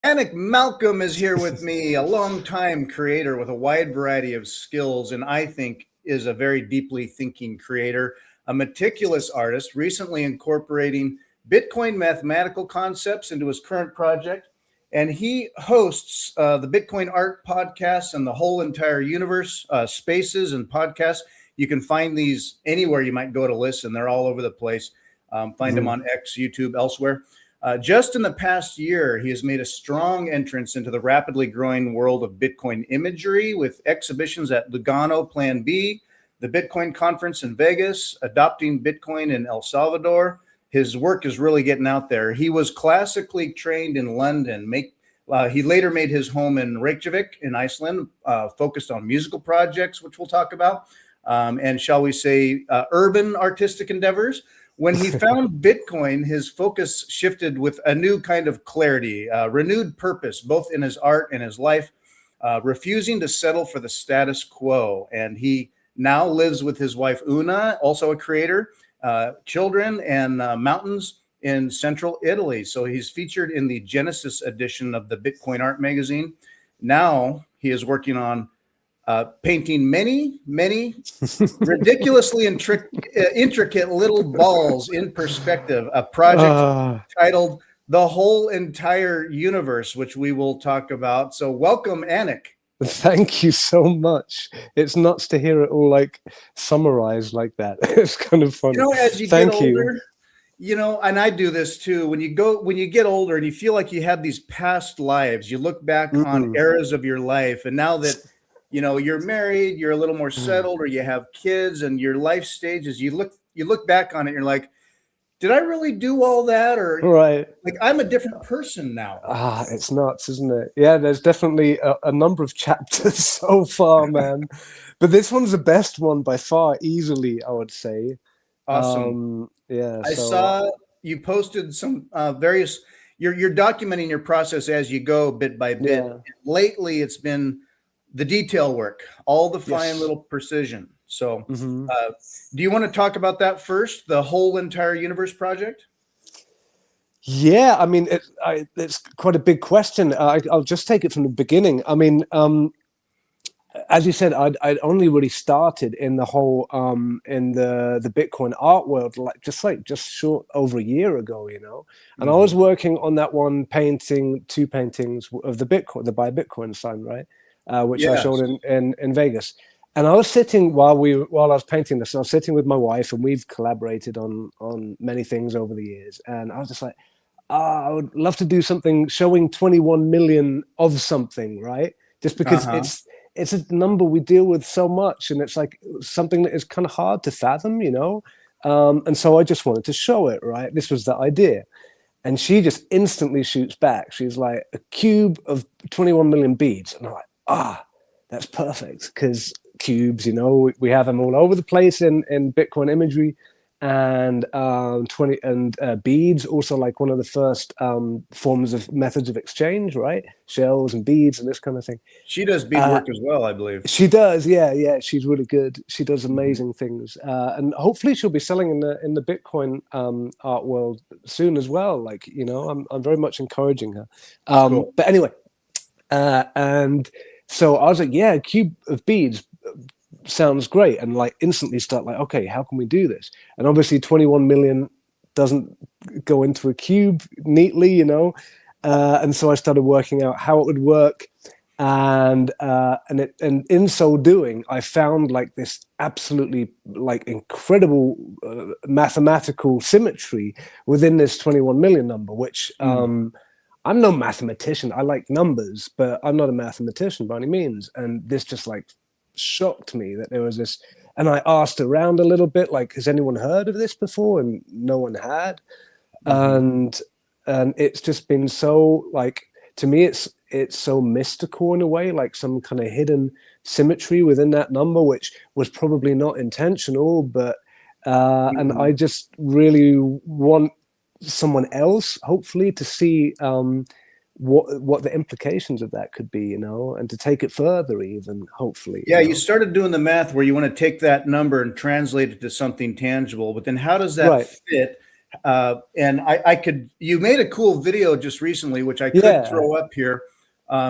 Anik Malcolm is here with me, a longtime creator with a wide variety of skills, and I think is a very deeply thinking creator, a meticulous artist, recently incorporating Bitcoin mathematical concepts into his current project. And he hosts the Bitcoin Art Podcast and the whole entire universe, spaces and podcasts. You can find these anywhere you might go to listen. They're all over the place. Find them on X, YouTube, elsewhere. Just in the past year, he has made a strong entrance into the rapidly growing world of Bitcoin imagery with exhibitions at Lugano Plan B, the Bitcoin conference in Vegas, adopting Bitcoin in El Salvador. His work is really getting out there. He was classically trained in London. He later made his home in Reykjavík in Iceland, focused on musical projects, which we'll talk about, and shall we say, urban artistic endeavors. When he found Bitcoin, his focus shifted with a new kind of clarity, renewed purpose, both in his art and his life, refusing to settle for the status quo. And he now lives with his wife, Una, also a creator, children and mountains in central Italy. So he's featured in the Genesis edition of the Bitcoin Art magazine. Now he is working on painting many ridiculously intricate little balls in perspective, a project titled The Whole Entire Universe, which we will talk about. So welcome, Anik. Thank you so much. It's nuts to hear it all like summarized like that. It's kind of funny. As you get older, and I do this too. When you get older and you feel like you have these past lives, you look back on eras of your life, and now that you're married, you're a little more settled, or you have kids, and your life stages, you look back on it, you're like, did I really do all that? Or right, like I'm a different person now. It's nuts, isn't it? Yeah, there's definitely a number of chapters so far, man. But this one's the best one by far, easily, I would say. Awesome. Yeah, I saw you posted some various. You're documenting your process as you go, bit by bit. Yeah. Lately, it's been the detail work, all the fine little precision. So do you want to talk about that first, the Whole Entire Universe project? Yeah, I mean, it's quite a big question. I'll just take it from the beginning. I mean, as you said, I'd only really started in the whole in the Bitcoin art world just short over a year ago, and I was working on that two paintings of the Buy Bitcoin sign, right? Which I showed in Vegas. And I was sitting while I was painting this, I was sitting with my wife, and we've collaborated on many things over the years. And I was just like, I would love to do something showing 21 million of something, right? Just because it's a number we deal with so much, and it's like something that is kind of hard to fathom, And so I just wanted to show it, right? This was the idea. And she just instantly shoots back. She's like, a cube of 21 million beads. And I'm like, that's perfect, because cubes, we have them all over the place in Bitcoin imagery, and beads, also like one of the first forms of methods of exchange, right? Shells and beads and this kind of thing. She does bead work as well, I believe. She does, yeah. She's really good. She does amazing things, and hopefully she'll be selling in the Bitcoin art world soon as well. Like, I'm very much encouraging her. Cool. But anyway, and so I was like, yeah, a cube of beads sounds great, and like instantly start like, okay, how can we do this? And obviously 21 million doesn't go into a cube neatly, and so I started working out how it would work, and in so doing, I found like this absolutely like incredible mathematical symmetry within this 21 million number, which I'm no mathematician. I like numbers, but I'm not a mathematician by any means. And this just like shocked me that there was this. And I asked around a little bit, like, has anyone heard of this before? And no one had. And it's just been so, like, to me, it's so mystical in a way, like some kind of hidden symmetry within that number, which was probably not intentional, but and I just really want someone else, hopefully, to see what the implications of that could be, and to take it further, even, hopefully. Yeah, you started doing the math where you want to take that number and translate it to something tangible, but then how does that fit And you made a cool video just recently, which I could Yeah. throw up here,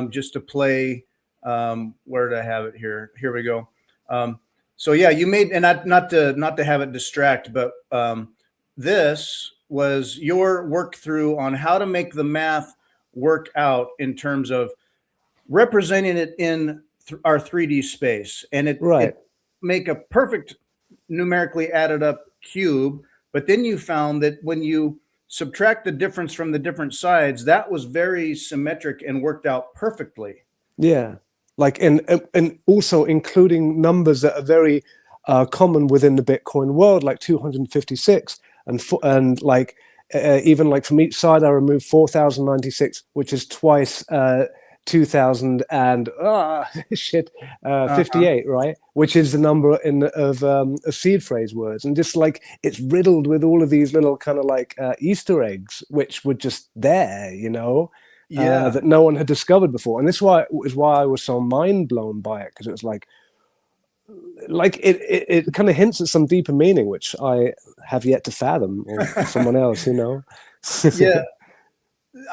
just to play. Where did I have it here? Here we go. So yeah, you made, and not to have it distract, but this was your work through on how to make the math work out in terms of representing it in our 3D space, and it make a perfect numerically added up cube. But then you found that when you subtract the difference from the different sides, that was very symmetric and worked out perfectly. Yeah, like and also including numbers that are very common within the Bitcoin world, like 256, and like even like from each side, I removed 4096, which is twice 2000 and 58, right? Which is the number of seed phrase words, and just like it's riddled with all of these little kind of like Easter eggs, which were just there, that no one had discovered before. And this is why I was so mind blown by it, because it was like it kind of hints at some deeper meaning, which I have yet to fathom, or someone else, Yeah.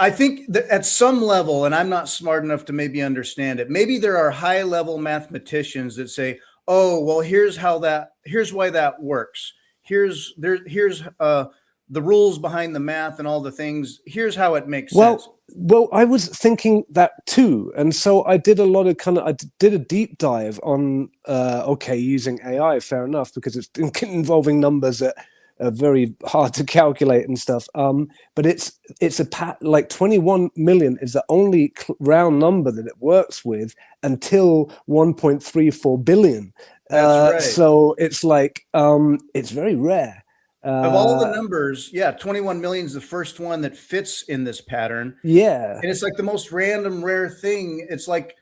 I think that at some level, and I'm not smart enough to maybe understand it, maybe there are high level mathematicians that say, oh, well, here's why that works. Here's the rules behind the math and all the things. Here's how it makes sense. Well, I was thinking that too. And so I did I did a deep dive on, using AI, fair enough, because it's involving numbers that are very hard to calculate and stuff. But it's like 21 million is the only round number that it works with until 1.34 billion. That's right. So it's like, it's very rare. Of all the numbers, 21 million is the first one that fits in this pattern. Yeah. And it's like the most random, rare thing. It's like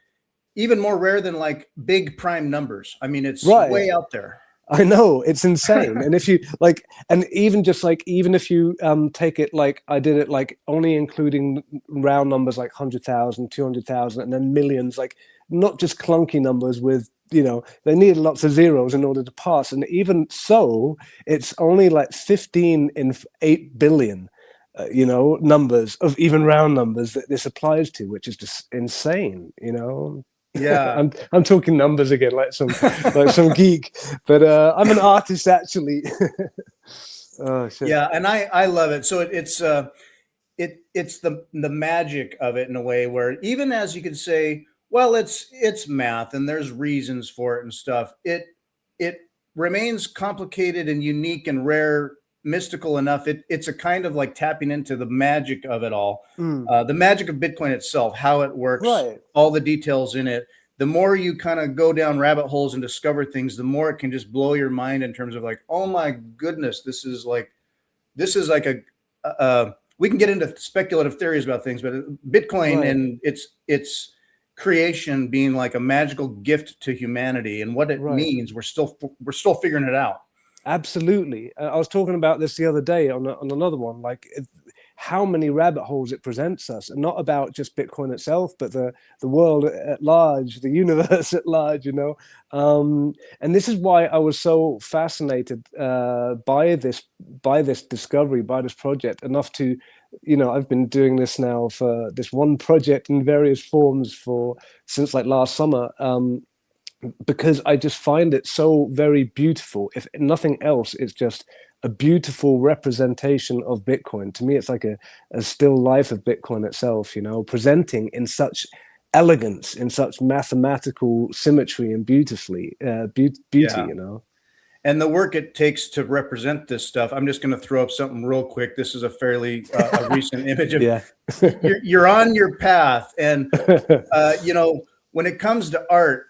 even more rare than like big prime numbers. I mean, it's way out there. I know, it's insane. And if you like, and even if you take it like I did it, like only including round numbers like 100,000, 200,000, and then millions, like not just clunky numbers with, they needed lots of zeros in order to pass. And even so, it's only like 15 in 8 billion, numbers of even round numbers that this applies to, which is just insane, Yeah. I'm talking numbers again, like some geek, but I'm an artist actually. Oh, shit. Yeah, and I love it. So it's the magic of it in a way where even as you could say, well, it's math and there's reasons for it and stuff. It remains complicated and unique and rare, mystical enough. It's a kind of like tapping into the magic of it all, the magic of Bitcoin itself, how it works, all the details in it. The more you kind of go down rabbit holes and discover things, the more it can just blow your mind in terms of like, oh my goodness, this is like we can get into speculative theories about things, but Bitcoin and its creation being like a magical gift to humanity and what it means, we're still figuring it out. Absolutely. I was talking about this the other day on another one, like how many rabbit holes it presents us, and not about just Bitcoin itself, but the world at large, the universe at large, and this is why I was so fascinated by this discovery, by this project, enough to, I've been doing this now for this one project in various forms since like last summer, because I just find it so very beautiful. If nothing else, it's just a beautiful representation of Bitcoin. To me, it's like a still life of Bitcoin itself, presenting in such elegance, in such mathematical symmetry and beauty, And the work it takes to represent this stuff. I'm just going to throw up something real quick. This is a fairly a recent image of you're on your path. And, when it comes to art,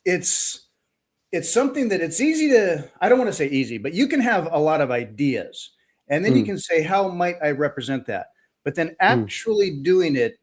it's something that it's easy to, I don't want to say easy, but you can have a lot of ideas and then you can say, how might I represent that? But then actually doing it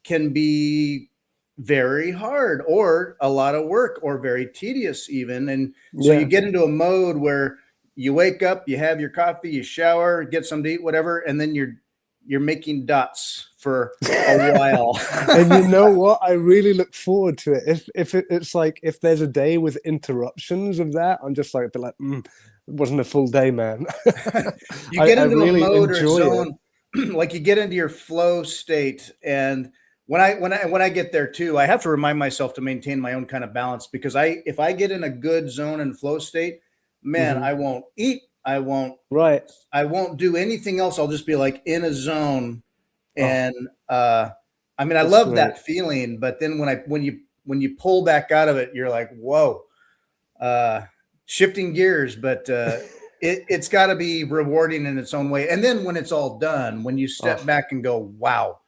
can be very hard or a lot of work or very tedious even. And so you get into a mode where you wake up, you have your coffee, you shower, get something to eat, whatever, and then you're making dots for a while. And you know what? I really look forward to it. It's like if there's a day with interruptions of that, I'm just like, it wasn't a full day, man. You get I into a really mode or a enjoy it. zone, like you get into your flow state, and when I get there too, I have to remind myself to maintain my own kind of balance, because if I get in a good zone and flow state, man, Mhm. I won't eat, Right. I won't do anything else. I'll just be like in a zone, Oh, and I mean, I it's love great. that feeling, but then when you pull back out of it, you're like, whoa, uh, shifting gears, but it's got to be rewarding in its own way. And then when it's all done, when you step Oh, back and go, wow,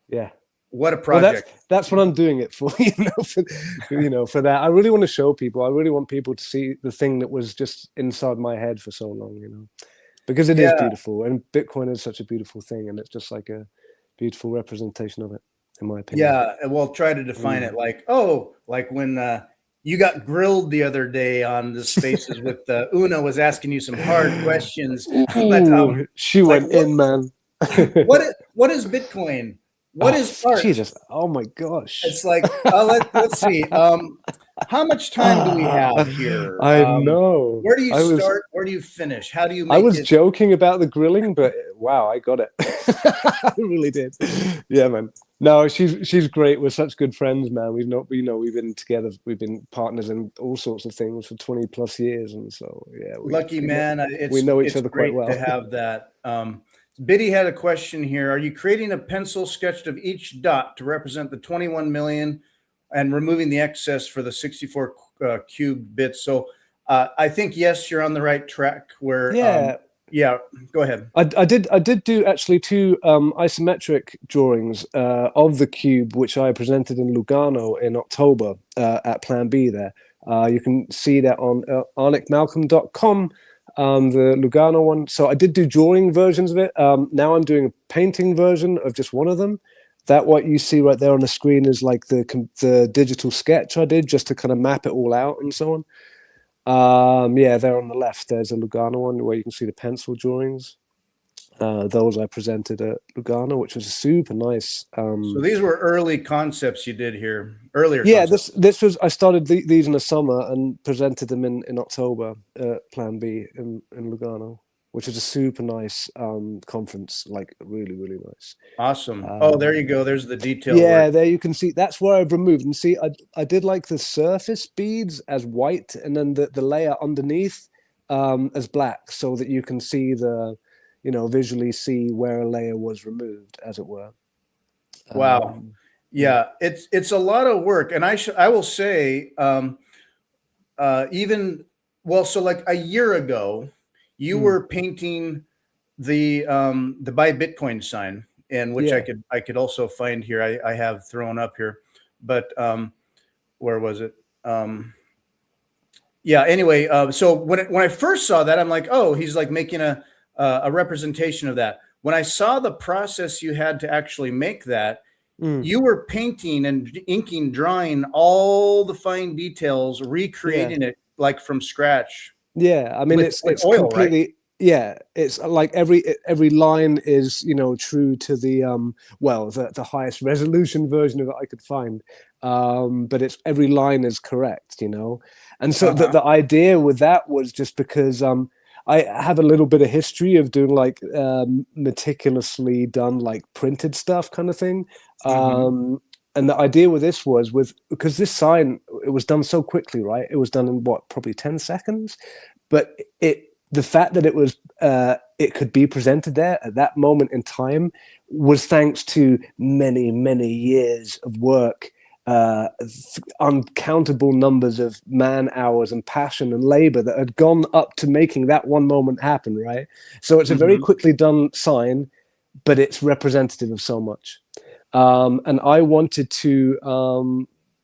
yeah. what a Well, project. that's what I'm doing it for, for that. I really want to show people. I really want people to see the thing that was just inside my head for so long, because it is Yeah. beautiful, and Bitcoin is such a beautiful thing, and it's just like a beautiful representation of it, in my opinion. Yeah. And we'll try to define it like when you got grilled the other day on the spaces with Una was asking you some hard questions, but Ooh, she like went in, man. what is Bitcoin? What Oh, is art? Jesus. Oh my gosh. It's like, let's see. How much time do we have here? I know. Where do you I was start? Where do you finish? How do you I make was it? joking about the grilling, but wow, I got it. I really did. Yeah, man. No, she's great. We're such good friends, man. We've been together. We've been partners in all sorts of things for 20 plus years, and so yeah, Lucky man, we it's know each it's other quite great to well. have that. Biddy had a question here. Are you creating a pencil sketched of each dot to represent the 21 million and removing the excess for the 64 cube bits? So I think, yes, you're on the right track where, Yeah, yeah, go ahead. I did do actually two isometric drawings of the cube, which I presented in Lugano in October at Plan B there. You can see that on anikmalcolm.com, the Lugano one. So I did do drawing versions of it. Now I'm doing a painting version of just one of them. That what you see right there on the screen is like the digital sketch I did just to kind of map it all out and so on. Yeah, there on the left, there's a Lugano one where you can see the pencil drawings. Those I presented at Lugano, which was super nice. So these were early concepts you did here, earlier Yeah, concepts. this was I started these in the summer and presented them in October at Plan B in Lugano, which was a super nice conference, like really nice. Awesome. Oh, there you go. There's the detail work. Yeah, there you can see. That's where I've removed. And see, I did like the surface beads as white, and then the layer underneath as black, so that you can see visually see where a layer was removed, as it were. Wow. Yeah. Yeah, it's a lot of work, and I will say, even well, so like a year ago, you Mm, were painting the buy Bitcoin sign, and which yeah. I could also find here. I have thrown up here, but where was it? Yeah. Anyway, so when I first saw that, I'm like, oh, he's like making a representation of that. When I saw the process you had to actually make that, Mm, you were painting and inking, drawing all the fine details, yeah. recreating it like from scratch Yeah, I mean with it's oil, right? completely, yeah, it's like every line is, true to the the highest resolution version of it I could find. But it's every line is correct. And so the Uh-huh. the idea with that was just because I have a little bit of history of doing like meticulously done like printed stuff kind of thing. Hmm. And the idea with this was because this sign, it was done so quickly, right? It was done in what, probably 10 seconds. But the fact that it could be presented there at that moment in time was thanks to many years of work, uncountable numbers of man hours and passion and labor that had gone up to making that one moment happen, right? So it's a very Hmm. quickly done sign, but it's representative of so much. And I wanted to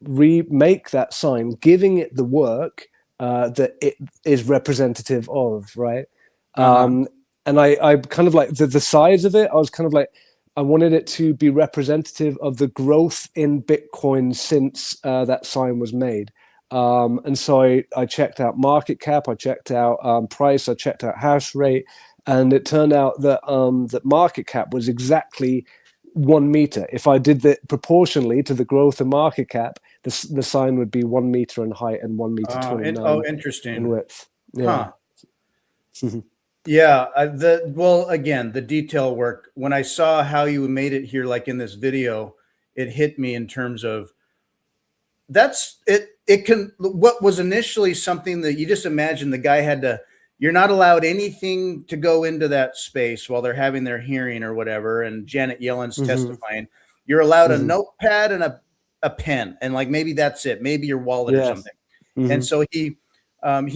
remake that sign, giving it the work that it is representative of, right? Uh-huh. And I kind of like the size of it. I was kind of like, I wanted it to be representative of the growth in Bitcoin since that sign was made. And so I checked out market cap, I checked out price, I checked out hash rate, and it turned out that that market cap was exactly 1 meter. If I did that proportionally to the growth of market cap, the sign would be 1 meter in height and 1 meter 29 interesting. in width. Yeah. Huh. Yeah. Well, again, the detail work, when I saw how you made it here, like in this video, it hit me in terms of that's it. It can, what was initially something that you just imagine the guy had to, you're not allowed anything to go into that space while they're having their hearing or whatever. And Janet Yellen's testifying. You're allowed a notepad and a pen, and like maybe that's it, maybe your wallet or something. And so he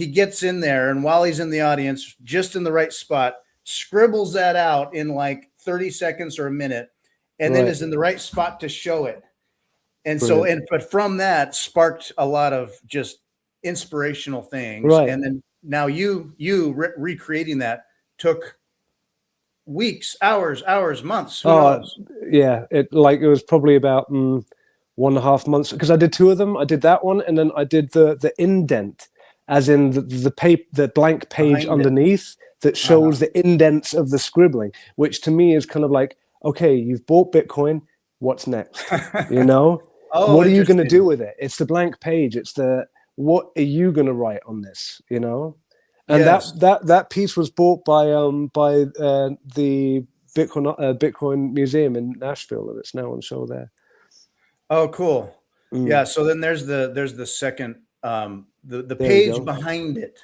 gets in there, and while he's in the audience, just in the right spot, scribbles that out in like 30 seconds or a minute, and then is in the right spot to show it. And so, but from that sparked a lot of just inspirational things. And then now you recreating that took weeks, hours, months. Who knows? Yeah. It was probably about 1.5 months, because I did 2 of them. I did that one, and then I did the indent, as in the blank page behind underneath that shows the indents of the scribbling, which to me is kind of like, okay, you've bought Bitcoin. What's next? You know? What are you going to do with it? It's the blank page. It's what are you going to write on this? You know? And that piece was bought by the Bitcoin Museum in Nashville, and it's now on show there. Oh, cool. Yeah. So then there's the second the page behind it.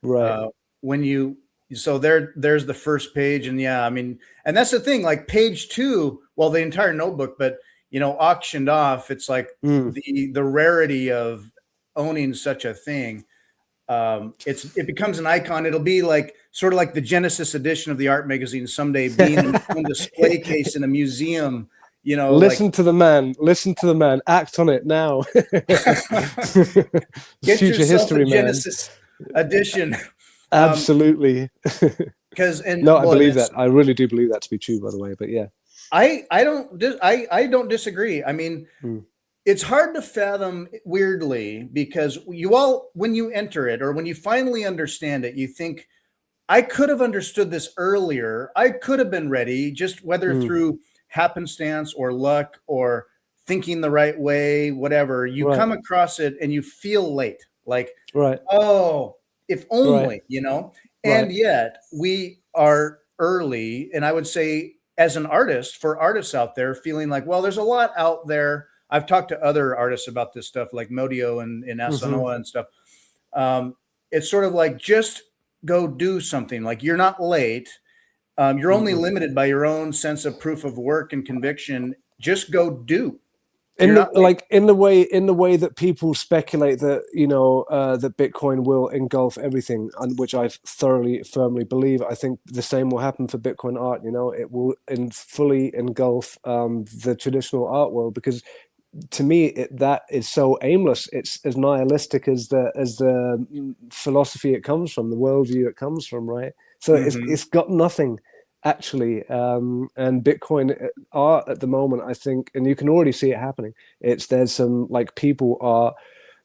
Right. There's the first page, and I mean, and that's the thing, like page 2, well, the entire notebook, but auctioned off, it's like the rarity of owning such a thing. It becomes an icon. It'll be like sort of like the Genesis edition of the art magazine someday being in a display case in a museum. Listen to the man, act on it now. Get Future history, man. Genesis edition. Absolutely. I believe that. I really do believe that to be true, by the way. But yeah, I don't disagree. I mean, it's hard to fathom, weirdly, because when you enter it, or when you finally understand it, you think, I could have understood this earlier. I could have been ready, just whether through happenstance or luck or thinking the right way, whatever. You come across it and you feel late, like, oh, if only, and yet we are early. And I would say, as an artist, for artists out there feeling like, well, there's a lot out there. I've talked to other artists about this stuff, like Modio and Asanoa and stuff. It's sort of like, just go do something. Like, you're not late. You're only limited by your own sense of proof of work and conviction. Just go do. In the way that people speculate that that Bitcoin will engulf everything, and which I firmly believe. I think the same will happen for Bitcoin art. It will fully engulf the traditional art world, because to me that is so aimless. It's as nihilistic as the philosophy it comes from, the worldview it comes from, right? So it's got nothing. Actually, and Bitcoin art at the moment, I think, and you can already see it happening. There's some, like, people are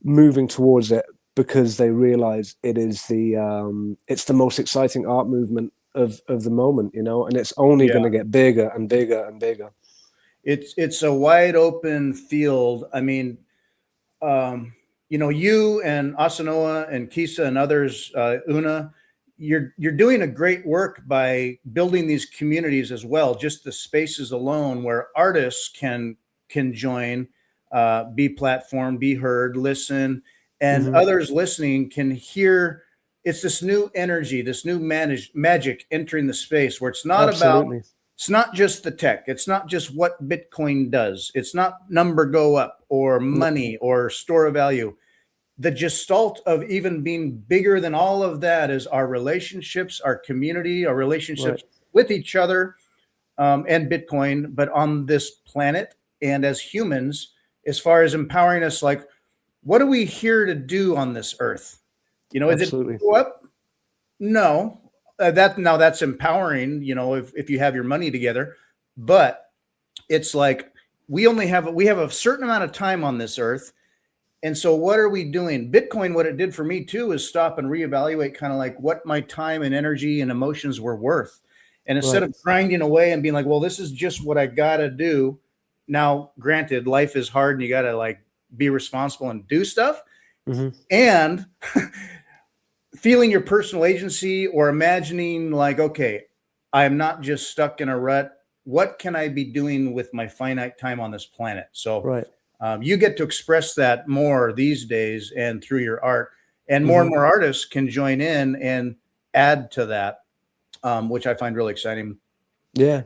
moving towards it because they realize it is it's the most exciting art movement of the moment, and it's only going to get bigger and bigger and bigger. It's a wide open field. I mean, you and Asanoa and Kisa and others, Una, you're doing a great work by building these communities as well. Just the spaces alone where artists can join, be platformed, be heard, listen, and others listening can hear. It's this new energy, this new magic entering the space, where it's not it's not just the tech. It's not just what Bitcoin does. It's not number go up or money or store of value. The gestalt of even being bigger than all of that is our relationships, our community, our relationships with each other, and Bitcoin, but on this planet, and as humans, as far as empowering us. Like, what are we here to do on this earth? Is it go up? No, that's empowering, if you have your money together, but it's like, we have a certain amount of time on this earth. And so what are we doing? Bitcoin, what it did for me too, is stop and reevaluate kind of like what my time and energy and emotions were worth. And instead of grinding away and being like, well, this is just what I got to do. Now, granted, life is hard and you got to like be responsible and do stuff. And feeling your personal agency, or imagining like, okay, I'm not just stuck in a rut. What can I be doing with my finite time on this planet? So you get to express that more these days and through your art, and more artists can join in and add to that, which I find really exciting. Yeah.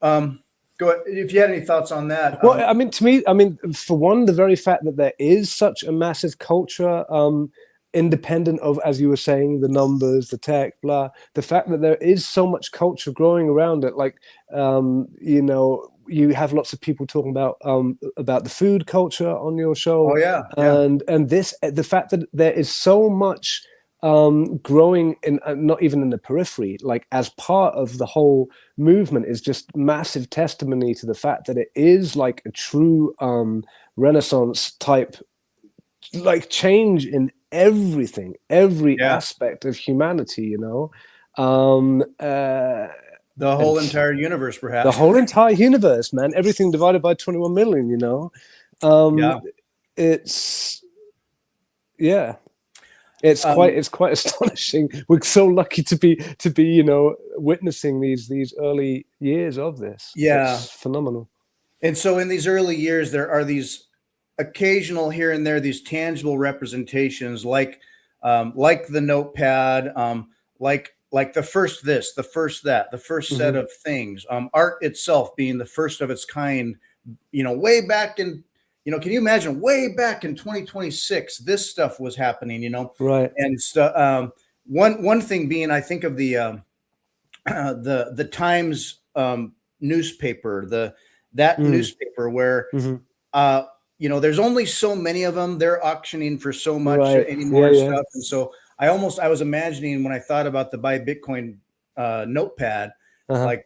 Go ahead, if you had any thoughts on that. Well, I mean, to me, I mean, for one, the very fact that there is such a massive culture, independent of, as you were saying, the numbers, the tech, blah, the fact that there is so much culture growing around it, like, you know, you have lots of people talking about the food culture on your show. Oh yeah, and this, the fact that there is so much growing in, not even in the periphery, like as part of the whole movement, is just massive testimony to the fact that it is like a true Renaissance type, like change in everything, every aspect of humanity, you know. The whole entire universe, perhaps. The whole entire universe, man. Everything divided by 21 million, you know. It's it's quite astonishing. We're so lucky to be you know, witnessing these early years of this. Yeah, it's phenomenal. And so in these early years, there are these occasional here and there, these tangible representations, like the notepad, like the first this, the first that, the first set of things. Art itself being the first of its kind. You know, way back in, you know, can you imagine way back in 2026, this stuff was happening, you know? Right. And so, one thing being, I think of the Times newspaper, that newspaper where, you know, there's only so many of them. They're auctioning for so much anymore stuff. And so I was imagining, when I thought about the Buy Bitcoin notepad, like,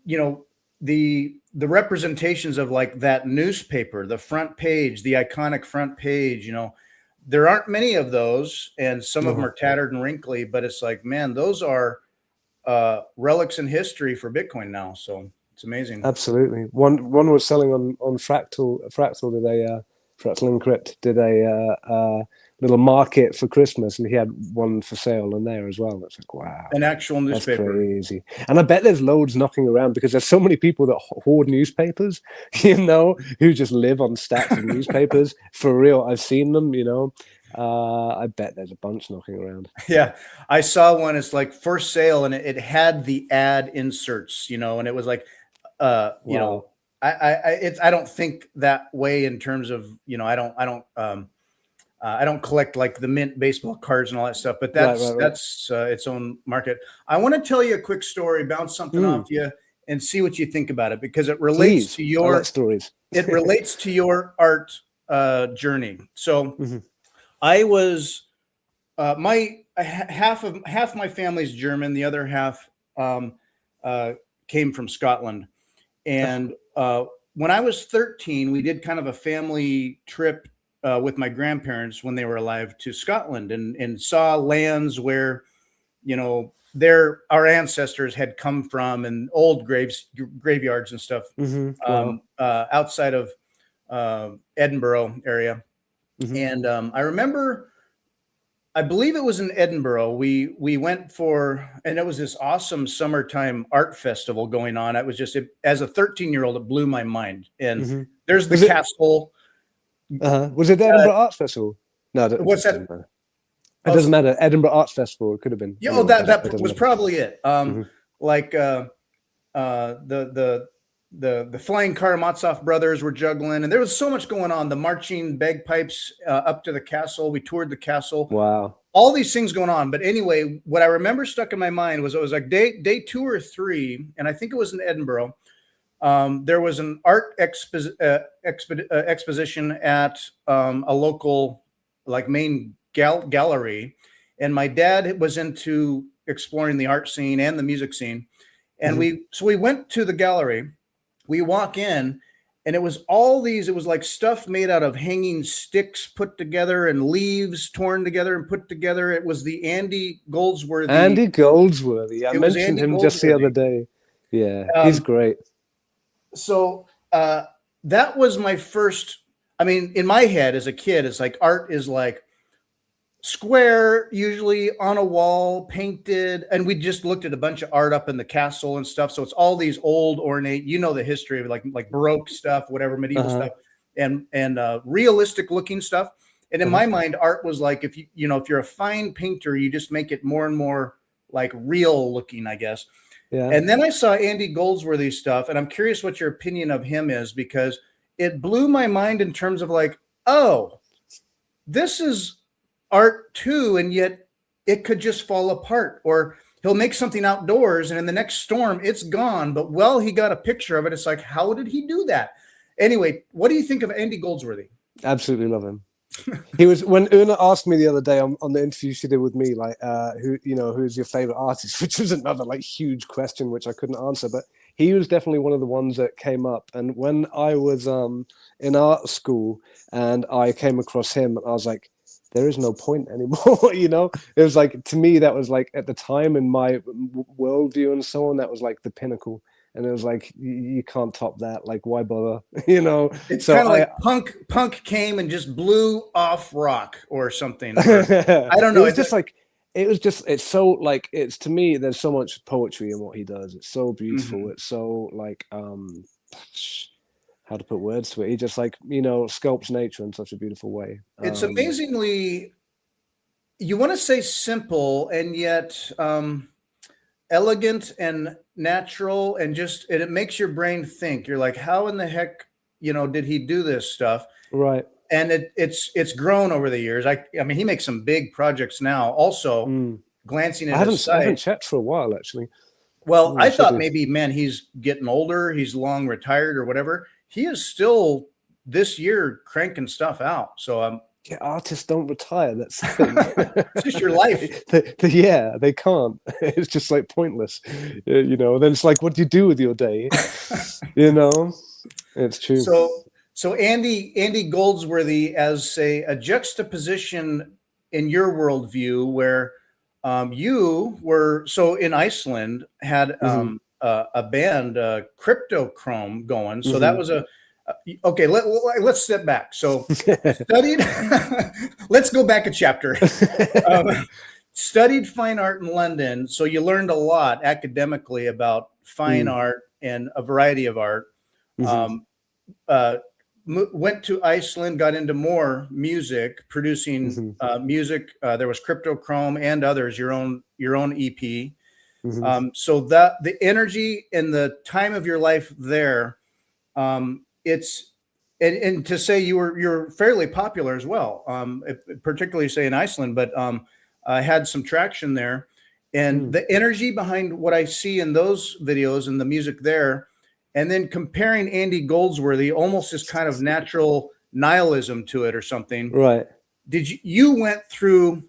you know, the representations of like that newspaper, the front page, the iconic front page, you know, there aren't many of those, and some of them are tattered and wrinkly, but it's like, man, those are relics in history for Bitcoin now. So it's amazing. Absolutely. One was selling on Fractal did Fractal Encrypt did a little market for Christmas, and he had one for sale on there as well. It's like, wow, an actual newspaper. That's crazy. And I bet there's loads knocking around, because there's so many people that hoard newspapers, you know, who just live on stacks of newspapers. For real, I've seen them, you know. I bet there's a bunch knocking around. Yeah, I saw one. It's like for sale, and it had the ad inserts, you know, and it was like, you know, I don't think that way in terms of, you know, I don't collect like the mint baseball cards and all that stuff, but that's its own market. I want to tell you a quick story, bounce something off you, and see what you think about it, because it relates to your stories. It relates to your art journey. So I was half my family's German, the other half came from Scotland. And when I was 13, we did kind of a family trip with my grandparents when they were alive to Scotland, and saw lands where, you know, our ancestors had come from, and old graveyards and stuff outside of Edinburgh area. And I remember, I believe it was in Edinburgh, we went for, and it was this awesome summertime art festival going on. I was just, as a 13-year-old, it blew my mind. And there's the castle. Was it the Edinburgh Arts Festival? No, what's that? It doesn't matter. Edinburgh Arts Festival. It could have been. Yeah, oh, that was probably it. Like the Flying Karamazov brothers were juggling, and there was so much going on. The marching bagpipes up to the castle. We toured the castle. Wow. All these things going on. But anyway, what I remember stuck in my mind was, it was like day 2 or 3, and I think it was in Edinburgh. There was an art exposition at a local, like, main gallery, and my dad was into exploring the art scene and the music scene, and we went to the gallery. We walk in, and it was it was like stuff made out of hanging sticks put together, and leaves torn together and put together. It was the Andy Goldsworthy. I mentioned him just the other day. Yeah, he's Um, great. so that was my first. I mean, in my head as a kid, it's like art is like square, usually on a wall, painted, and we just looked at a bunch of art up in the castle and stuff. So it's all these old, ornate. You know the history of it, like Baroque stuff, whatever, medieval Uh-huh. stuff, and realistic looking stuff. And in Uh-huh. my mind, art was like if you're a fine painter, you just make it more and more like real looking, I guess. Yeah. And then I saw Andy Goldsworthy's stuff, and I'm curious what your opinion of him is because it blew my mind in terms of like, oh, this is art too, and yet it could just fall apart. Or he'll make something outdoors, and in the next storm, it's gone. But well, he got a picture of it. It's like, how did he do that? Anyway, what do you think of Andy Goldsworthy? Absolutely love him. He was when Una asked me the other day on the interview she did with me, like, who's your favorite artist, which was another like huge question which I couldn't answer, but he was definitely one of the ones that came up. And when I was in art school and I came across him, I was like, there is no point anymore. It was like, to me, that was like at the time in my worldview and so on, that was like the pinnacle. And it was like, you can't top that. Like, why bother? It's So kind of I, like punk came and just blew off rock or something, or I don't it know. was just like, it's so like, it's, to me, there's so much poetry in what he does. It's so beautiful. Mhm. It's so like, how to put words to it. He just like, sculpts nature in such a beautiful way. It's amazingly, you want to say simple and yet elegant and natural, and just and it makes your brain think. You're like, how in the heck, did he do this stuff? Right. And it's grown over the years. I mean, he makes some big projects now. Also, Mm. glancing I at his haven't site, checked for a while, actually. well, I I should thought do. maybe, man, he's getting older. He's long retired or whatever. He is still this year cranking stuff out. So Yeah, artists don't retire. That's the thing. it's just your life. Yeah, they can't. It's just like pointless, Then it's like, what do you do with your day? You know, it's true. So so Andy Goldsworthy as say a juxtaposition in your worldview where you were so in Iceland had Hmm. a band Cryptochrome going. So that Hmm. was okay. Let's step back. So studied. Let's go back a chapter. Um, studied fine art in London. So you learned a lot academically about fine Mm. art and a variety of art. Hmm. Um, uh, went to Iceland, got into more music, producing Hmm. music. There was Cryptochrome and others. Your own EP. Hmm. So that the energy and the time of your life there, it's and to say you're fairly popular as well, particularly say in Iceland, but I had some traction there, and Mm. the energy behind what I see in those videos and the music there, and then comparing Andy Goldsworthy almost as kind of natural nihilism to it or something. Right. Did you went through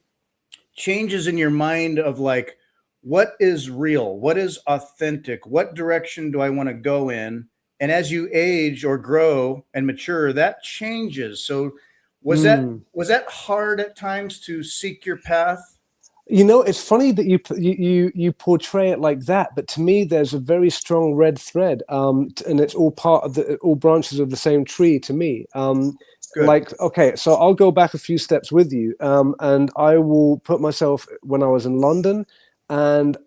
changes in your mind of like what is real, what is authentic, what direction do I want to go in, and as you age or grow and mature that changes. So was that Mm. was that hard at times to seek your path? It's funny that you portray it like that, but to me, there's a very strong red thread, and it's all part of all branches of the same tree to me. Good. Like, okay, so I'll go back a few steps with you, and I will put myself when I was in London, and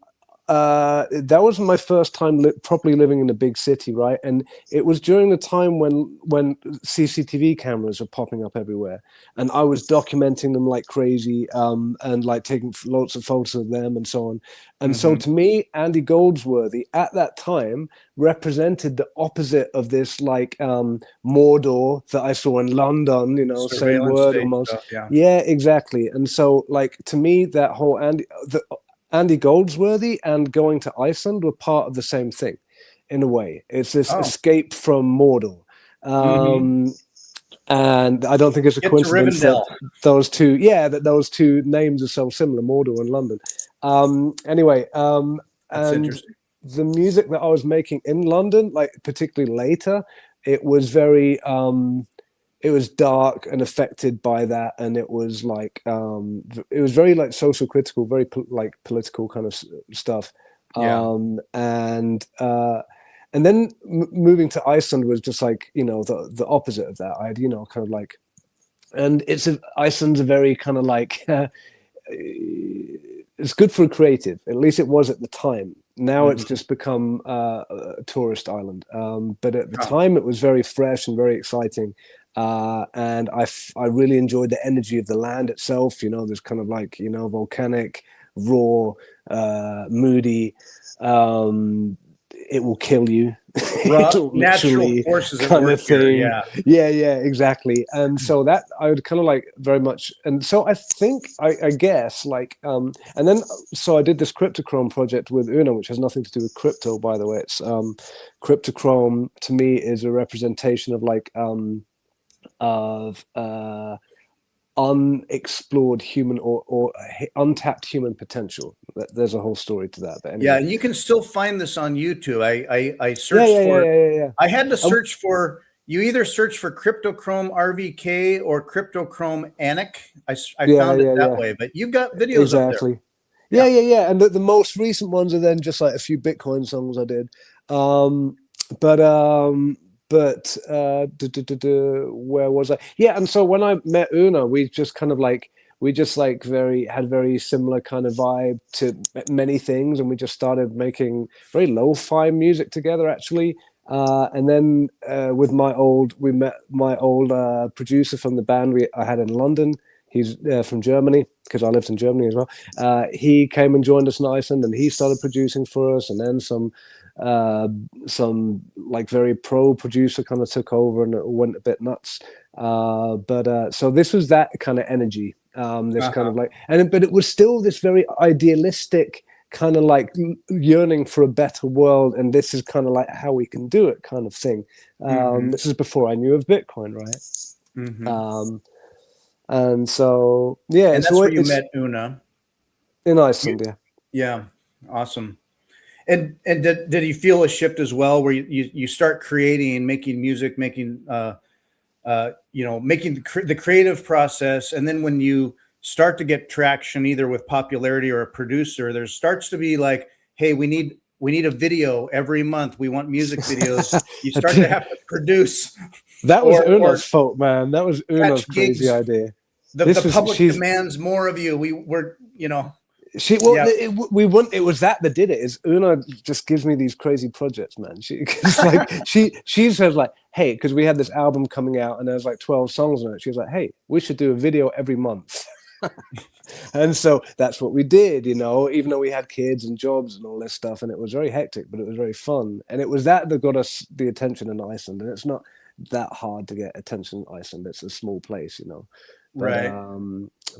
that was my first time properly living in a big city, right? And it was during the time when CCTV cameras were popping up everywhere, and I was documenting them like crazy, and like taking lots of photos of them and so on. And so Hmm. to me, Andy Goldsworthy at that time represented the opposite of this like Mordor that I saw in London. Same Surveillance word state almost. stuff, yeah. Yeah, exactly. And so like to me, that whole Andy Goldsworthy and going to Iceland were part of the same thing, in a way. It's this Oh. escape from Mordor. Hmm. Um, and I don't think it's a Get to coincidence that Rivendell. those two names are so similar, Mordor and London. Anyway, That's and interesting. the music that I was making in London, like particularly later, it was very it was dark and affected by that, and it was like it was very like social critical, very like political kind of stuff. Yeah. And then moving to Iceland was just like, the opposite of that. I had, kind of like, and Iceland's a very kind of like, it's good for a creative. At least it was at the time. Now it's Mhm. just become a tourist island. But at the Oh, time, it was very fresh and very exciting. And I really enjoyed the energy of the land itself. There's kind of like, volcanic, raw, moody. It will kill you. raw natural Literally, forces at kind work of here. thing. Yeah. Yeah, exactly. And so that I would kind of like very much. And so I think, I guess, like, and then so I did this cryptochrome project with Una, which has nothing to do with crypto, by the way. It's cryptochrome to me is a representation of like of unexplored human or untapped human potential. There's a whole story to that. But Yeah, anyway, and you can still find this on YouTube. I yeah, searched yeah, yeah, for, yeah, yeah, yeah. I had to Um, search for, you either search for Cryptochrome RVK or Cryptochrome Anik. I yeah, found it yeah, that yeah. way, but you've got videos up there. Exactly. Yeah, Yeah. yeah, yeah. And the most recent ones are then just like a few Bitcoin songs I did. Um, but where was I? Yeah, and so when I met Una, we just like very similar kind of vibe to many things, and we just started making very lo-fi music together actually. And then with we met my old producer from the band I had in London. He's from Germany because I lived in Germany as well. He came and joined us in Iceland, and he started producing for us. And then some like very pro producer kind of took over, and it went a bit nuts. But so this was that kind of energy, this kind Uh-huh. of like, but it was still this very idealistic kind of like yearning for a better world, and this is kind of like how we can do it, kind of thing. Hmm. This is before I knew of Bitcoin, right? Hmm. Um, and so yeah, And that's where you met Una. in You, Iceland, yeah. yeah. Awesome. And did he feel a shift as well, where you start creating and making music, making making the creative process, and then when you start to get traction, either with popularity or a producer, there starts to be like, hey, we need a video every month. We want music videos. You start to have to produce That was or Una's fault, man. That was Una's catch crazy gigs. idea. The This was public demands more of you. We're she well yeah. we wouldn't it was that did it is Una just gives me these crazy projects, man. Cause like she says like, hey, because we had this album coming out and there's like 12 songs on it. She was like, hey, we should do a video every month. And so that's what we did, even though we had kids and jobs and all this stuff, and it was very hectic, but it was very fun. And it was that got us the attention in Iceland. And it's not that hard to get attention in Iceland. It's a small place. But Right.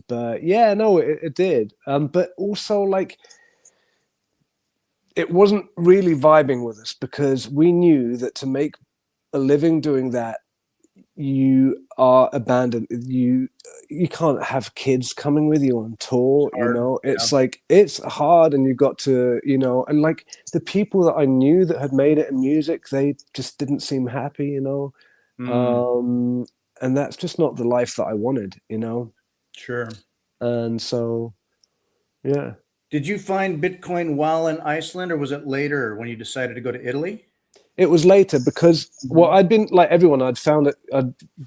but yeah, no, it did. But also like it wasn't really vibing with us because we knew that to make a living doing that, you are abandoned. You can't have kids coming with you on tour. Hard. Yeah. It's like it's hard, and you've got to, and like the people that I knew that had made it in music, they just didn't seem happy. Mm, Um, and that's just not the life that I wanted. sure. And so, yeah. Did you find Bitcoin while in Iceland, or was it later when you decided to go to Italy? It was later because, well, Hmm. I'd been like everyone, I'd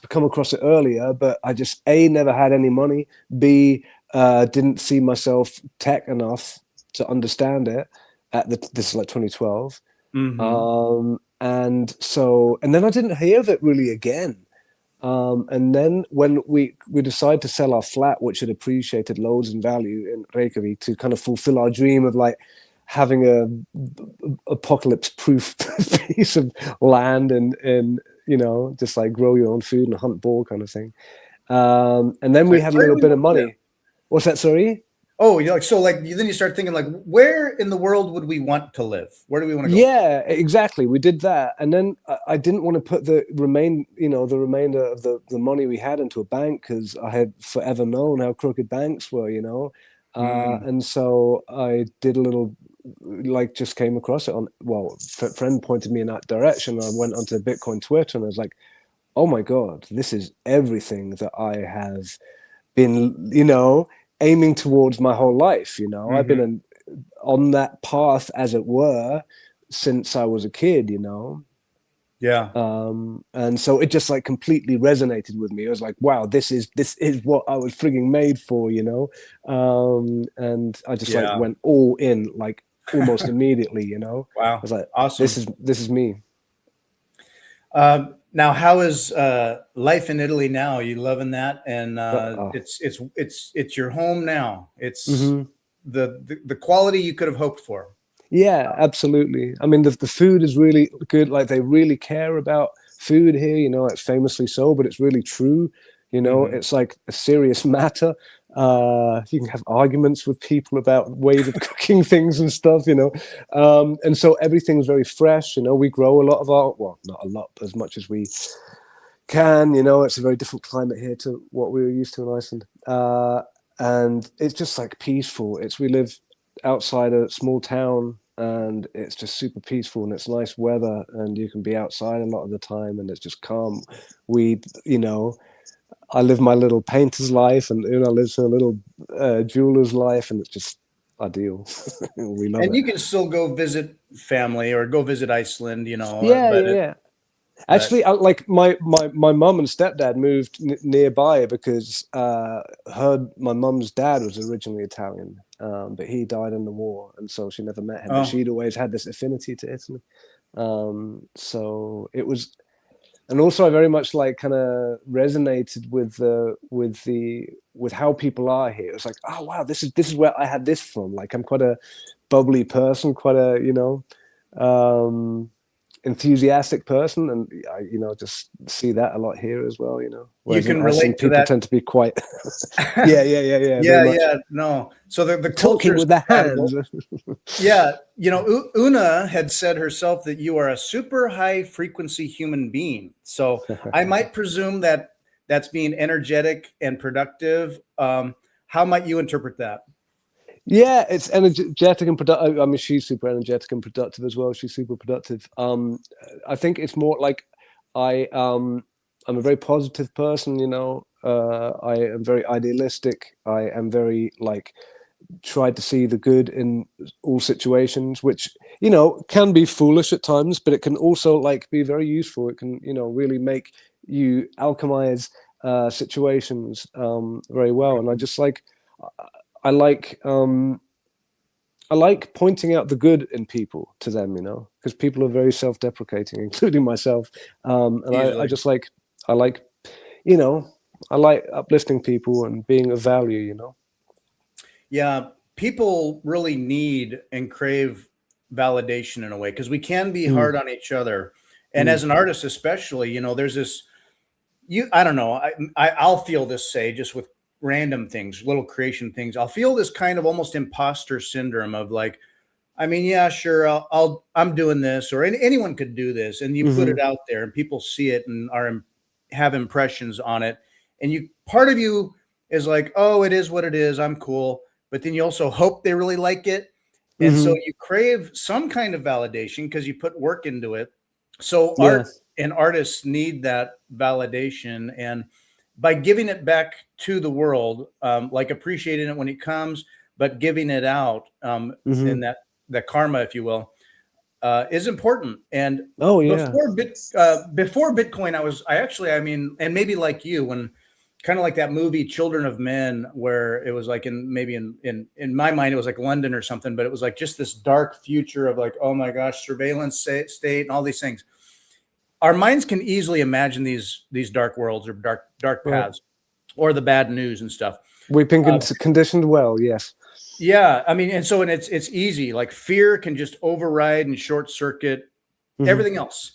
come across it earlier, but I just A, never had any money, B, didn't see myself tech enough to understand it this is like 2012. Hmm. And then I didn't hear of it really again. And then when we decided to sell our flat, which had appreciated loads in value in Reykjavík, to kind of fulfill our dream of like having a apocalypse proof piece of land and just like grow your own food and hunt boar kind of thing. And then we had a Where do little we bit of want to live? money. What's that? Sorry. Oh, you're like, so like then you start thinking like, where in the world would we want to live? Where do we want to go? Yeah, exactly. We did that, and then I didn't want to put the remainder of the money we had into a bank because I had forever known how crooked banks were. Mm, And so I did a little, like, just came across it a friend pointed me in that direction. I went onto Bitcoin Twitter and I was like, oh my God, this is everything that I have been, aiming towards my whole life. I've been hmm. on that path, as it were, since I was a kid, you know. Yeah. And so it just like completely resonated with me. I was like, wow, this is what I was frigging made for, you know. And I just like Yeah. went all in, like almost immediately, you know. I Wow. was like, Awesome. this is me. Now, how is life in Italy now? Are you loving that? And Oh. it's your home now. It's Mhm. the quality you could have hoped for. Yeah, absolutely. I mean, the food is really good. Like they really care about food here. You know, it's famously so, but it's really true. You know, Hmm. it's like a serious matter. You can have arguments with people about ways of cooking things and stuff. You know, and so everything's very fresh. You know, we grow a lot of our, well, not a lot, but as much as we can. You know, it's a very different climate here to what we were used to in Iceland. And it's just like peaceful. We live outside a small town, and it's just super peaceful, and it's nice weather, and you can be outside a lot of the time, and it's just calm. You know, I live my little painter's life, and Una lives her little jeweler's life, and it's just ideal. We love And it. you can still go visit family or go visit Iceland, you know, Yeah, yeah, yeah. but Actually, like my mum and stepdad moved nearby because my mum's dad was originally Italian, but he died in the war, and so she never met him. But oh, she'd always had this affinity to Italy, so it was, and also I very much like kind of resonated with how people are here. It's like, oh wow, this is where I had this from. Like I'm quite a bubbly person, quite a um, enthusiastic person, and I, just see that a lot here as well. you Whereas in can Iceland, relate to people that. tend to be quite, yeah, very Yeah, much yeah, no. So the culture talking is with the compatible. hands. Yeah, Una had said herself that you are a super high frequency human being. So I might presume that that's being energetic and productive. How might you interpret that? Yeah, it's energetic and productive. I mean, she's super energetic and productive as well. She's super productive. I think it's more like I I'm a very positive person. I am very idealistic. I am very like try to see the good in all situations, which can be foolish at times, but it can also like be very useful. It can really make you alchemize situations very well. And I just like I like I like pointing out the good in people to them, because people are very self-deprecating, including myself. And I Easily. just like I like you know I like uplifting people and being of value. Yeah, people really need and crave validation in a way because we can be Mm, hard on each other. And mm, as an artist, especially, there's this I don't know, I'll feel this say just with random things, little creation things. I'll feel this kind of almost imposter syndrome of like, I mean, yeah, sure, I'm doing this, or anyone could do this, and you put mm-hmm, it out there, and people see it and have impressions on it, and part of you is like, oh, it is what it is, I'm cool, but then you also hope they really like it, and so mm-hmm. you crave some kind of validation because you put work into it. So Yeah. art and artists need that validation, and by giving it back to the world, like appreciating it when it comes, but giving it out, Mm-hmm. in that karma, if you will, is important. And Oh yeah. before Bitcoin, I mean, and maybe like you, when kind of like that movie Children of Men, where it was like in my mind, it was like London or something, but it was like just this dark future of like, oh my gosh, surveillance state and all these things. Our minds can easily imagine these dark worlds or dark Right. paths or the bad news and stuff. We've been Uh, conditioned well. Yes. yeah, I mean, and it's easy. Like fear can just override and short circuit Mm-hmm. everything else,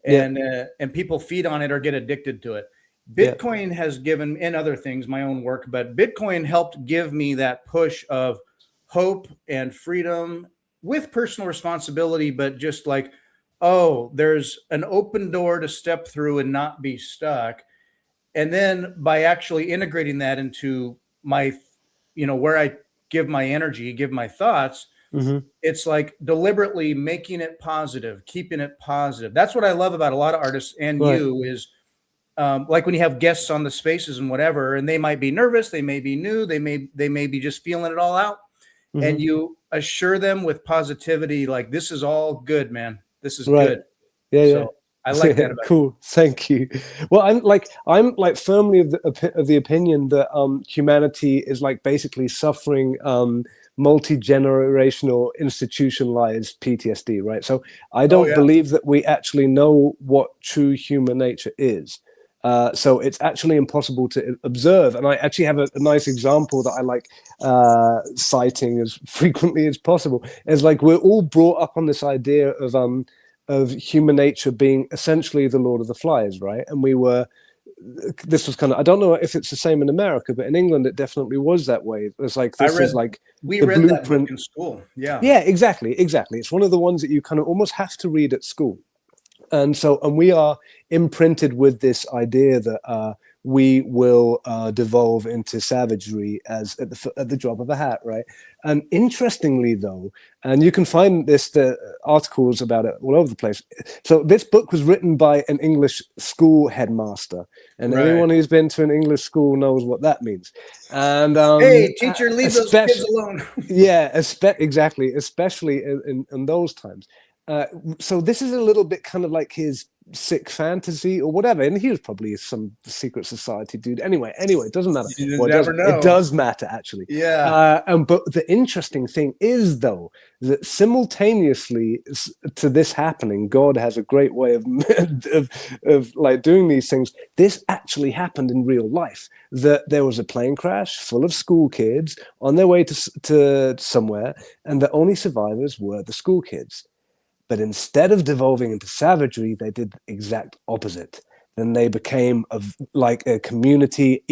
Yeah. and people feed on it or get addicted to it. Yeah. Bitcoin has given, and other things, my own work, but Bitcoin helped give me that push of hope and freedom with personal responsibility, but just like, oh, there's an open door to step through and not be stuck. And then by actually integrating that into my, where I give my energy, give my thoughts, Mm-hmm. it's like deliberately making it positive, keeping it positive. That's what I love about a lot of artists and Right. you is, like when you have guests on the spaces and whatever, and they might be nervous, they may be new, they may be just feeling it all out. and you assure them with positivity, like, this is all good, man. This is Right. good. Yeah, yeah. So I like that about Cool. Thank you. Well, I'm firmly of the opinion that humanity is like basically suffering multi-generational institutionalized PTSD, right? So I you. Oh don't yeah. believe that we actually know what true human nature is. So it's actually impossible to observe. And I actually have a nice example that I like citing as frequently as possible. Is like we're all brought up on this idea of human nature being essentially the Lord of the Flies, right? And this was kind of, I don't know if it's the same in America, but in England it definitely was that way. It was like, I this is read like we the read that book blueprint. in school. Yeah. Yeah, exactly. It's one of the ones that you kind of almost have to read at school. And we are imprinted with this idea that we will devolve into savagery as at the drop of a hat, right? And interestingly, though, and you can find the articles about it all over the place. So this book was written by an English school headmaster, and Right. anyone who's been to an English school knows what that means. And Hey, teacher, leave those kids especially, alone. yeah, exactly, especially in those times. So this is a little bit kind of like his sick fantasy or whatever, and he was probably some secret society dude. Anyway, it doesn't matter. You just Well, never it know. does matter actually. Yeah. But the interesting thing is, though, that simultaneously to this happening, God has a great way of like doing these things. This actually happened in real life. That there was a plane crash full of school kids on their way to somewhere, and the only survivors were the school kids. But instead of devolving into savagery, they did the exact opposite. Then they became like a community,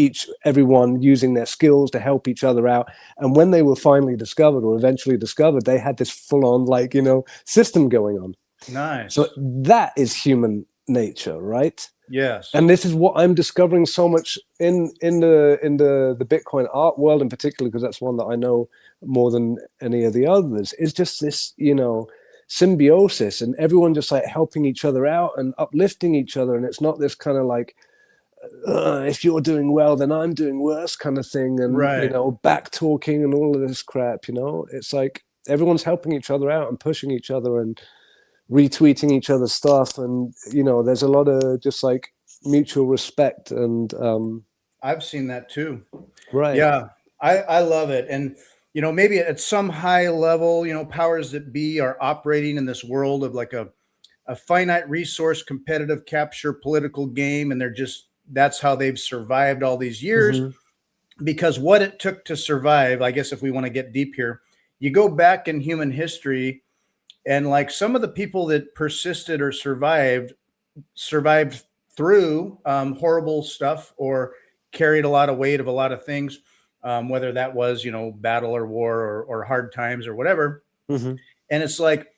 everyone using their skills to help each other out. And when they were finally discovered, or eventually discovered, they had this full-on system going on. So Nice. that is human nature, right? Yes. And this is what I'm discovering so much in the Bitcoin art world in particular, because that's one that I know more than any of the others, is just this, symbiosis and everyone just like helping each other out and uplifting each other. And it's not this kind of like, if you're doing well, then I'm doing worse kind of thing. And, Right. back talking and all of this crap, it's like everyone's helping each other out and pushing each other and retweeting each other's stuff. And, there's a lot of just like mutual respect and, I've seen that too. right. Yeah. I love it. And maybe at some high level, powers that be are operating in this world of like a finite resource competitive capture political game, and that's how they've survived all these years. Because what it took to survive, I guess if we want to get deep here, you go back in human history, and like some of the people that persisted or survived through horrible stuff, or carried a lot of weight of a lot of things, whether that was battle or war or hard times or whatever. And it's like,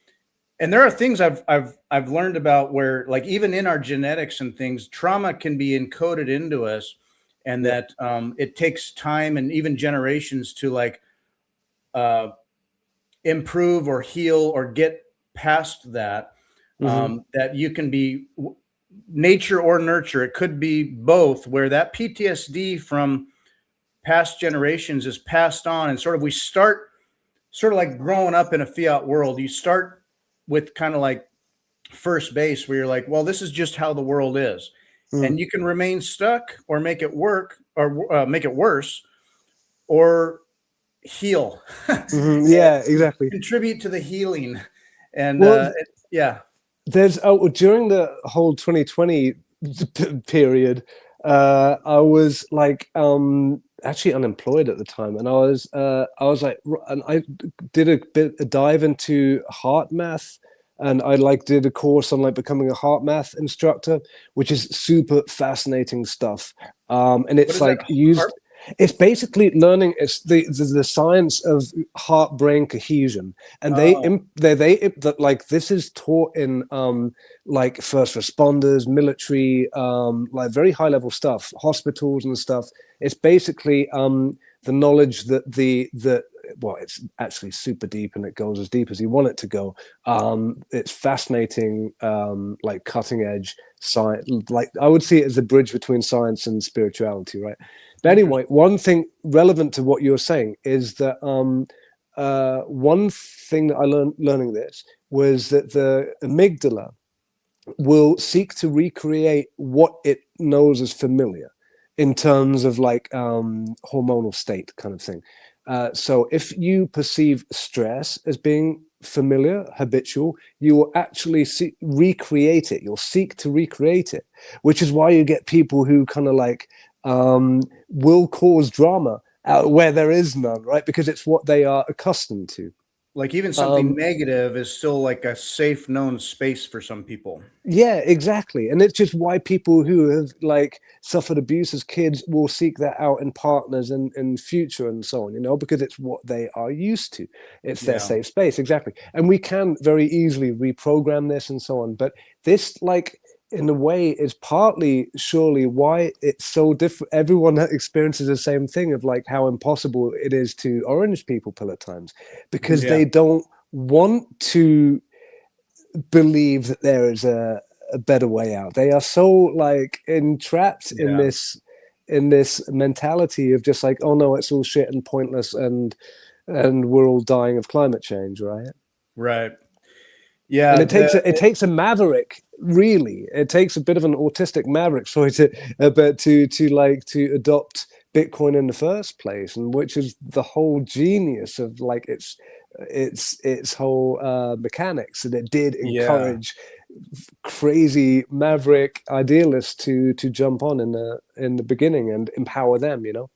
and there are things I've learned about where, like, even in our genetics and things, trauma can be encoded into us, and that it takes time and even generations to like improve or heal or get past that. That you can be nature or nurture. It could be both, where that PTSD from past generations is passed on, and we start sort of like growing up in a fiat world. You start with kind of like first base, where you're like, well, this is just how the world is. And you can remain stuck or make it work, or make it worse, or heal. Yeah, exactly. Contribute to the healing. And Well, yeah. there's during the whole 2020 period, I was like actually unemployed at the time, and I was like, and I did a dive into heart math, and I like did a course on like becoming a heart math instructor, which is super fascinating stuff. And it's like used. It's basically learning. It's the science of heart brain cohesion, and they like this is taught in like first responders, military, like very high level stuff, hospitals and stuff. It's basically the knowledge that well, it's actually super deep, and it goes as deep as you want it to go. It's fascinating, like cutting edge science. Like I would see it as a bridge between science and spirituality, right? But anyway, one thing relevant to what you're saying is that one thing that I learned learning this was that the amygdala will seek to recreate what it knows as familiar in terms of like hormonal state kind of thing. So if you perceive stress as being familiar, habitual, you will actually recreate it. You'll seek to recreate it, which is why you get people who kind of like will cause drama where there is none, right? Because it's what they are accustomed to. Like even something negative is still like a safe known space for some people. Yeah, exactly. And it's just why people who have like suffered abuse as kids will seek that out in partners and in future and so on, you know, because it's what they are used to. It's their safe space. Exactly. And we can very easily reprogram this and so on. But this, like, in a way, is partly surely why it's so different. Everyone experiences the same thing of like how impossible it is to orange people pill at times, because they don't want to believe that there is a better way out. They are so like entrapped in this mentality of just like, oh no, it's all shit and pointless, and we're all dying of climate change, right? Right. Yeah. And it takes a maverick, really. It takes a bit of an autistic maverick, sorry, to adopt Bitcoin in the first place, and which is the whole genius of like its whole mechanics, and it did encourage crazy maverick idealists to jump on in the beginning and empower them, you know.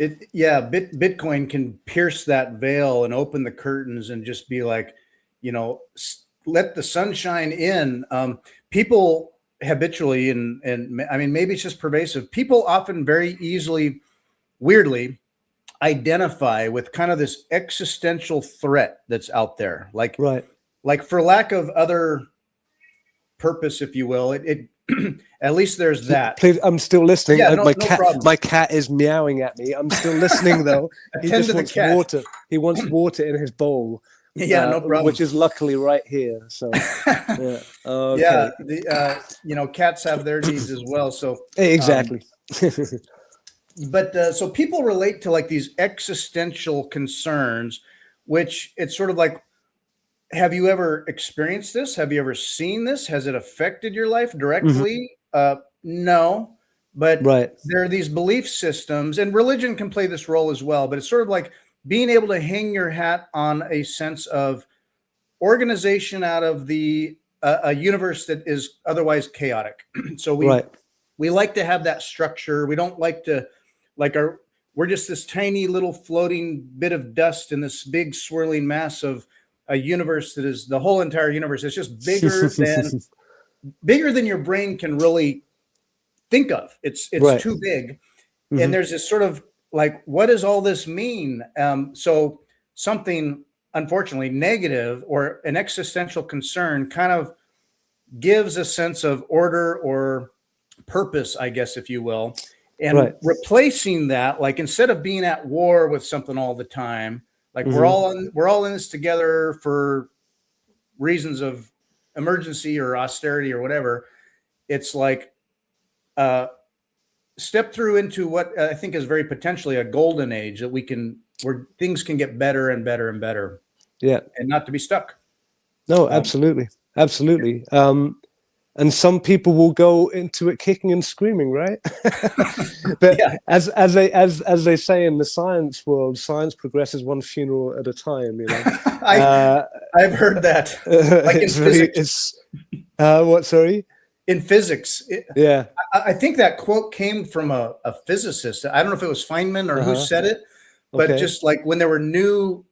Bitcoin can pierce that veil and open the curtains and just be like, you know, let the sunshine in. People habitually, and I mean, maybe it's just pervasive. People often very easily, weirdly, identify with kind of this existential threat that's out there. Like for lack of other purpose, if you will, it at least there's that. Please, I'm still listening. Yeah, my cat is meowing at me. I'm still listening though. He just wants water. He wants water in his bowl. Yeah, no problem. Which is luckily right here. So, yeah. Okay. Yeah, you know, cats have their needs as well. So exactly. But so people relate to like these existential concerns, which it's sort of like, have you ever experienced this? Have you ever seen this? Has it affected your life directly? No, but there are these belief systems, and religion can play this role as well. But it's sort of like being able to hang your hat on a sense of organization out of the a universe that is otherwise chaotic. So we like to have that structure. We don't like to we're just this tiny little floating bit of dust in this big swirling mass of a universe that is the whole entire universe. It's just bigger than your brain can really think of. It's too big. And there's this sort of like, what does all this mean? So something unfortunately negative or an existential concern kind of gives a sense of order or purpose, I guess, if you will. And replacing that, like instead of being at war with something all the time, like we're all in this together for reasons of emergency or austerity or whatever. It's like step through into what I think is very potentially a golden age that where things can get better and better and better. Yeah. And not to be stuck. No, absolutely. Absolutely. And some people will go into it kicking and screaming, right? But as they say in the science world, science progresses one funeral at a time. You know, I've heard that. Like in physics. What? Sorry. In physics, yeah. I think that quote came from a physicist. I don't know if it was Feynman or who said it, but just like when there were new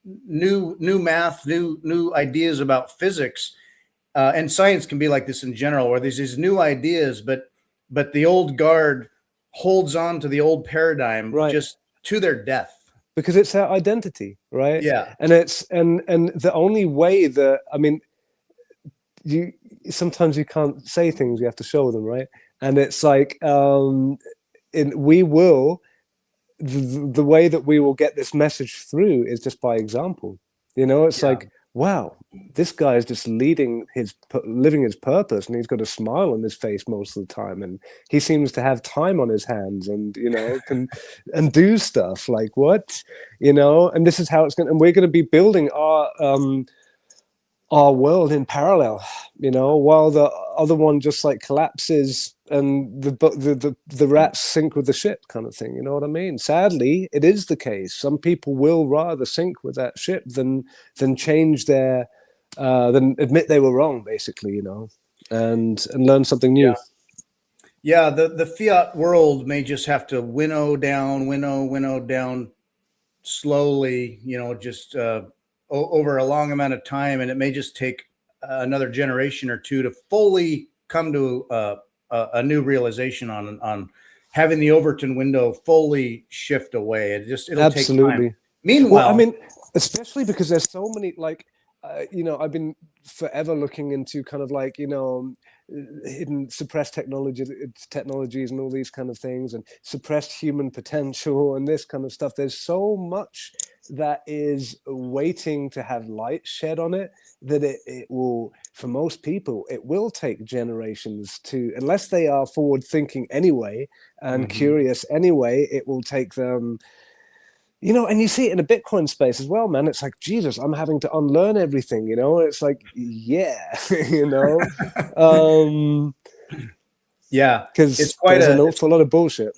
math, new ideas about physics. And science can be like this in general, where there's these new ideas, but the old guard holds on to the old paradigm just to their death. Because it's our identity, right? Yeah. And it's and the only way that, I mean, sometimes you can't say things, you have to show them, right? And it's like the way that we will get this message through is just by example. You know, it's like wow, this guy is just living his purpose, and he's got a smile on his face most of the time, and he seems to have time on his hands, and can and do stuff like what, and this is how it's going. And we're going to be building our world in parallel, while the other one just like collapses and the rats sink with the ship kind of thing. You know what I mean? Sadly, it is the case. Some people will rather sink with that ship than change than admit they were wrong, basically, and learn something new. Yeah, the fiat world may just have to winnow down slowly, just over a long amount of time, and it may just take another generation or two to fully come to a new realization on having the Overton window fully shift away. It'll Absolutely take time. Meanwhile, well, I mean, especially because there's so many I've been forever looking into kind of like hidden suppressed technologies and all these kind of things, and suppressed human potential and this kind of stuff. There's so much that is waiting to have light shed on it, that it will, for most people, it will take generations to, unless they are forward thinking anyway and curious anyway, it will take them. And you see it in the Bitcoin space as well, man. It's like, Jesus, I'm having to unlearn everything, It's like, yeah, yeah, because there's an awful lot of bullshit.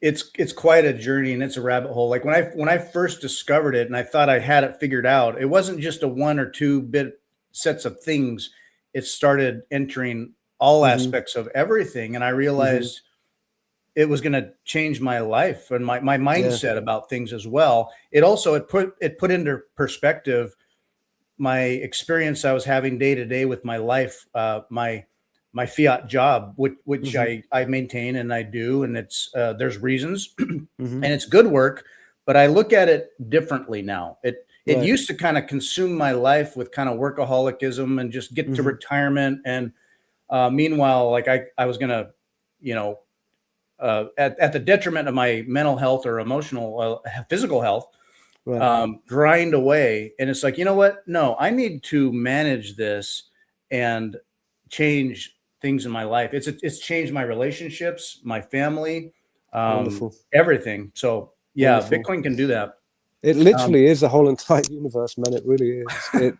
It's quite a journey, and it's a rabbit hole. Like when I first discovered it and I thought I had it figured out, it wasn't just a 1 or 2 bit sets of things. It started entering all aspects of everything. And I realized it was going to change my life and my mindset about things as well. It also, it put into perspective my experience I was having day to day with my life, my fiat job, which I maintain and I do. And it's, there's reasons and it's good work, but I look at it differently now. It used to kind of consume my life with kind of workaholicism and just get to retirement. And meanwhile, like I was going to, at the detriment of my mental health or emotional, physical health, grind away. And it's like, you know what? No, I need to manage this and change things in my life. It's changed my relationships, my family, everything. So yeah, wonderful. Bitcoin can do that. It literally is the whole entire universe, man. It really is.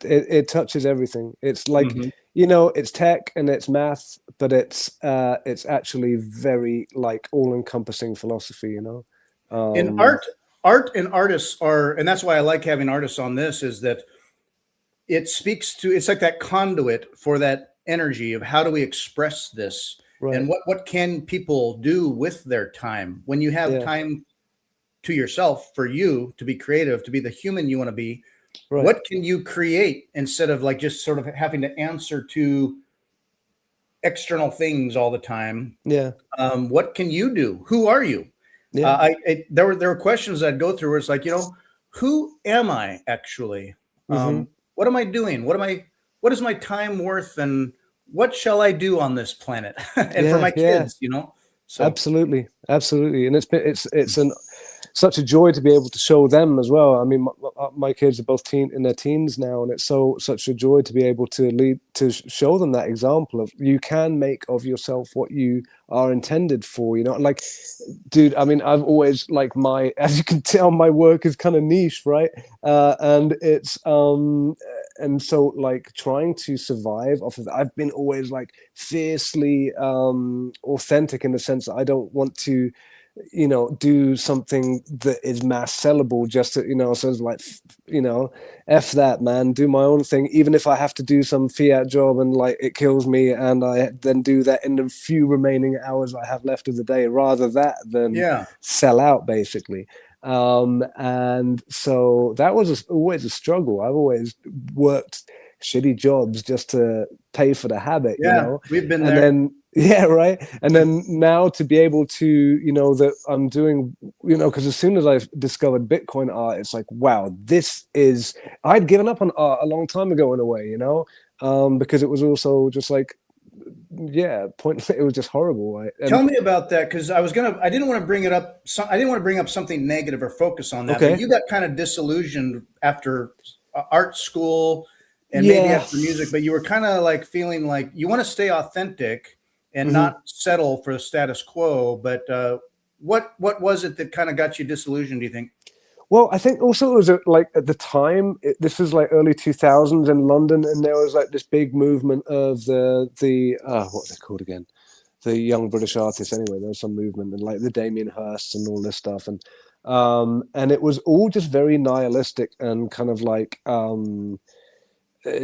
It touches everything. It's like, it's tech and it's math, but it's actually very like all-encompassing philosophy, And art and artists are, and that's why I like having artists on this, is that it speaks to, it's like that conduit for that energy of how do we express this, and what can people do with their time when you have time to yourself, for you to be creative, to be the human you want to be. What can you create instead of like just sort of having to answer to external things all the time? What can you do? Who are you? There were questions I'd go through where it's like, who am I actually? What am I doing? What is my time worth? And what shall I do on this planet? And for my kids, So absolutely. And it's such a joy to be able to show them as well. I mean, my kids are both in their teens now, and it's such a joy to be able to show them that example of, you can make of yourself what you are intended for. Like, dude, I mean, I've always like as you can tell, my work is kind of niche, right? And it's and so like trying to survive off of that, I've been always like fiercely authentic in the sense that I don't want to do something that is mass sellable just to, so it's like, F that, man, do my own thing, even if I have to do some fiat job and like it kills me, and I then do that in the few remaining hours I have left of the day, rather that than sell out, basically. And so that was always a struggle. I've always worked shitty jobs just to pay for the habit, we've been there. And then and then now to be able to, that I'm doing, because as soon as I discovered Bitcoin art, it's like, wow, I'd given up on art a long time ago in a way, because it was also just like, it was just horrible. Right? Tell me about that, because I didn't want to bring it up. I didn't want to bring up something negative or focus on that. Okay. But you got kind of disillusioned after art school. and maybe Yeah. after music, but you were kind of like feeling like you want to stay authentic and Mhm. not settle for the status quo. But what was it that kind of got you disillusioned, do you think? Well, I think also it was like at the time, this was like early 2000s in London, and there was like this big movement of the what's it called again? The young British artists. Anyway, there was some movement and like the Damien Hirsts and all this stuff, and it was all just very nihilistic and kind of like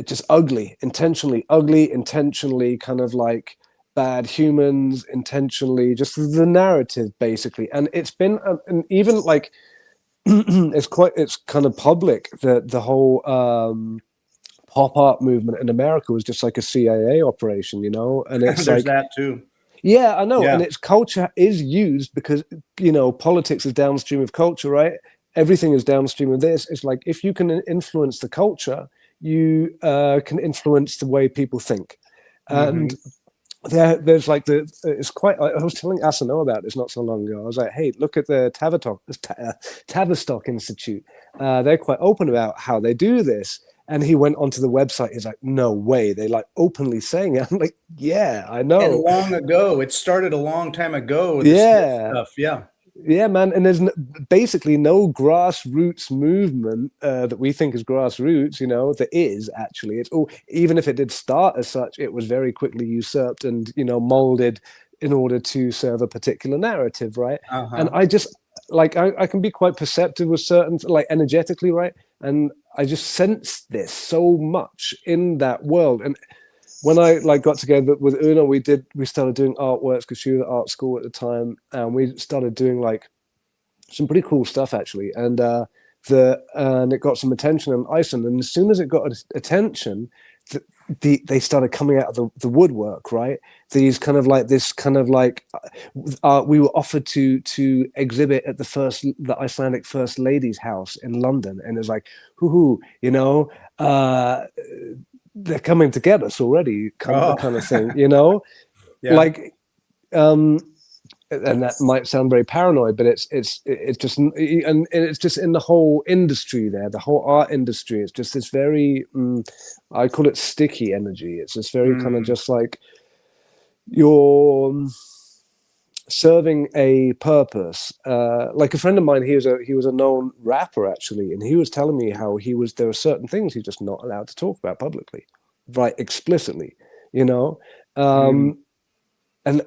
just ugly, intentionally kind of like bad humans, intentionally just the narrative basically, and it's been and even like it's kind of public that the whole pop art movement in America was just like a CIA operation, you know, and it's There's like, that too. yeah, I know, and Yeah. its culture is used because politics is downstream of culture, right? Everything is downstream of this. It's like if you can influence the culture, you can influence the way people think, and Hmm. there's like it's quite. I was telling Asano about this not so long ago. I was like, hey, look at the Tavistock Institute. They're quite open about how they do this. And he went onto the website. He's like, no way. They like openly saying it. I'm like, yeah, I And know. long ago, it started a long time ago with this Yeah. stuff. Yeah. Yeah, man. And there's basically no grassroots movement that we think is grassroots, there is actually. It's all, even if it did start as such, it was very quickly usurped and, molded in order to serve a particular narrative, right? And Uh-huh. I just, like, I can be quite perceptive with certain, like, energetically, right? And I just sense this so much in that world. And when I like got together with Una, we started doing artworks because she was at art school at the time, and we started doing like some pretty cool stuff actually. And it got some attention in Iceland. And as soon as it got attention, they started coming out of the woodwork, right? These kind of like this kind of like we were offered to exhibit at the Icelandic First Lady's house in London, and it was like, hoo, uh, they're coming to get us already, Oh, kind of thing, yeah. like and that might sound very paranoid, but it's just and it's just in the whole industry there, the whole art industry. It's just this very I call it sticky energy. It's this very kind of Mm, just like you're serving a purpose. Like a friend of mine, he was a known rapper actually, and he was telling me how there were certain things he's just not allowed to talk about publicly, right, explicitly, you know. mm, And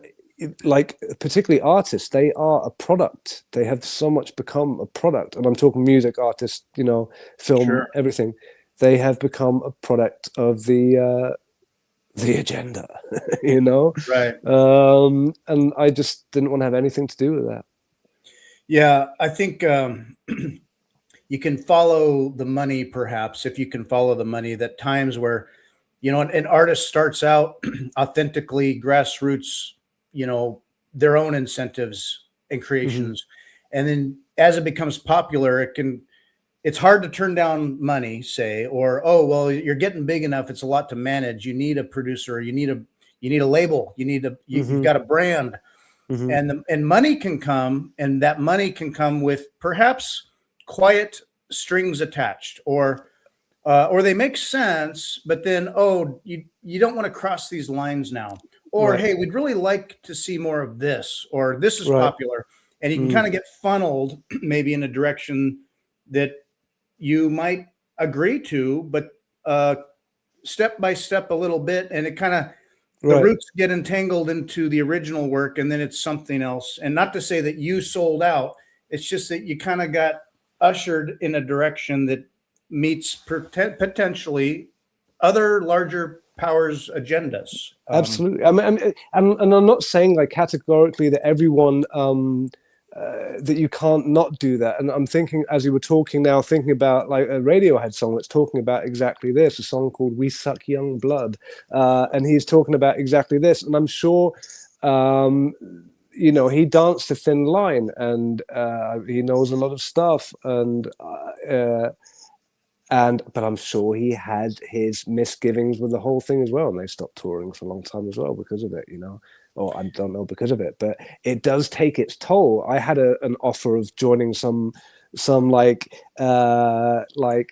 like particularly artists, they are a product. They have so much become a product, and I'm talking music artists, film, sure. everything. They have become a product of the agenda, you know. Right. And I just didn't want to have anything to do with that. Yeah, I think you can follow the money, perhaps, if you can follow the money, that times where, an artist starts out authentically grassroots, you know, their own incentives and Hmm. creations. And then as it becomes popular, it's hard to turn down money, say, or, oh, well, you're getting big enough. It's a lot to manage. You need a producer, you need a label, you've Hmm. got a brand, Hmm. and money can come, and that money can come with perhaps quiet strings attached, or they make sense, but then, oh, you don't want to cross these lines now, or Right, hey, we'd really like to see more of this, or this is right. popular, and you can Mm, kind of get funneled maybe in a direction that you might agree to, but uh, step by step a little bit, and it kind of, the right. roots get entangled into the original work, and then it's something else. And not to say that you sold out, it's just that you kind of got ushered in a direction that meets potentially other larger powers agendas. Absolutely. I mean, and I'm not saying like categorically that everyone that you can't not do that. And I'm thinking, as you were talking now, thinking about like a Radiohead song that's talking about exactly this, a song called "We Suck Young Blood," and he's talking about exactly this. And I'm sure, um, he danced a thin line, and he knows a lot of stuff, but I'm sure he had his misgivings with the whole thing as well, and they stopped touring for a long time as well because of it. Or I don't know because of it, but it does take its toll. I had an offer of joining some some like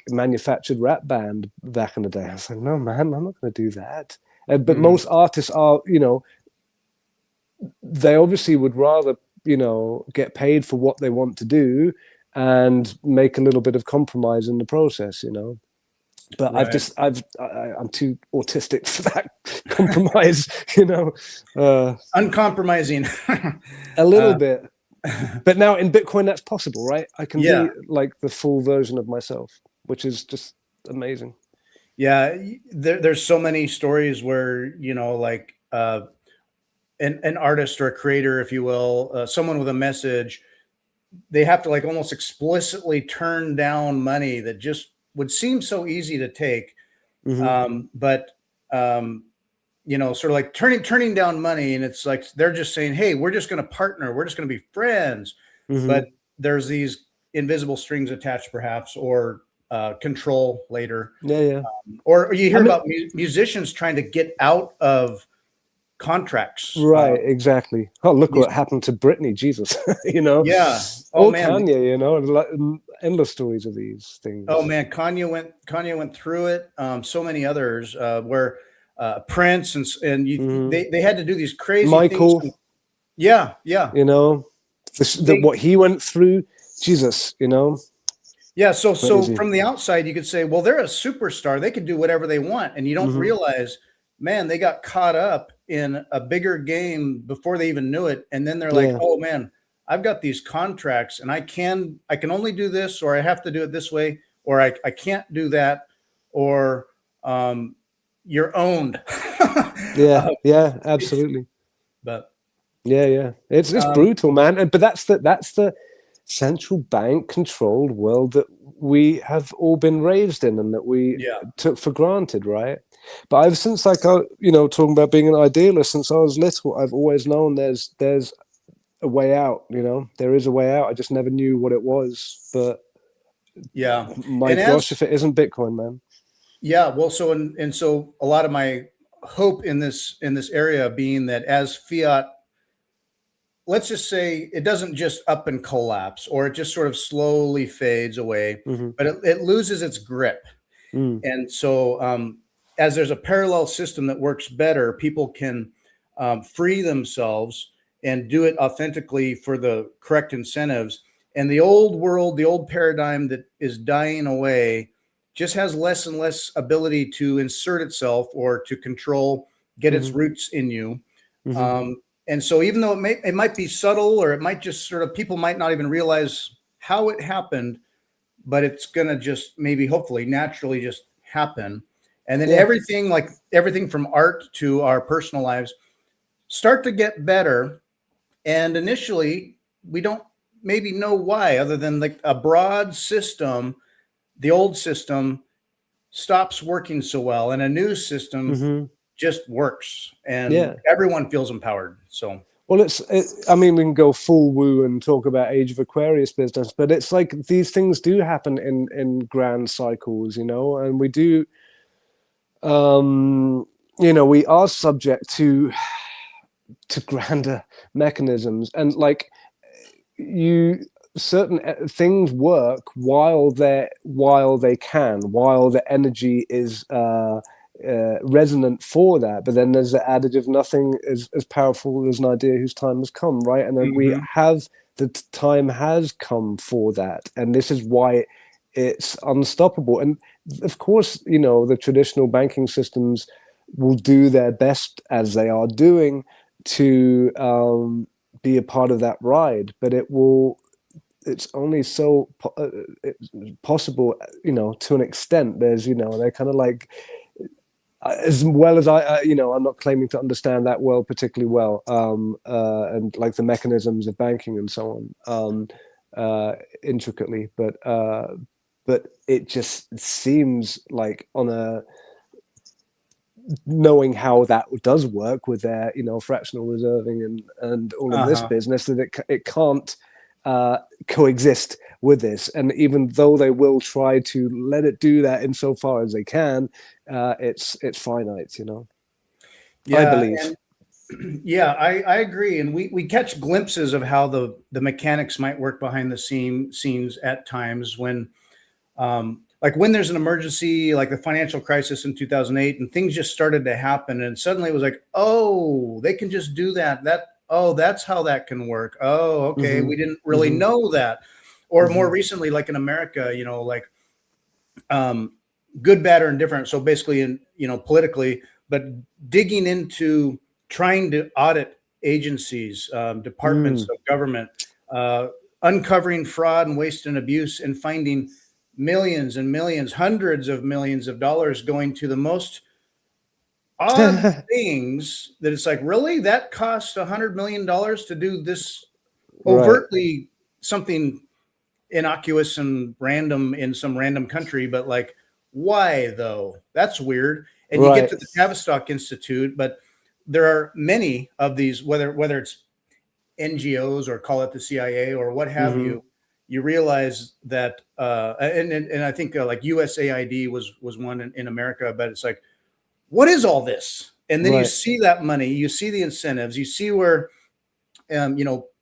manufactured rap band back in the day. I was like, no, man, I'm not going to do that. But most artists are, they obviously would rather, get paid for what they want to do and make a little bit of compromise in the process, But Right. I'm too autistic for that compromise, Uncompromising. a little bit. But now in Bitcoin, that's possible, right? I can Yeah. be like the full version of myself, which is just amazing. Yeah. There's so many stories where, like an artist or a creator, if you will, someone with a message, they have to like almost explicitly turn down money that just would seem so easy to take. Hmm. But sort of like turning down money, and it's like they're just saying, "Hey, we're just going to partner. We're just going to be friends." Hmm. But there's these invisible strings attached, perhaps, or control later, Yeah, yeah. or you I hear mean, about musicians trying to get out of contracts. right, exactly. Oh, look These, what happened to Britney, Jesus, you know, yeah. Oh or man. Kanye, endless stories of these Oh things. man. Kanye went through it. So many others where Prince and Hmm. they had to do these crazy things. Michael, Yeah, yeah. you know, They what he went through, Jesus, Yeah, so crazy. from the outside, you could say, well, they're a superstar. They can do whatever they want. And you don't Hmm. realize, man, they got caught up in a bigger game before they even knew it. And then they're like, Yeah, oh man, I've got these contracts and I can only do this, or I have to do it this way, or I can't do that, or you're owned. yeah, uh, yeah, absolutely. but Yeah, yeah. It's um, brutal, man. But that's the central bank controlled world that we have all been raised in and that we yeah, took for granted, right? But I've since talking about being an idealist since I was little, I've always known there's a way out, There is a way out. I just never knew what it was. But yeah. my And gosh, as if it isn't Bitcoin, man. Yeah, well, so a lot of my hope in this area being that as fiat, let's just say it doesn't just up and collapse, or it just sort of slowly fades away, Hmm. but it loses its grip. Mm. And so as there's a parallel system that works better, people can free themselves and do it authentically for the correct incentives. And the old world, the old paradigm that is dying away, just has less and less ability to insert itself or to control, get its Hmm. roots in you. Hmm. And so even though it might be subtle, or it might just sort of, people might not even realize how it happened, but it's going to just maybe hopefully naturally just happen. And then Yeah. everything from art to our personal lives start to get better. And initially, we don't maybe know why, other than like a broad system, the old system stops working so well, and a new system Hmm. just works, and Yeah. everyone feels empowered. So, Well, I mean, we can go full woo and talk about Age of Aquarius business, but it's like these things do happen in grand cycles, and we do, we are subject to grander mechanisms, and like certain things work while the energy is resonant for that. But then there's the adage of nothing is as powerful as an idea whose time has come, right? And then we mhm. have the time has come for that, and this is why it's unstoppable. And of course, the traditional banking systems will do their best, as they are doing, to be a part of that ride, but it's only so possible, to an extent. There's, they're kind of like, as well as I'm not claiming to understand that world particularly well, and like the mechanisms of banking and so on, intricately, but it just seems like on a knowing how that does work with their fractional reserving and all of this Uh-huh. business, that it can't coexist with this. And even though they will try to let it do that insofar as they can, it's finite, I Yeah, believe. Yeah, I agree. And we catch glimpses of how the mechanics might work behind the scenes at times when, like when there's an emergency, like the financial crisis in 2008, and things just started to happen. And suddenly it was like, oh, they can just do that. Oh, that's how that can work. Oh, okay. Hmm. We didn't really Hmm. know that. Or more Hmm. recently, like in America, like, um, good, bad, or indifferent. So basically, politically, but digging into trying to audit agencies, departments Mm. of government, uh, uncovering fraud and waste and abuse, and finding millions and millions, hundreds of millions of dollars going to the most odd things that it's like, really, that cost $100 million to do this Right. overtly something innocuous and random in some random country, but like, why though? That's weird. And you get Right. to the Tavistock Institute, but there are many of these, whether it's NGOs or call it the CIA or what have Hmm. you. You realize that, and I think like USAID was one in America, but it's like, what is all this? And then you Right. see that money, you see the incentives, you see where,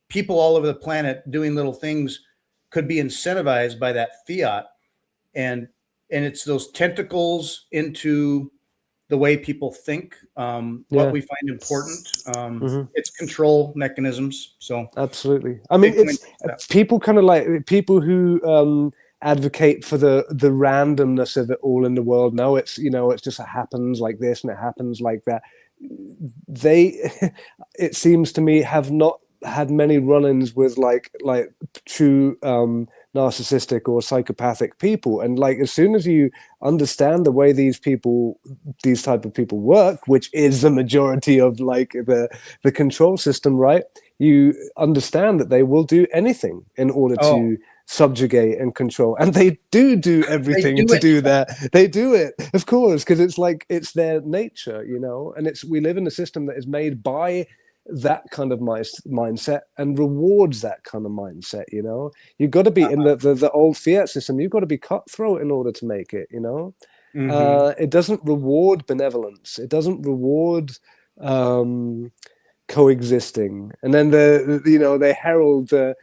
people all over the planet doing little things could be incentivized by that fiat, and it's those tentacles into the way people think, what Yeah. we find important. Hmm. It's control mechanisms. So Absolutely. I mean, Bitcoin it's does that. people kind of like people who advocate for the randomness of it all in the world. No, it's it's just it happens like this and it happens like that. They, it seems to me, have not had many run-ins with like true narcissistic or psychopathic people. And like as soon as you understand the way these type of people work, which is the majority of like the control system, right? You understand that they will do anything in order Oh, to subjugate and control, and they do they everything do to it. do that. They do it, of course, because it's like it's their nature, and we live in a system that is made by that kind of mindset and rewards that kind of mindset. You've got to be in the old fiat system. You've got to be cutthroat in order to make it. Hmm. It doesn't reward benevolence. It doesn't reward um, coexisting. And then they herald the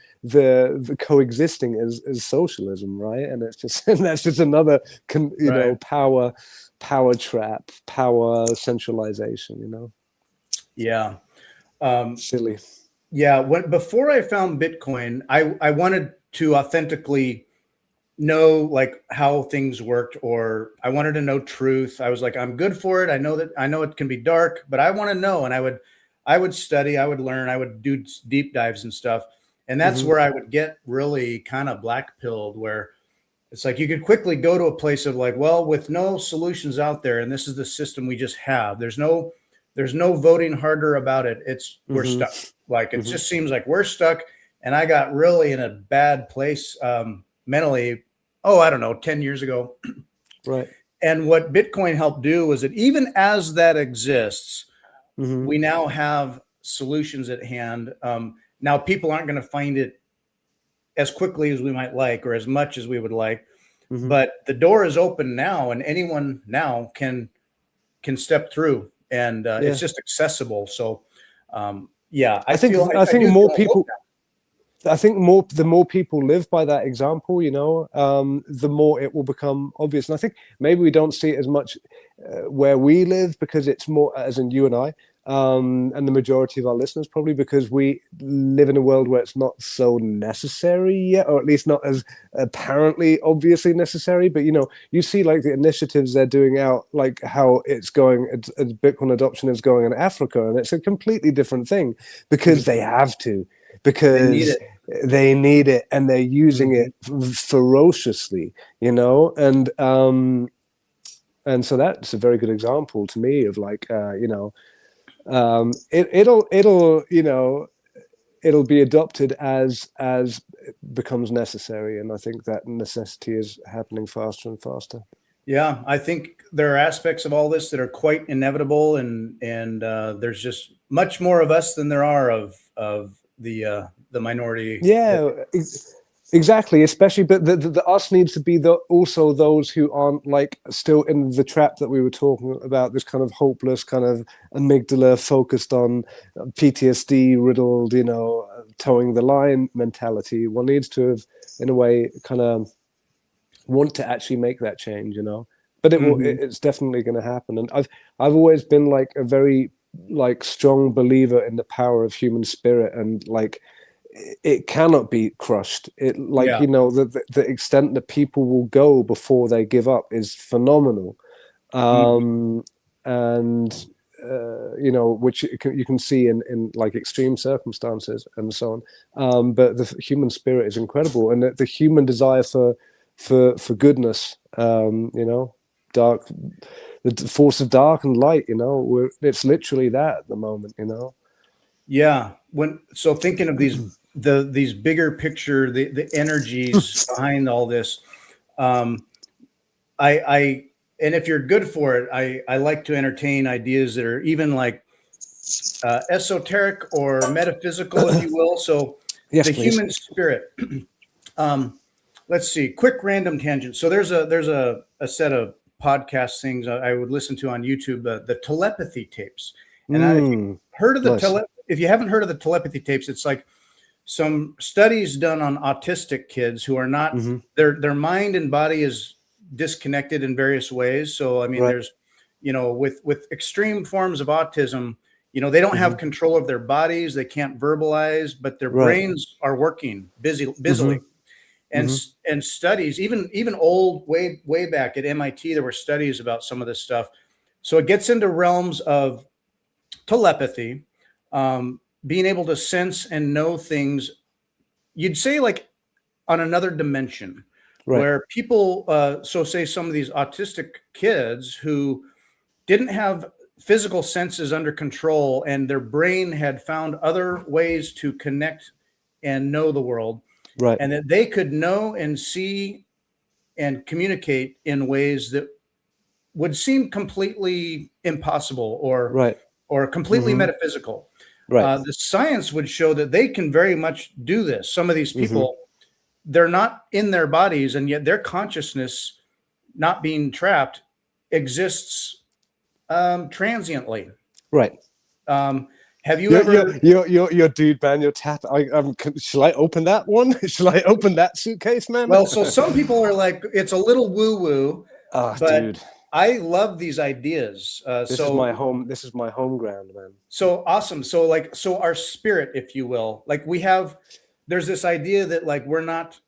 coexisting as socialism, right? And it's just and that's just another Right. power trap, power centralization. Yeah. Um, Silly. yeah. Before I found Bitcoin, I wanted to authentically know like how things worked, or I wanted to know truth. I was like, I'm good for it. I know it can be dark, but I want to know. And I would study, I would learn, I would do deep dives and stuff. And that's Hmm. where I would get really kind of black pilled, where it's like you could quickly go to a place of like, well, with no solutions out there, and this is the system we just have. There's no voting harder about it. We're Hmm. stuck. Like it Hmm. just seems like we're stuck. And I got really in a bad place, mentally. Oh, I don't know, 10 years ago. Right. And what Bitcoin helped do was that even as that exists, Hmm. we now have solutions at hand. Now people aren't going to find it as quickly as we might like or as much as we would like, Hmm. but the door is open now, and anyone now can step through, and it's Yeah. just accessible. So, yeah, I I think feel I I think do more feel hope people. I think the more people live by that example, the more it will become obvious. And I think maybe we don't see it as much where we live because it's more, as in you and I, and the majority of our listeners probably because we live in a world where it's not so necessary yet, or at least not as apparently obviously necessary. But you see like the initiatives they're doing out, like how it's going, as Bitcoin adoption is going in Africa, and it's a completely different thing because that. they have to, They need because it. they need it and they're using Mhm. it ferociously, and so that's a very good example to me of like it'll be adopted as it becomes necessary, and I think that necessity is happening faster and faster. Yeah, I think there are aspects of all this that are quite inevitable, and there's just much more of us than there are of the minority that. Yeah, Exactly, especially, but the us needs to be also those who aren't like still in the trap that we were talking about, this kind of hopeless, kind of amygdala focused on PTSD riddled, towing the line mentality. One needs to have, in a way, kind of want to actually make that change, But it's definitely going to happen. And I've always been like a very like strong believer in the power of human spirit, and like it cannot be crushed. It like Yeah. the extent that people will go before they give up is phenomenal, and which you can see in like extreme circumstances and so on. But the human spirit is incredible, and the human desire for goodness, dark, the force of dark and light. It's literally that at the moment. Yeah. So thinking of these bigger picture, the energies behind all this, I and if you're good for it, I like to entertain ideas that are even like esoteric or metaphysical, if you will. So Yes, the please. human spirit. Let's see. Quick random tangent. So there's a set of podcast things I would listen to on YouTube, the telepathy tapes. And if you heard of if you haven't heard of the telepathy tapes, it's like some studies done on autistic kids who are not their mind and body is disconnected in various ways. So I mean, there's with extreme forms of autism, they don't have control of their bodies, they can't verbalize, but their brains are working busily. And studies, even old way back at MIT, there were studies about some of this stuff. So it gets into realms of telepathy, being able to sense and know things, you'd say like on another dimension, where people, so say some of these autistic kids who didn't have physical senses under control and their brain had found other ways to connect and know the world, and that they could know and see and communicate in ways that would seem completely impossible or completely metaphysical. The science would show that they can very much do this. Some of these people, they're not in their bodies, and yet their consciousness, not being trapped, exists transiently. Have you ever? Your dude, man. Your tap. Shall I open that one? Shall I open that suitcase, man? Well, so some people are like, it's a little woo-woo, but dude, I love these ideas. this is my home. This is my home ground, man. So awesome. So our spirit, if you will, like there's this idea that like we're not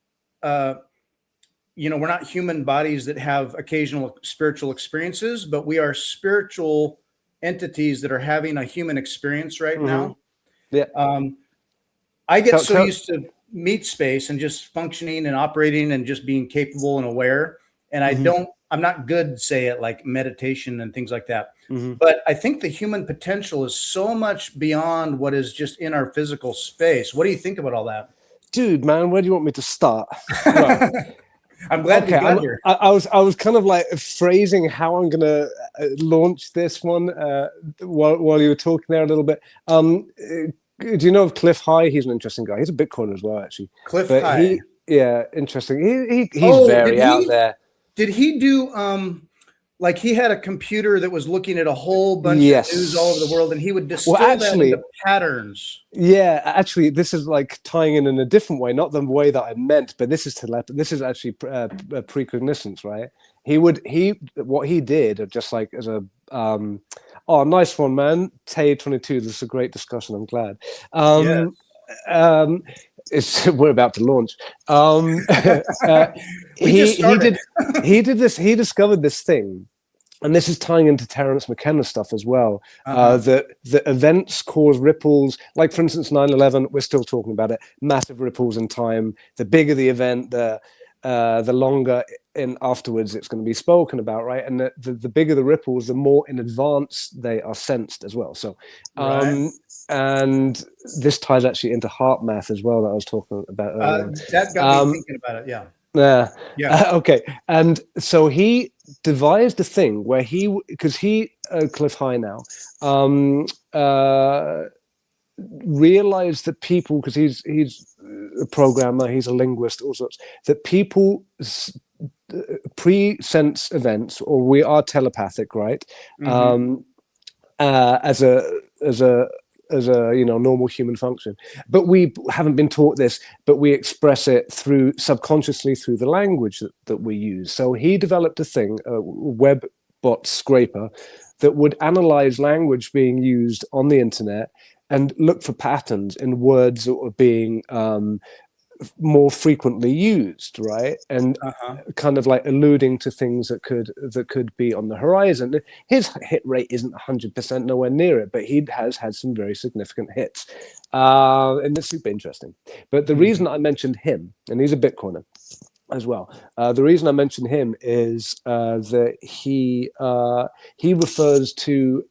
human bodies that have occasional spiritual experiences, but we are spiritual entities that are having a human experience right now. Yeah. I get so used to meat space and just functioning and operating and just being capable and aware. And I'm not good, say at like meditation and things like that. But I think the human potential is so much beyond what is just in our physical space. What do you think about all that? Dude, man, where do you want me to start? Well, I'm glad we got here. I was kind of like phrasing how I'm going to launch this one while you were talking there a little bit. Do you know of Cliff High? He's an interesting guy. He's a Bitcoiner as well, actually. Cliff High. Interesting. He's very out there. Did he do like he had a computer that was looking at a whole bunch of news all over the world, and he would distill that into patterns? Yeah, actually, this is like tying in a different way, not the way that I meant, but this is actually precognisance, right? What he did, just like as a oh, nice one, man. Tay22, this is a great discussion. I'm glad. We're about to launch. He discovered this thing, and this is tying into Terence McKenna stuff as well. That events cause ripples. Like for instance, 9/11. We're still talking about it. Massive ripples in time. The bigger the event, the longer in afterwards it's going to be spoken about, right? And the bigger the ripples, the more in advance they are sensed as well. So, and this ties actually into heart math as well that I was talking about earlier. That got me thinking about it. Yeah. Okay. And so he devised a thing where Cliff High now, realized that people, because he's a programmer, he's a linguist, all sorts, that people pre-sense events, or we are telepathic, right? Mm-hmm. As a normal human function, but we haven't been taught this, but we express it through subconsciously through the language that we use. So he developed a thing, a web bot scraper, that would analyze language being used on the internet and look for patterns in words that were being more frequently used, right? And Uh-huh. kind of like alluding to things that could be on the horizon. His hit rate isn't 100%, nowhere near it, but he has had some very significant hits, and it's super interesting. But the reason I mentioned him, and he's a Bitcoiner as well, the reason I mentioned him is that he refers to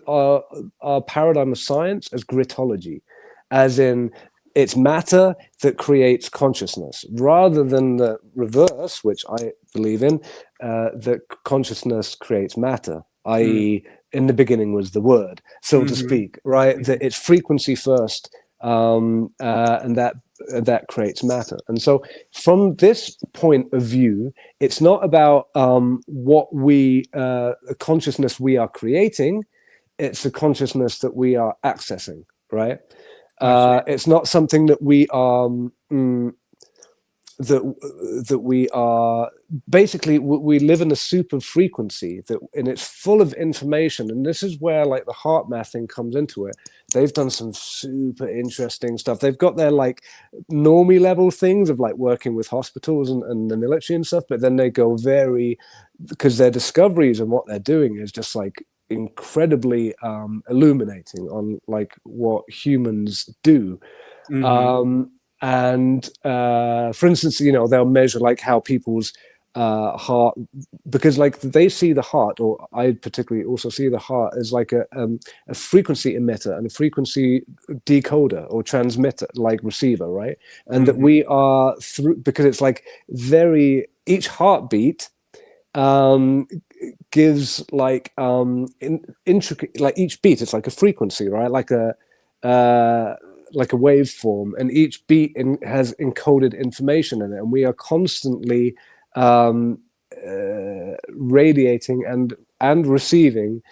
our paradigm of science as gritology, as in it's matter that creates consciousness, rather than the reverse, which I believe in, that consciousness creates matter, i.e., in the beginning was the word, so to Mm-hmm. speak, right? That it's frequency first, and that creates matter. And so, from this point of view, it's not about what the consciousness we are creating; it's the consciousness that we are accessing, right? I see. It's not something that we are that we are basically, we live in a super frequency that, and it's full of information. And this is where like the heart math thing comes into it. They've done some super interesting stuff. They've got their like normie level things of like working with hospitals and the military and stuff, but then they go because their discoveries and what they're doing is just like incredibly illuminating on like what humans do. Mm-hmm. And for instance, they'll measure like how people's heart, because like they see the heart, or I particularly also see the heart as like a frequency emitter and a frequency decoder or transmitter, like receiver, right? And that we are through, because it's like each heartbeat gives like intricate, like each beat, it's like a frequency, right? Like a waveform, and each beat has encoded information in it, and we are constantly radiating and receiving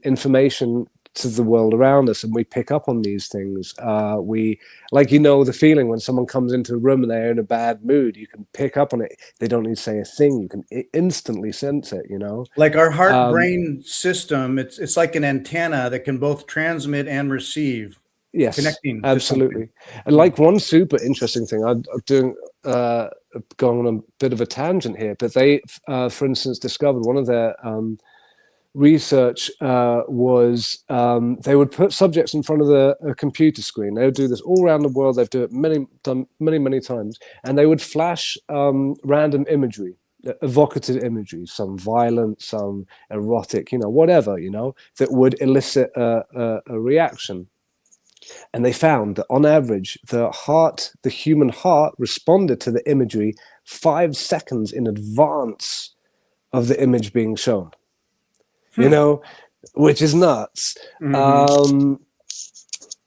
information to the world around us, and we pick up on these things. We like, the feeling when someone comes into a room and they're in a bad mood, you can pick up on it. They don't need to say a thing, you can instantly sense it. Like our heart brain system, it's like an antenna that can both transmit and receive, Yes, connecting to something. absolutely. And like one super interesting thing, I'm doing going on a bit of a tangent here, but they, for instance, discovered one of their research was they would put subjects in front of a computer screen. They would do this all around the world. They've done many times, and they would flash random imagery, evocative imagery, some violent, some erotic, whatever, that would elicit a reaction. And they found that on average, the human heart responded to the imagery 5 seconds in advance of the image being shown, which is nuts. Mm-hmm.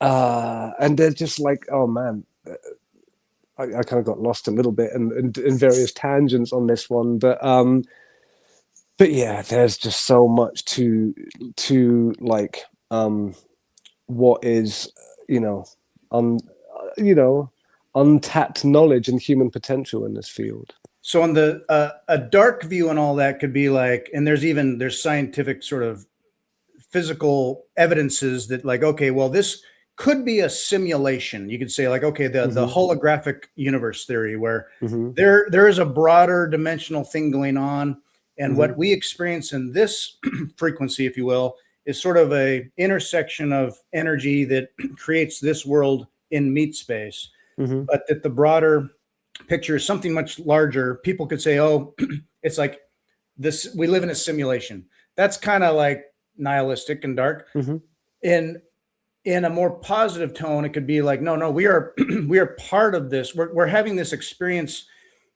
And they're just like, oh man, I kind of got lost a little bit in various tangents on this one, but yeah, there's just so much to like what is, un, untapped knowledge and human potential in this field. So on the a dark view and all that could be like, and there's scientific sort of physical evidences that like, okay, well, this could be a simulation. You could say like, okay, the holographic universe theory, where there is a broader dimensional thing going on, and what we experience in this frequency, if you will, is sort of a intersection of energy that creates this world in meat space, but that the broader picture is something much larger. People could say, oh, it's like this, we live in a simulation. That's kind of like nihilistic and dark. In a more positive tone, it could be like, no, we are we are part of this. We're having this experience,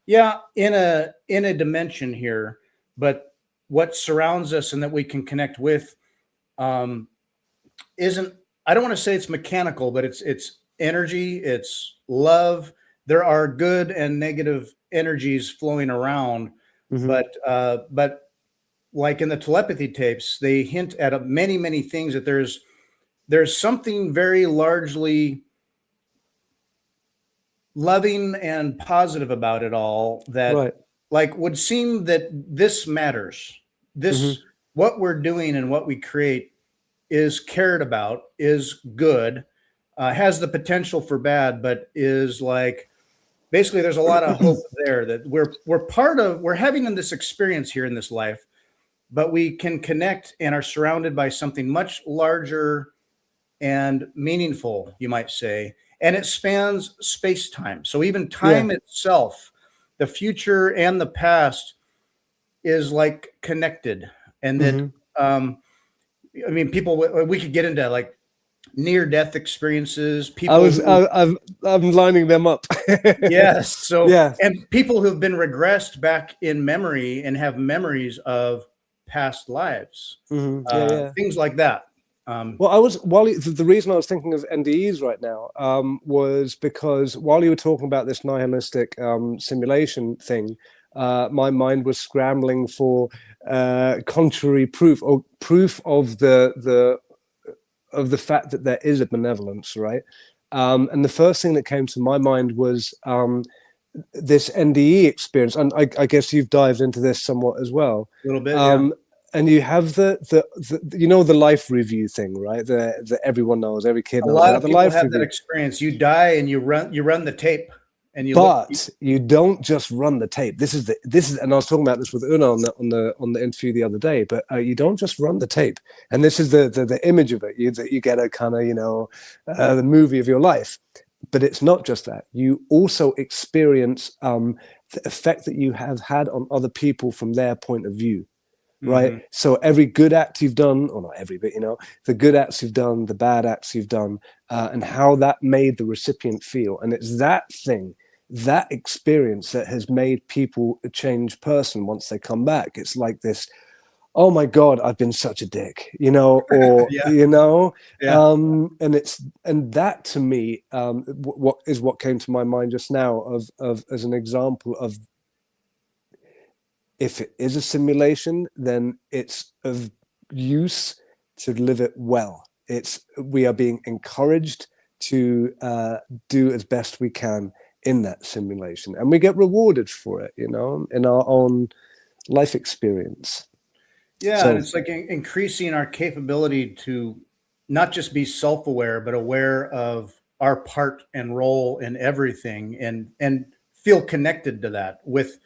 yeah, in a dimension here, but what surrounds us and that we can connect with isn't I don't want to say it's mechanical, but it's energy, it's love. There are good and negative energies flowing around, Hmm. but like in the telepathy tapes, they hint at many things that there's something very largely loving and positive about it all that Right. like would seem that this matters. This Hmm. what we're doing and what we create is cared about, is good, has the potential for bad, but is like basically there's a lot of hope there that we're having in this experience here in this life, but we can connect and are surrounded by something much larger and meaningful, you might say, and it spans space time. So even Yeah. time itself, the future and the past is like connected, and that Hmm. um, I mean, people we could get into like near death experiences, I people was who I'm lining them up. yes, so Yeah. and people who've been regressed back in memory and have memories of past lives, Hmm. Yeah. Yeah. things like that. Um, Well, the reason I was thinking of NDEs right now was because while you were talking about this nihilistic simulation thing, my mind was scrambling for contrary proof or proof of the fact that there is a benevolence, right? And the first thing that came to my mind was this NDE experience, and I guess you've dived into this somewhat as well. a little bit, yeah. Um, and you have the you know, the life review thing, right? The everyone knows, every kid A knows lot about of the people life have that review. experience. You die and you run the tape and you look. But you don't just run the tape. This is, and I was talking about this with Una on the interview the other day. But you don't just run the tape, and this is the image of it. You get a kind of the movie of your life, but it's not just that. You also experience the effect that you have had on other people from their point of view. Right. Mhm. So every good act you've done, or not every bit, the good acts you've done, the bad acts you've done, and how that made the recipient feel. And it's that thing, that experience that has made people a changed person once they come back. It's like this, oh my God, I've been such a dick, or, Yeah, yeah. and that to me, what came to my mind just now of as an example of, if it is a simulation, then it's of use to live it well. We are being encouraged to do as best we can in that simulation, and we get rewarded for it, in our own life experience. Yeah, and So it's like increasing our capability to not just be self-aware, but aware of our part and role in everything, and feel connected to that with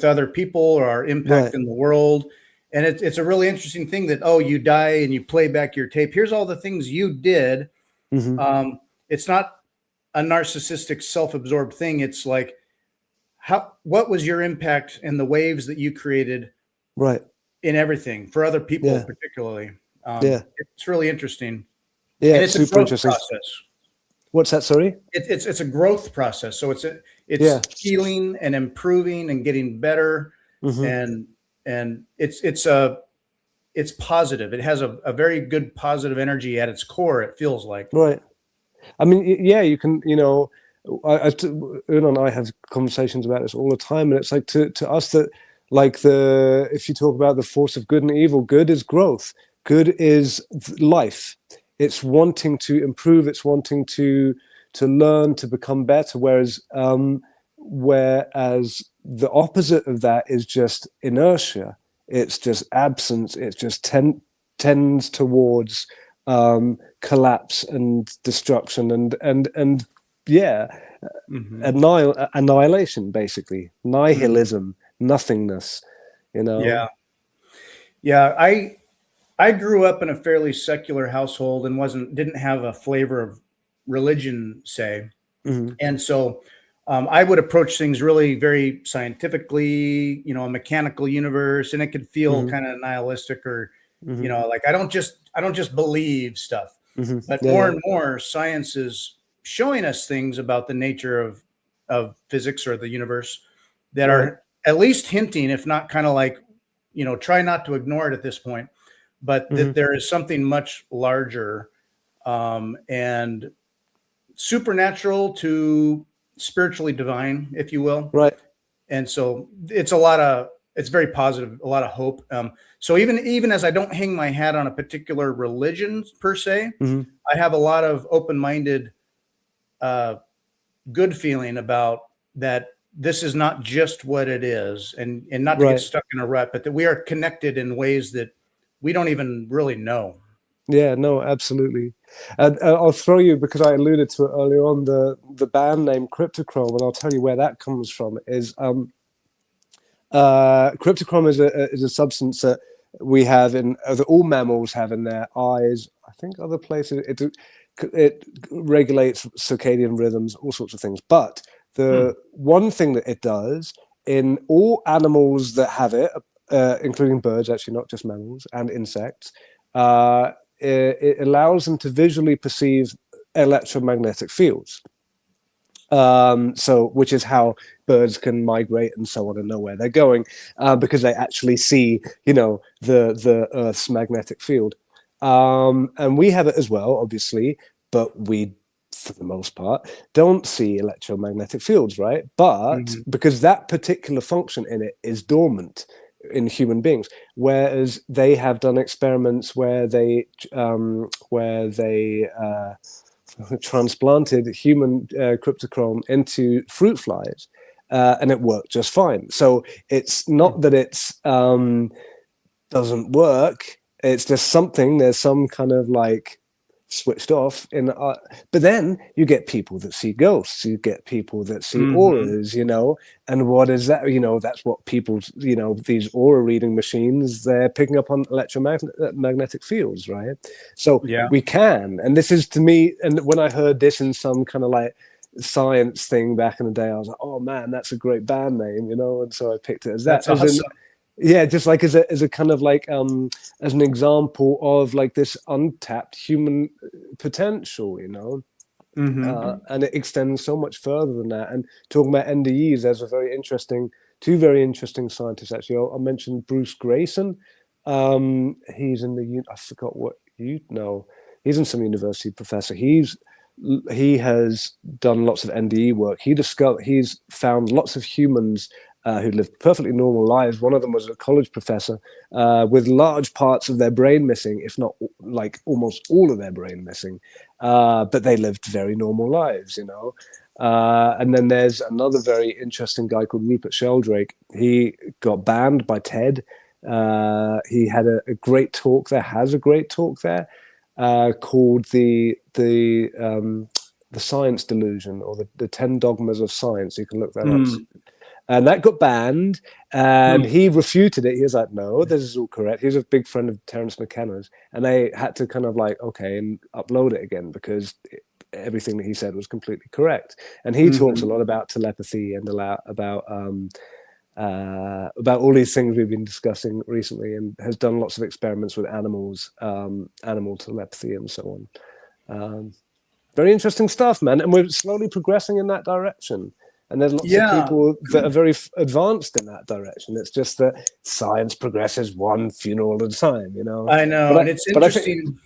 other people or our impact right. in the world. And it's a really interesting thing that you die and you play back your tape. Here's all the things you did. Hmm. It's not a narcissistic, self-absorbed thing. It's like what was your impact and the waves that you created Right. in everything for other people, Yeah. particularly. Yeah. It's really interesting, Yeah. and It's it's a super growth interesting. process. What's that? Sorry. It's a growth process. So it's Yeah. healing and improving and getting better, Hmm. and it's positive. It has a very good positive energy at its core. It feels like. Right. I mean, yeah, you can, Una and I have conversations about this all the time, and it's like to us that, like, if you talk about the force of good and evil, good is growth, good is life. It's wanting to improve, it's wanting to learn, to become better. Whereas the opposite of that is just inertia. It's just absence. It's just tends towards collapse and destruction and yeah, Hmm. annihilation, basically Hmm. nihilism, nothingness. You know. Yeah, yeah. I grew up in a fairly secular household and didn't have a flavor of religion, say. Hmm. And so I would approach things really very scientifically, a mechanical universe, and it could feel Hmm. kind of nihilistic or, Hmm. like I don't just believe stuff. Hmm. But Yeah. more Yeah. and more science is showing us things about the nature of physics or the universe that Right. are at least hinting, if not kind of like, try not to ignore it at this point, but that Hmm. there is something much larger and supernatural to spiritually divine, if you will. Right. And so it's it's very positive, a lot of hope. So even as I don't hang my hat on a particular religion per se, Mm-hmm. I have a lot of open-minded, good feeling about that. This is not just what it is, and not to get Right. stuck in a rut, but that we are connected in ways that we don't even really know. Yeah, no, absolutely. And I'll throw you, because I alluded to it earlier on, the band name Cryptochrome, and I'll tell you where that comes from. Is cryptochrome is a substance that we have that all mammals have in their eyes. I think other places it regulates circadian rhythms, all sorts of things. But the one thing that it does in all animals that have it, including birds, actually not just mammals, and insects, it allows them to visually perceive electromagnetic fields. So, which is how birds can migrate and so on and know where they're going, because they actually see, the Earth's magnetic field. And we have it as well, obviously, but we, for the most part, don't see electromagnetic fields, right? But because that particular function in it is dormant in human beings, whereas they have done experiments where they transplanted human cryptochrome into fruit flies, and it worked just fine. So it's not that it's doesn't work. It's just something. There's some kind of like switched off but then you get people that see ghosts, you get people that see auras, and what is that? That's what people, these aura reading machines, they're picking up on electromagnetic fields, right? So Yeah. we can, and this is, to me, and when I heard this in some kind of like science thing back in the day, I was like, oh man, that's a great band name, and so I picked it as that. That's awesome. Yeah, just like as a kind of like as an example of like this untapped human potential, and it extends so much further than that. And talking about NDEs, there's two very interesting scientists actually. I'll mention Bruce Grayson. He's I forgot what he's in some university professor. He has done lots of NDE work. He's found lots of humans who lived perfectly normal lives. One of them was a college professor with large parts of their brain missing, if not like almost all of their brain missing. But they lived very normal lives, And then there's another very interesting guy called Rupert Sheldrake. He got banned by TED. He had a great talk there, has a great talk there, called the Science Delusion, or the 10 Dogmas of Science. You can look that up. And that got banned, and he refuted it. He was like, no, this is all correct. He was a big friend of Terence McKenna's, and they had to kind of like, okay, and upload it again, because everything that he said was completely correct. And he talks a lot about telepathy and about all these things we've been discussing recently, and has done lots of experiments with animals, animal telepathy and so on. Very interesting stuff, man. And we're slowly progressing in that direction. And there's lots of people that are very advanced in that direction. It's just that science progresses one funeral at a time, I know, and it's interesting.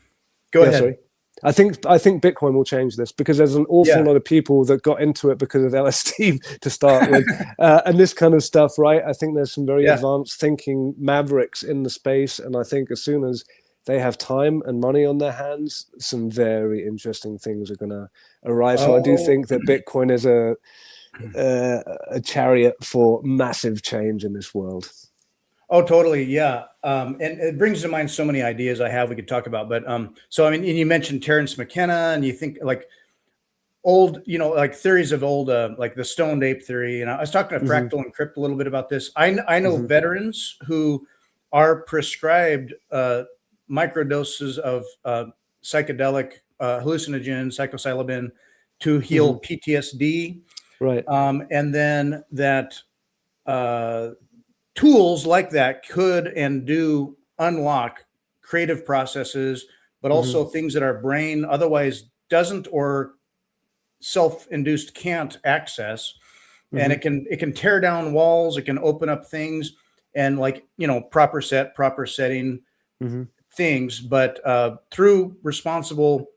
Go ahead. Sorry. I think Bitcoin will change this, because there's an awful lot of people that got into it because of LSD to start with, and this kind of stuff, right? I think there's some very advanced thinking mavericks in the space, and I think as soon as they have time and money on their hands, some very interesting things are going to arise. So I do think that Bitcoin is a chariot for massive change in this world. Oh, totally. Yeah. And it brings to mind so many ideas I have we could talk about. But so, I mean, you mentioned Terence McKenna, and you think like old, like theories of old, like the stoned ape theory. And I was talking to Fractal and Crypt a little bit about this. I know veterans who are prescribed microdoses of psychedelic hallucinogen, psilocybin, to heal PTSD. Right. And then that tools like that could and do unlock creative processes, but also things that our brain otherwise doesn't, or self-induced can't access. And it can tear down walls, it can open up things, and like, proper setting things, but through responsible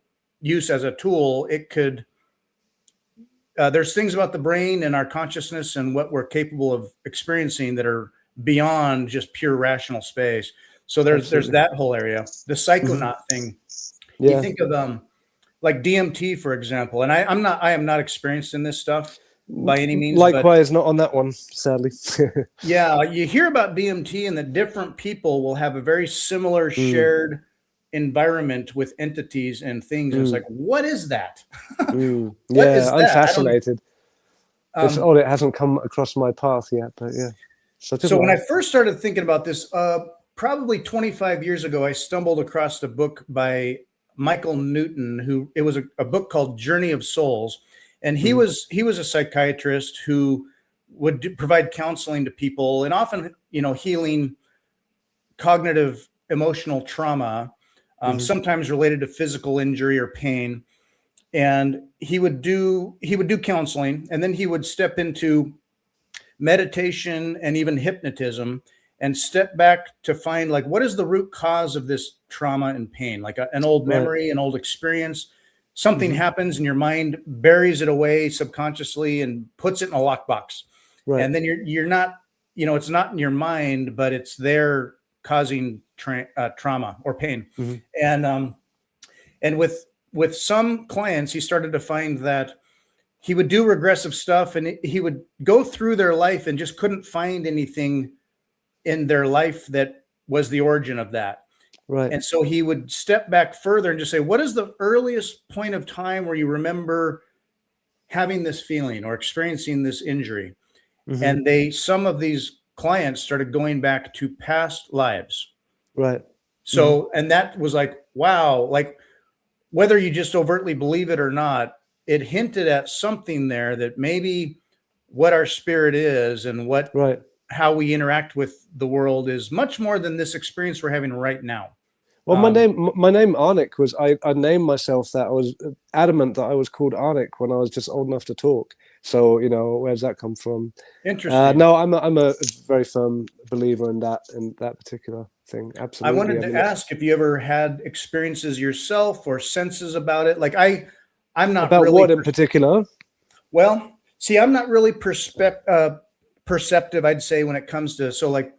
use as a tool, it could, there's things about the brain and our consciousness and what we're capable of experiencing that are beyond just pure rational space. So there's that whole area. The psychonaut thing. You Yeah. think of like DMT, for example, and I am not experienced in this stuff by any means, but Likewise, not on that one, sadly. yeah, you hear about DMT and that different people will have a very similar shared environment with entities and things. And it's like, what is that? What is Yeah, I'm that? fascinated. It's odd it hasn't come across my path yet, but yeah. So when I first started thinking about this, probably 25 years ago, I stumbled across a book by Michael Newton, who it was a book called Journey of Souls. And he was a psychiatrist who would provide counseling to people and often, healing cognitive emotional trauma, sometimes related to physical injury or pain. And he would do counseling, and then he would step into meditation and even hypnotism and step back to find, like, what is the root cause of this trauma and pain? Like an old memory, an old experience. Something happens and your mind buries it away subconsciously and puts it in a lockbox. Right. And then you're not, it's not in your mind, but it's there causing trauma or pain. And with some clients, he started to find that he would do regressive stuff and he would go through their life and just couldn't find anything in their life that was the origin of that. Right. And so he would step back further and just say, what is the earliest point of time where you remember having this feeling or experiencing this injury? And some of these clients started going back to past lives. Right. So, and that was like, wow, like whether you just overtly believe it or not, it hinted at something there that maybe what our spirit is and how we interact with the world is much more than this experience we're having right now. Well, my name Anik was, I named myself that. I was adamant that I was called Anik when I was just old enough to talk. So, where's that come from? Interesting. No, I'm a very firm believer in that particular thing. Absolutely. I wanted to ask if you ever had experiences yourself or senses about it. Like I'm not about really what in particular. Well, see, I'm not really perceptive, I'd say, when it comes to, so like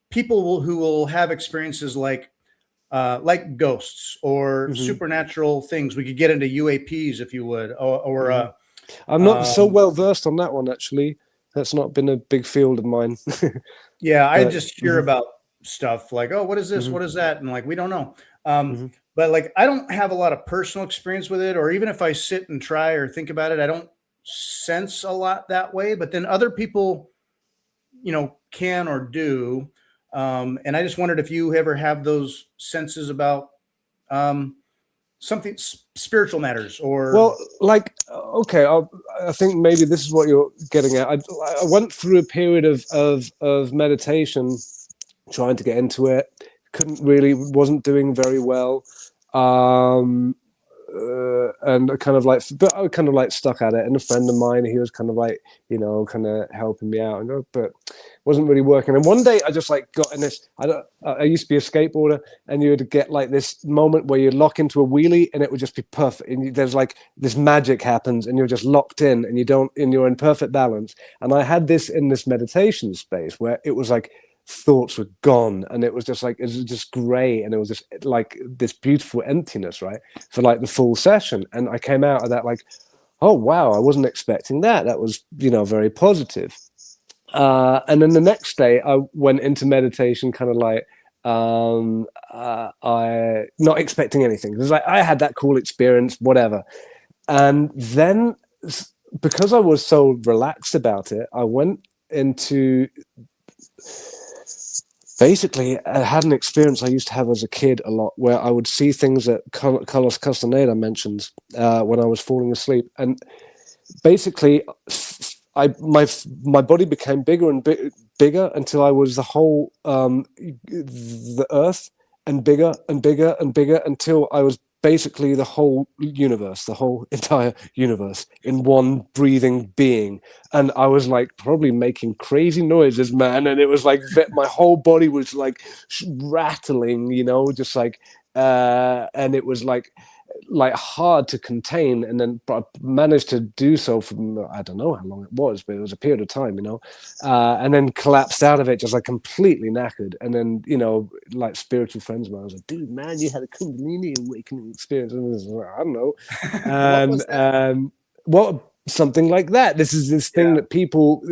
people who will have experiences like ghosts or supernatural things. We could get into UAPs if you would, or I'm not so well versed on that one, actually. That's not been a big field of mine. Yeah, I just hear about stuff like, oh, what is this? What is that? And like, we don't know. But like, I don't have a lot of personal experience with it, or even if I sit and try or think about it, I don't sense a lot that way. But then other people, can or do. And I just wondered if you ever have those senses about something spiritual matters, or okay, I think maybe this is what you're getting at. I went through a period of meditation, trying to get into it. Wasn't doing very well, and I kind of like stuck at it. And a friend of mine, he was kind of like, kind of helping me out, but wasn't really working. And one day I just like got in this, I used to be a skateboarder, and you would get like this moment where you lock into a wheelie and it would just be perfect. And there's like this magic happens and you're just locked in and you're in perfect balance. And I had this in this meditation space where it was like thoughts were gone and it was just gray, and it was just like this beautiful emptiness, right, for like the full session. And I came out of that like, oh wow, I wasn't expecting that. That was, very positive. And then the next day I went into meditation kind of like, I not expecting anything. It was like, I had that cool experience, whatever. And then because I was so relaxed about it, I went into, basically, I had an experience I used to have as a kid a lot, where I would see things that Carlos Castaneda mentions when I was falling asleep. And basically, my body became bigger and bigger until I was the whole the earth, and bigger and bigger and bigger until I was basically the whole universe, the whole entire universe in one breathing being. And I was like probably making crazy noises, man. And it was like my whole body was like rattling, just like, and it was like, like hard to contain, and then but I managed to do so for, I don't know how long it was, but it was a period of time, and then collapsed out of it just like completely knackered. And then like spiritual friends of mine was like, dude, man, you had a Kundalini awakening experience. And I was like, I don't know. What was that? What something like that. This is this thing Yeah. that people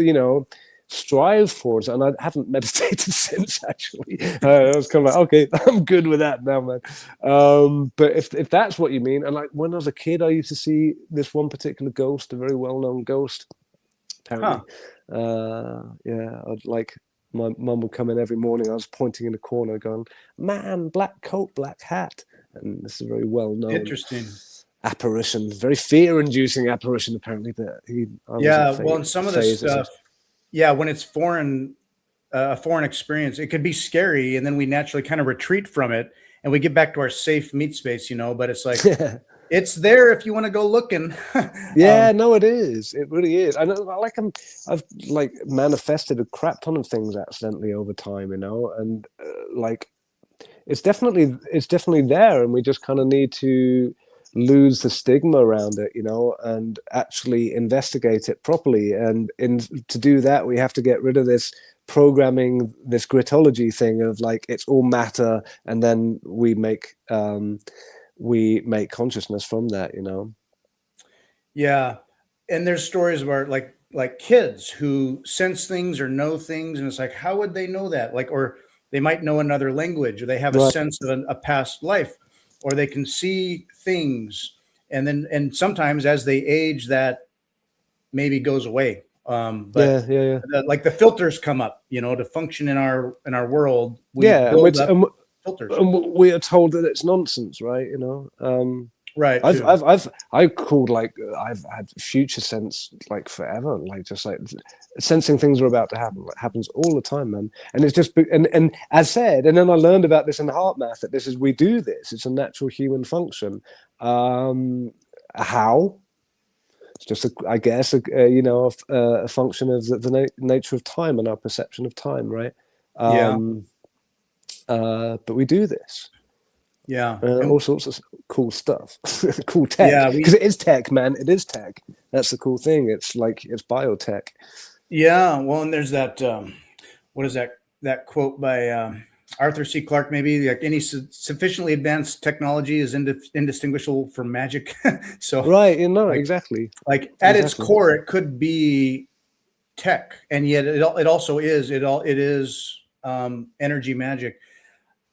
strive for, and I haven't meditated since. Actually, I was kind of like, okay, I'm good with that now, man. But if that's what you mean, and like when I was a kid, I used to see this one particular ghost, a very well-known ghost. Apparently, Huh. yeah, I'd like. My mum would come in every morning. I was pointing in the corner, going, "Man, black coat, black hat," and this is a very well-known Interesting. apparition, very fear-inducing apparition. Apparently, but I wasn't Yeah. Well, and some of this phased as stuff, yeah, when it's foreign, a foreign experience, it could be scary, and then we naturally kind of retreat from it, and we get back to our safe meat space, But it's like it. it's there if you want to go looking. Yeah, no, it is. It really is. I know, like I've like manifested a crap ton of things accidentally over time, and like it's definitely there, and we just kind of need to lose the stigma around it, and actually investigate it properly. And to do that, we have to get rid of this programming, this gritology thing of like it's all matter, and then we make consciousness from that. Yeah. And there's stories about like kids who sense things or know things, and it's like, how would they know that? Like, or they might know another language, or they have a Right. sense of a past life, or they can see things. And sometimes as they age, that maybe goes away. But Yeah, yeah, yeah. like the filters come up, to function in our world, we Yeah, and, build which, up and, filters. and we are told that it's nonsense, right? Right, I've too. I've I've I called like I've had future sense like forever, like just like sensing things are about to happen. Like happens all the time, man. And it's just and as said, and then I learned about this in the heart math that we do this. It's a natural human function. How? It's just I guess a function of the nature of time and our perception of time, right? Yeah. Um, but we do this. Yeah. All sorts of cool stuff, cool tech, Yeah, because it is tech, man. It is tech. That's the cool thing. It's like it's biotech. yeah. Well, and there's that, what is that quote by Arthur C. Clarke? Maybe like any sufficiently advanced technology is indistinguishable from magic. So, Right? like, Exactly, at its exactly. core, it could be tech, and yet it also is it is energy magic.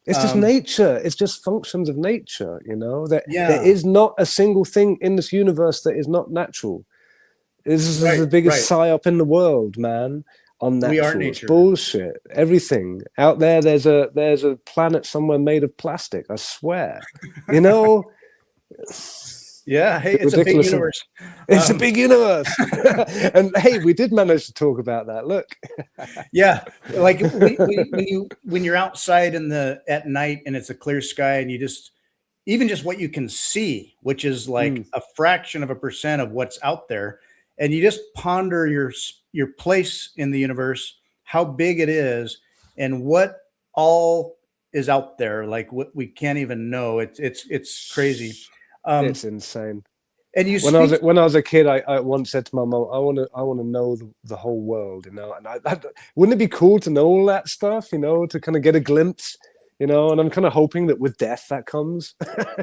It's just Um, nature. It's just functions of nature. There yeah. is not a single thing in this universe that is not natural. This is Right. the biggest Right. psyop in the world, man. We are Unnatural. It's nature. bullshit. Everything out there. There's a planet somewhere made of plastic. I swear. You know. Yeah. Hey, The it's a big ridiculous. universe. It's a Um, big universe. And hey, we did manage to talk about that. Look. Yeah, like when you're outside at night and it's a clear sky, and you just even just what you can see, which is Mm, like a fraction of a percent of what's out there, and you just ponder your place in the universe, how big it is, and what all is out there, like what we can't even know. It's crazy. Um, it's insane. and you When I was speak. when I was a kid, I once said to my mom, I want to know the whole world, And wouldn't it be cool to know all that stuff, to kind of get a glimpse, And I'm kind of hoping that with death that comes,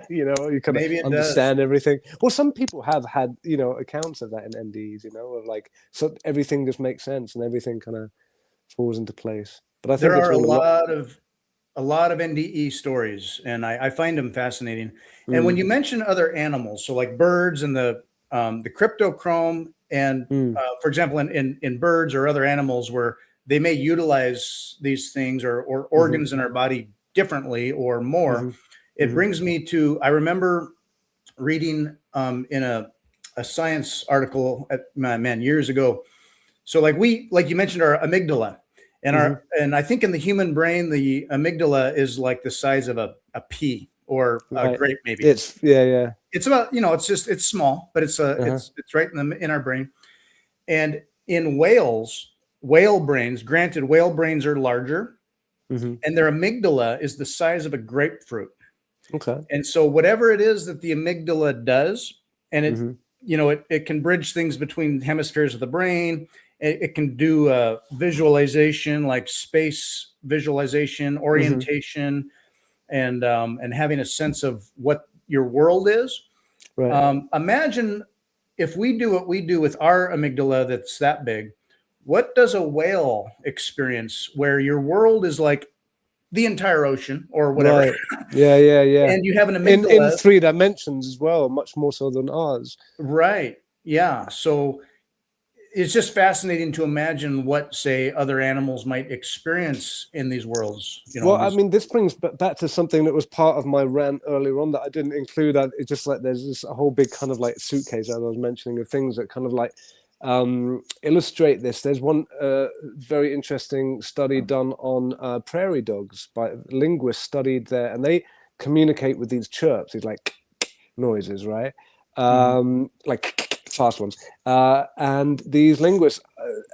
you kind of Maybe it does. understand everything. Well, some people have had, accounts of that in NDs, of like so everything just makes sense and everything kind of falls into place. But I There think it's are all a lot. a lot of NDE stories, and I find them fascinating. And when Mm, you mention other animals, so like birds and the cryptochrome, and mm, for example, in birds or other animals where they may utilize these things or hmm organs in our body differently or more, hmm it brings me to I remember reading in a science article man years ago. So like you mentioned our amygdala, hmm and I think in the human brain the amygdala is like the size of a pea or a right. grape maybe. It's yeah, yeah. It's about it's small, but Uh-huh. it's right in our brain. And in whale brains, granted whale brains are larger, hmm and their amygdala is the size of a grapefruit. Okay. And so whatever it is that the amygdala does, and it, Mm-hmm. it can bridge things between hemispheres of the brain. It can do visualization, like space visualization, Mm-hmm. orientation, and having a sense of what your world is. Right. Imagine if we do what we do with our amygdala that's that big, what does a whale experience where your world is like the entire ocean or whatever, Right. Yeah. Yeah. Yeah. and you have an In amygdala, 3 dimensions as well, much more so than ours. right? Yeah. So it's just fascinating to imagine what, say, other animals might experience in these worlds. Well, I These, mean, this brings back to something that was part of my rant earlier on that I didn't include. It's just like there's this a whole big kind of like suitcase, as I was mentioning, of things that kind of like illustrate this. There's one very interesting study done on prairie dogs by linguists studied there, and they communicate with these chirps, these like noises, right? Mhm. Like fast ones. And these linguists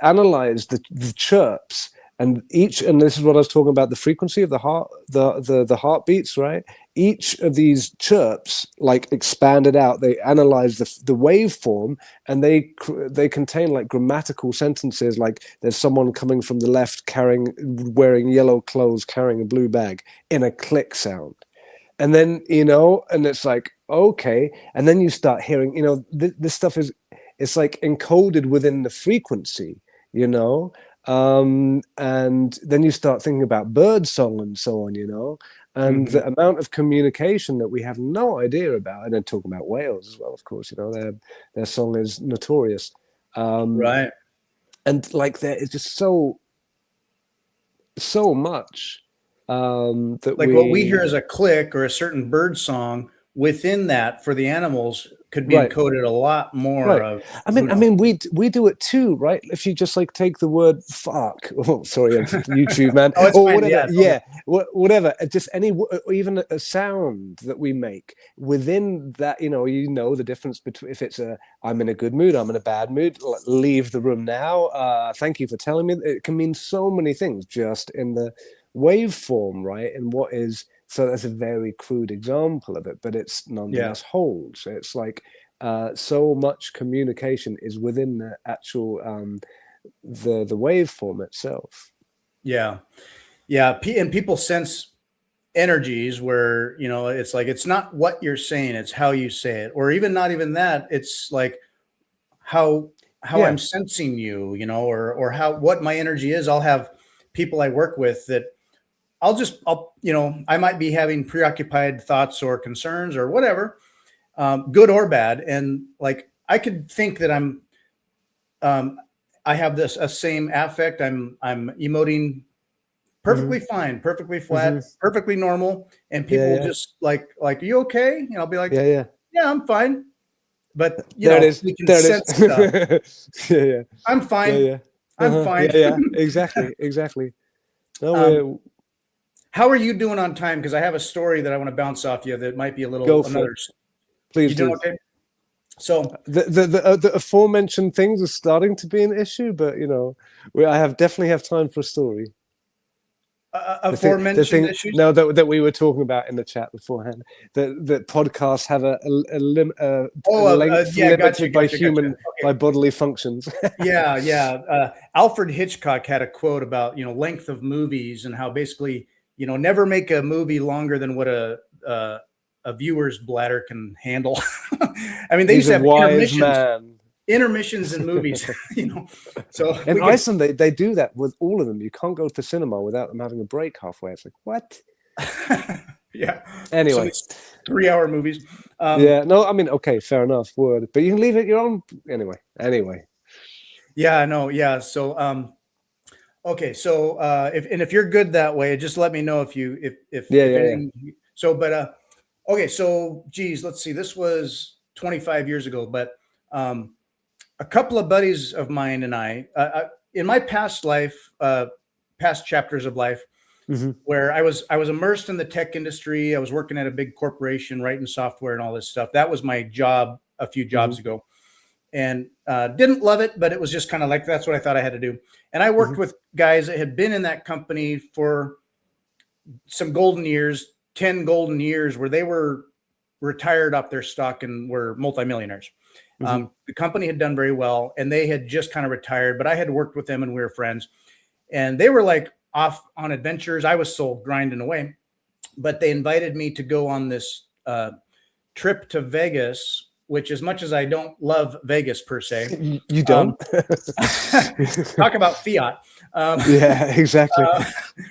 analyze the chirps and this is what I was talking about, the frequency of the heart, the heartbeats, right? Each of these chirps like expanded out. They analyze the waveform, and they contain like grammatical sentences, like there's someone coming from the left wearing yellow clothes, carrying a blue bag, in a click sound. And then and it's like, okay, and then you start hearing, this stuff it's like encoded within the frequency, and then you start thinking about bird song and so on, and Mhm. the amount of communication that we have no idea about. And then talking about whales as well, of course, their song is notorious, Right. and like there is just so much that Like what we we hear as a click or a certain bird song within that for the animals could be right. encoded a lot more Right. of I who mean, knows. we do it too, right? If you just like take the word "fuck," oh, sorry, YouTube man, Oh, it's or fine. whatever, Yeah, it's all good. yeah, whatever. Just or even a sound that we make within that, the difference between if it's I'm in a good mood, I'm in a bad mood, leave the room now. Thank you for telling me. It can mean so many things just in the waveform, right? And what is so that's a very crude example of it, but it's Yeah. nonetheless holds. It's like so much communication is within the actual the waveform itself. Yeah. Yeah. And people sense energies where, it's like, it's not what you're saying, it's how you say it. Or even not even that. It's like how I'm Yeah. sensing you, or how what my energy is. I'll have people I work with that I might be having preoccupied thoughts or concerns or whatever, good or bad. And like, I could think that um, I have this a same affect. I'm emoting Hmm. perfectly fine, perfectly Hmm. flat, perfectly normal. And Yeah. people will Yeah. just like, are you okay? And I'll be like, Yeah. Yeah. yeah, I'm fine. But There it is. we can There it is. sense stuff. Yeah. Yeah. I'm Yeah. fine. Yeah. I'm Yeah. fine. Yeah. Exactly. Exactly. No, um, we're how are you doing on time? Because I have a story that I want to bounce off you that might be a little go for it. another. Please You doing do. okay? So The aforementioned things are starting to be an issue, but I definitely have time for a story. The aforementioned thing issues. now that we were talking about in the chat beforehand, that podcasts have a Oh, length yeah, gotcha, limited by gotcha, gotcha. human Okay. by bodily functions. Yeah, yeah. Alfred Hitchcock had a quote about length of movies and how basically never make a movie longer than what a viewer's bladder can handle. I mean, they used He's to a have wise man. intermissions in movies. So In we could. Iceland, they do that with all of them. You can't go to cinema without them having a break halfway. It's like, what? Yeah, some of Anyway, these 3-hour movies. yeah, no, I mean, okay, fair enough, word, but you can leave it your own. Anyway, Yeah, no, yeah. So okay, so if you're good that way, just let me know yeah, if yeah, yeah. anything. So, but okay, so geez, let's see. This was 25 years ago, but um, a couple of buddies of mine and in my past life, past chapters of life, Hmm. where I was immersed in the tech industry. I was working at a big corporation, writing software and all this stuff. That was my job a few Hmm. jobs ago, and didn't love it, but it was just kind of like that's what I thought I had to do. And I worked Hmm. with guys that had been in that company for some golden years, 10 golden years where they were retired off their stock and were multimillionaires. The company had done very well and they had just kind of retired, but I had worked with them and we were friends, and they were like off on adventures. I was still grinding away, but they invited me to go on this trip to Vegas, which, as much as I don't love Vegas per se, you don't talk about fiat. Yeah, exactly.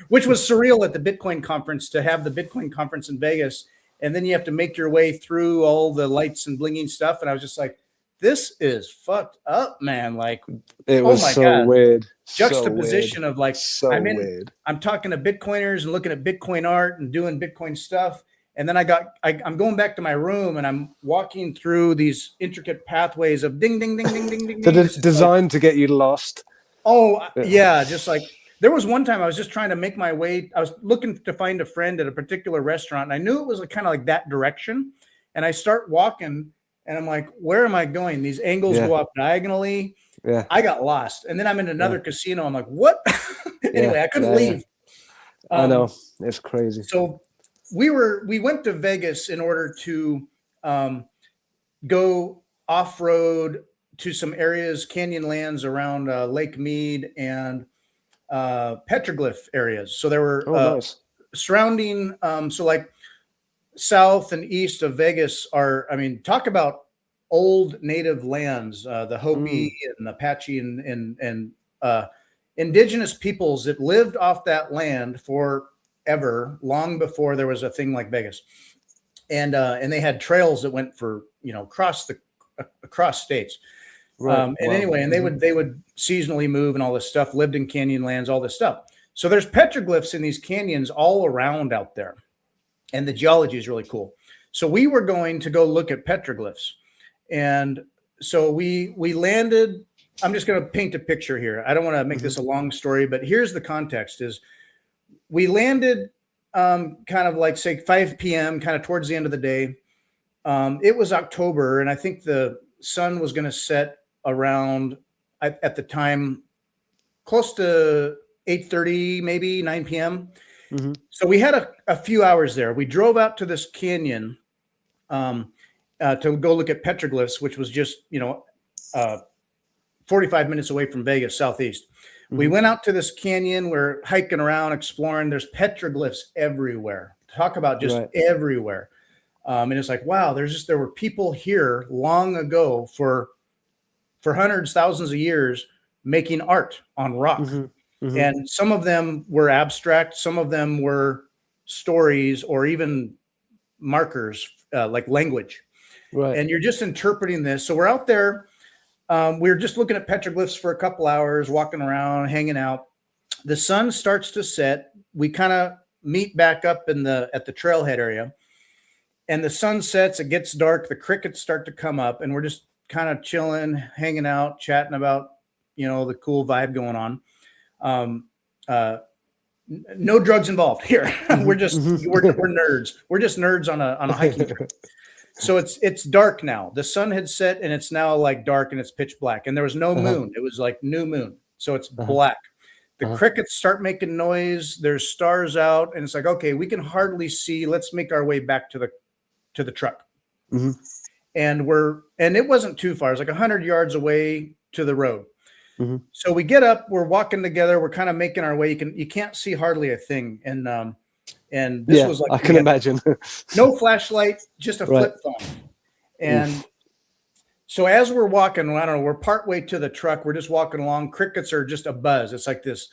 Which was surreal at the Bitcoin conference, to have the Bitcoin conference in Vegas. And then you have to make your way through all the lights and blinging stuff. And I was just like, this is fucked up, man. Like, it was so God. weird. Juxtaposition so of like, weird. I'm talking to Bitcoiners and looking at Bitcoin art and doing Bitcoin stuff. And then I'm going back to my room and I'm walking through these intricate pathways of ding, ding, ding, ding, ding, ding. That is designed to get you lost. Oh, yeah. Just like, there was one time I was just trying to make my way. I was looking to find a friend at a particular restaurant. And I knew it was kind of like that direction. And I start walking and I'm like, where am I going? These angles go up diagonally. Yeah. I got lost. And then I'm in another casino. I'm like, what? Anyway, I couldn't leave. I know. It's crazy. So we went to Vegas in order to go off-road to some areas, canyon lands around Lake Mead and petroglyph areas. So there were nice. Surrounding, so like south and east of Vegas are, I mean, talk about old native lands, the Hopi and Apache and indigenous peoples that lived off that land forever, long before there was a thing like Vegas. And they had trails that went for, across states. Right. Anyway, and they would seasonally move and all this stuff, lived in canyon lands, all this stuff. So there's petroglyphs in these canyons all around out there. And the geology is really cool. So we were going to go look at petroglyphs. And so we landed. I'm just going to paint a picture here. I don't want to make this a long story, but here's the context is we landed kind of like, say, 5 p.m., kind of towards the end of the day. It was October, and I think the sun was going to set around, at the time, close to 8:30, maybe 9 p.m. So we had a few hours there. We drove out to this canyon to go look at petroglyphs, which was just, 45 minutes away from Vegas, southeast. We went out to this canyon. We're hiking around, exploring. There's petroglyphs everywhere. Talk about just everywhere. And it's like, wow, there were people here long ago for hundreds, thousands of years making art on rock. And some of them were abstract. Some of them were stories or even markers, like language. Right. And you're just interpreting this. So we're out there. We were just looking at petroglyphs for a couple hours, walking around, hanging out. The sun starts to set. We kind of meet back up at the trailhead area. And the sun sets, it gets dark, the crickets start to come up, and we're just kind of chilling, hanging out, chatting about, the cool vibe going on. No drugs involved here. We're nerds. We're just nerds on a hiking trip. So it's dark now. The sun had set and it's now like dark and it's pitch black. And there was no moon. It was like new moon. So it's black. The crickets start making noise. There's stars out, and it's like, okay, we can hardly see. Let's make our way back to the truck. And it wasn't too far. It's like 100 yards away to the road. So we get up, we're walking together, we're kind of making our way. You can't see hardly a thing. And this was like, I can imagine. No flashlight, just a flip phone. And so as we're walking, I don't know, we're partway to the truck, we're just walking along. Crickets are just a buzz. It's like this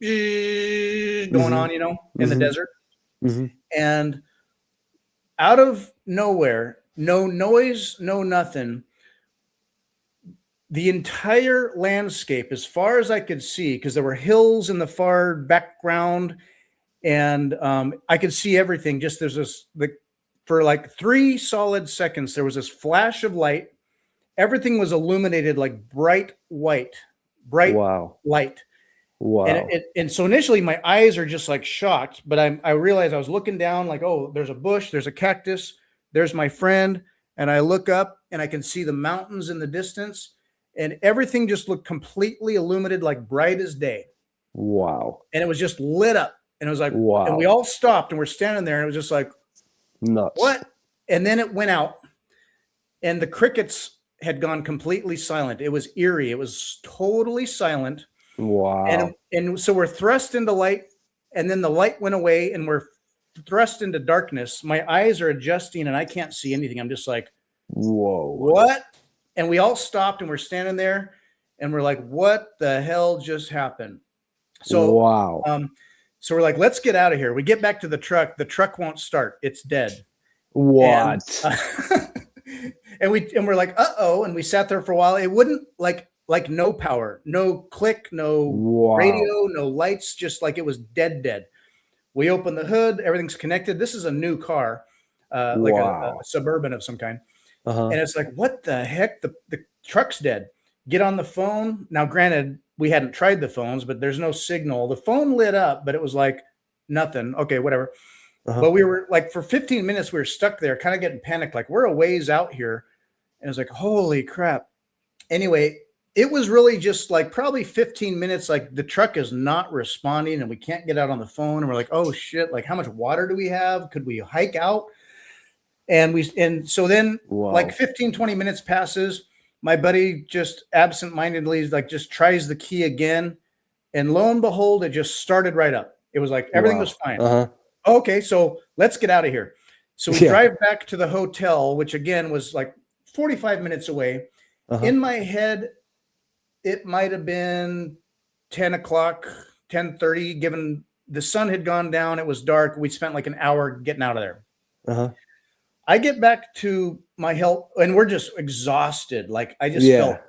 going on, in the desert. And out of nowhere, no noise, no nothing. The entire landscape, as far as I could see, because there were hills in the far background, and I could see everything. Just for like 3 solid seconds, there was this flash of light. Everything was illuminated like bright white, light. Wow. And so initially my eyes are just like shocked, but I realized I was looking down like, oh, there's a bush, there's a cactus, there's my friend. And I look up and I can see the mountains in the distance, and everything just looked completely illuminated, like bright as day. Wow. And it was just lit up. And it was like, and we Wow. all stopped and we're standing there and it was just like, Nuts. what? And then it went out and the crickets had gone completely silent. It was eerie. It was totally silent. Wow. And so we're thrust into light and then the light went away and we're thrust into darkness. My eyes are adjusting and I can't see anything. I'm just like, Whoa. what? And we all stopped and we're standing there and we're like, what the hell just happened? So, wow. So we're like, let's get out of here. We get back to the truck. The truck won't start. It's dead. What? And we're like, uh-oh. And we sat there for a while. It wouldn't like no power, no click, no radio, no lights, just like it was dead. We open the hood, everything's connected. This is a new car, like a Suburban of some kind. And it's like, what the heck? The truck's dead. Get on the phone. Now, granted, we hadn't tried the phones, but there's no signal. The phone lit up, but it was like nothing. Okay, whatever. But we were like, for 15 minutes, we were stuck there, kind of getting panicked. Like, we're a ways out here. And it was like, holy crap. Anyway, it was really just like probably 15 minutes. Like the truck is not responding and we can't get out on the phone. And we're like, oh shit, like how much water do we have? Could we hike out? And so then like 15, 20 minutes passes. My buddy just absentmindedly like just tries the key again. And lo and behold, it just started right up. It was like everything was fine. Okay, so let's get out of here. So we drive back to the hotel, which again was like 45 minutes away. In my head, it might have been 10 o'clock, 10:30, given the sun had gone down. It was dark. We spent like an hour getting out of there. I get back to my health and we're just exhausted. Like I just felt,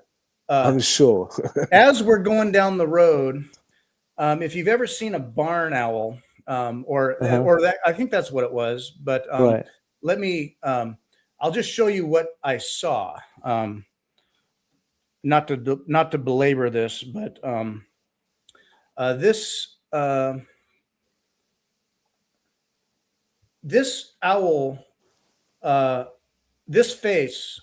I'm sure. as we're going down the road, if you've ever seen a barn owl, or that, I think that's what it was, but let me, I'll just show you what I saw. Not to belabor this, but this owl, this face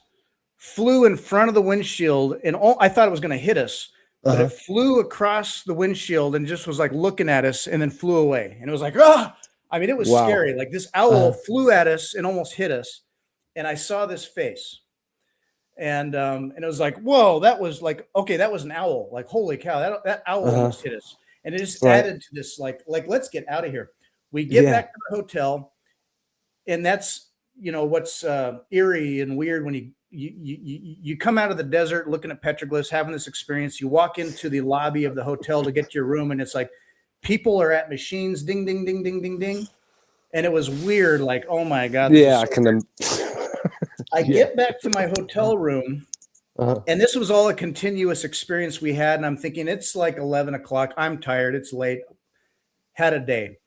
flew in front of the windshield, and I thought it was going to hit us, but it flew across the windshield and just was like looking at us, and then flew away. And it was like, ah! I mean, it was scary. Like this owl flew at us and almost hit us, and I saw this face. And it was like, whoa, that was like, okay, that was an owl. Like, holy cow, that owl almost hit us. And it just added to this, like, let's get out of here. We get back to the hotel, and that's, you know, what's eerie and weird when you come out of the desert looking at petroglyphs, having this experience. You walk into the lobby of the hotel to get to your room, and it's like people are at machines, ding, ding, ding, ding, ding, ding. And it was weird, like, oh my God. Yeah, I can. I get back to my hotel room, and this was all a continuous experience we had. And I'm thinking, it's like 11 o'clock. I'm tired. It's late. Had a day.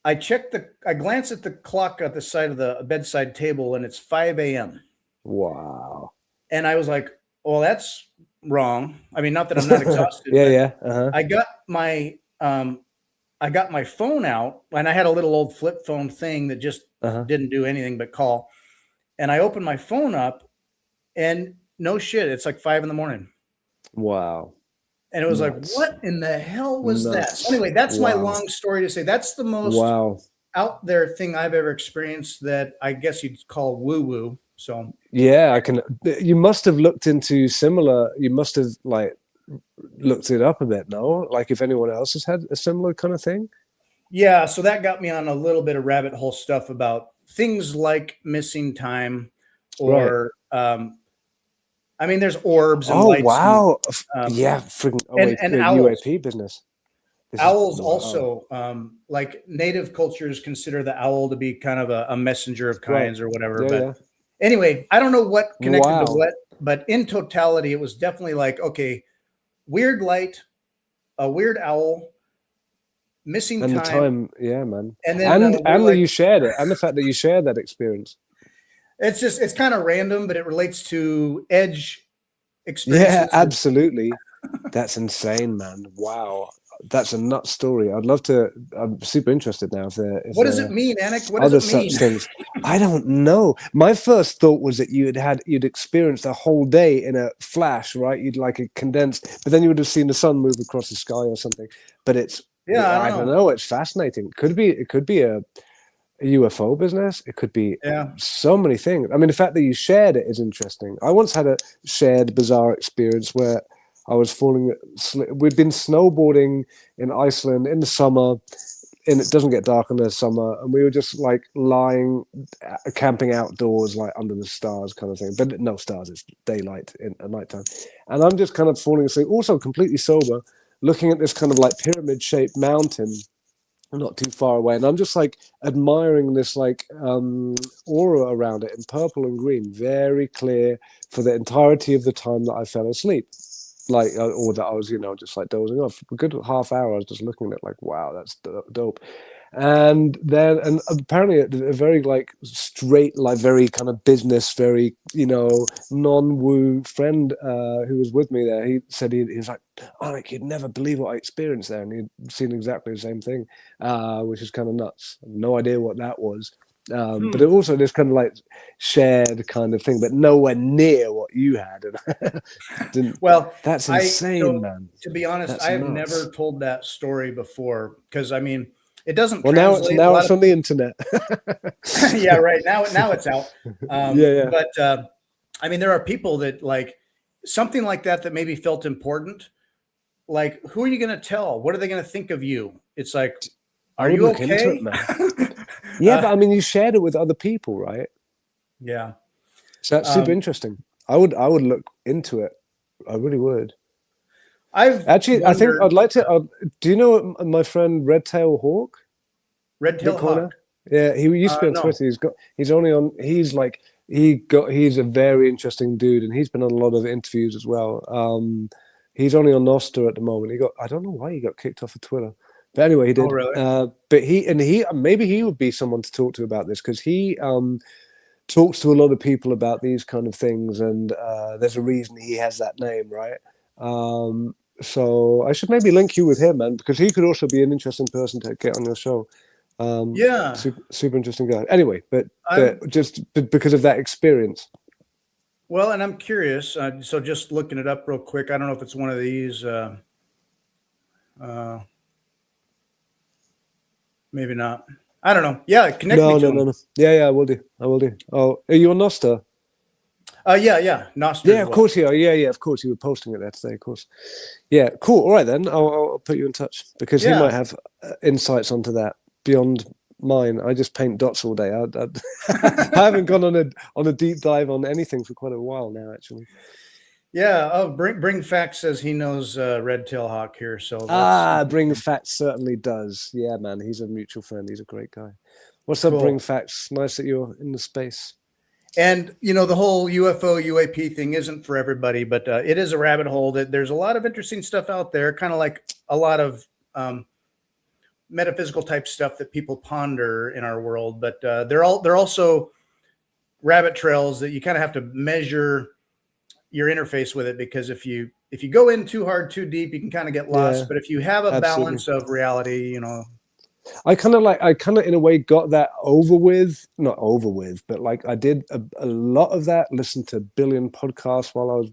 I glance at the clock at the side of the bedside table, and it's 5 a.m. Wow. And I was like, well, that's wrong. I mean, not that I'm not exhausted. I got my phone out, and I had a little old flip phone thing that just didn't do anything but call. And I opened my phone up, and no shit, it's like 5 a.m. Wow. And it was like, what in the hell was that? So anyway, that's my long story to say that's the most out there thing I've ever experienced that I guess you'd call woo-woo. So yeah, I can. You must have looked into similar. You must have like looked it up a bit, no? Like if anyone else has had a similar kind of thing. Yeah, so that got me on a little bit of rabbit hole stuff about things like missing time, or I mean, there's orbs and lights. Wow! Yeah, freaking and owls. UAP business. Owls also, like native cultures consider the owl to be kind of a messenger of kinds or whatever. Anyway, I don't know what connected to what, but in totality, it was definitely like, okay, weird light, a weird owl, missing and time. The time, yeah, man. And then you shared it, and the fact that you shared that experience. It's kind of random, but it relates to edge experiences. Yeah, absolutely. That's insane, man. Wow. That's a nut story. I'd love to. I'm super interested now. What does it mean, Anik? What does it mean? Such things. I don't know. My first thought was that you'd experienced a whole day in a flash, right? You'd like a condensed, but then you would have seen the sun move across the sky or something. But it's Yeah, I I don't don't know. know. It's fascinating. It could be a UFO business. It could be Yeah. so many things. I mean, the fact that you shared it is interesting. I once had a shared bizarre experience where I was falling. We'd been snowboarding in Iceland in the summer, and it doesn't get dark in the summer, and we were just like lying, camping outdoors, like under the stars, kind of thing. But no stars; it's daylight at nighttime, and I'm just kind of falling asleep, also completely sober, looking at this kind of like pyramid-shaped mountain not too far away, and I'm just like admiring this like aura around it in purple and green, very clear for the entirety of the time that I fell asleep, like or that I was, just like dozing off. A good half hour, I was just looking at it like, wow, that's dope. And then, and apparently, a very like straight, like very kind of business, very non-woo friend who was with me there. He said he was like, Anik, you'd never believe what I experienced there, and he'd seen exactly the same thing, which is kind of nuts. No idea what that was. But it also this kind of like shared kind of thing, but nowhere near what you had. And didn't. Well, That's insane, so man. to be honest, That's I have nuts. never told that story before because I mean, it doesn't Well, translate. A now lot it's of on the internet. yeah, right now it's out. Yeah, yeah. But I mean, there are people that like something like that maybe felt important. Like, who are you going to tell? What are they going to think of you? It's like, I are would you look into it, okay? man. Yeah, but I mean, you shared it with other people, right? Yeah. So that's super Um, interesting. I would look into it. I really would. I've Actually, I think wondered. I'd like to. Do you know my friend Red Tail Hawk, Red tail Bitcoiner? hawk. Yeah, he used to be on No. Twitter. He's only on. He's a very interesting dude, and he's been on a lot of interviews as well. He's only on Nostr at the moment. I don't know why he got kicked off of Twitter, but anyway, he Oh, did. really? But he maybe he would be someone to talk to about this because he talks to a lot of people about these kind of things, and there's a reason he has that name, right? So I should maybe link you with him, man, because he could also be an interesting person to get on your show. Yeah. Super interesting guy. Anyway, but I'm because of that experience. well, and I'm curious. So just looking it up real quick. I don't know if it's one of these. Uh, maybe not. I don't know. Yeah, connect me No, to no, no, him. no. Yeah, yeah, I will do. I will do. Oh, are you on Nostr? Yeah. Nostr Yeah, as of well. course you are. Yeah, yeah, of course. You were posting it there today, of course. Yeah, cool. All right, then. I'll put you in touch because he Yeah. might have insights onto that beyond mine. I just paint dots all day. I haven't gone on a deep dive on anything for quite a while now, actually. Yeah. Oh, bring facts says he knows Red Tail Hawk here. So that's Bring interesting. Facts certainly does. Yeah, man, he's a mutual friend. He's a great guy. What's up, Bring Cool. Facts? Nice that you're in the space. And the whole UFO UAP thing isn't for everybody, but it is a rabbit hole. That there's a lot of interesting stuff out there, kind of like a lot of metaphysical type stuff that people ponder in our world. But they're also rabbit trails that you kind of have to measure your interface with it, because if you go in too hard, too deep, you can kind of get Yeah, lost. But if you have a absolutely. balance of reality, I kind of in a way got that over with, not over with, but like I did a lot of that, listened to a billion podcasts while I was,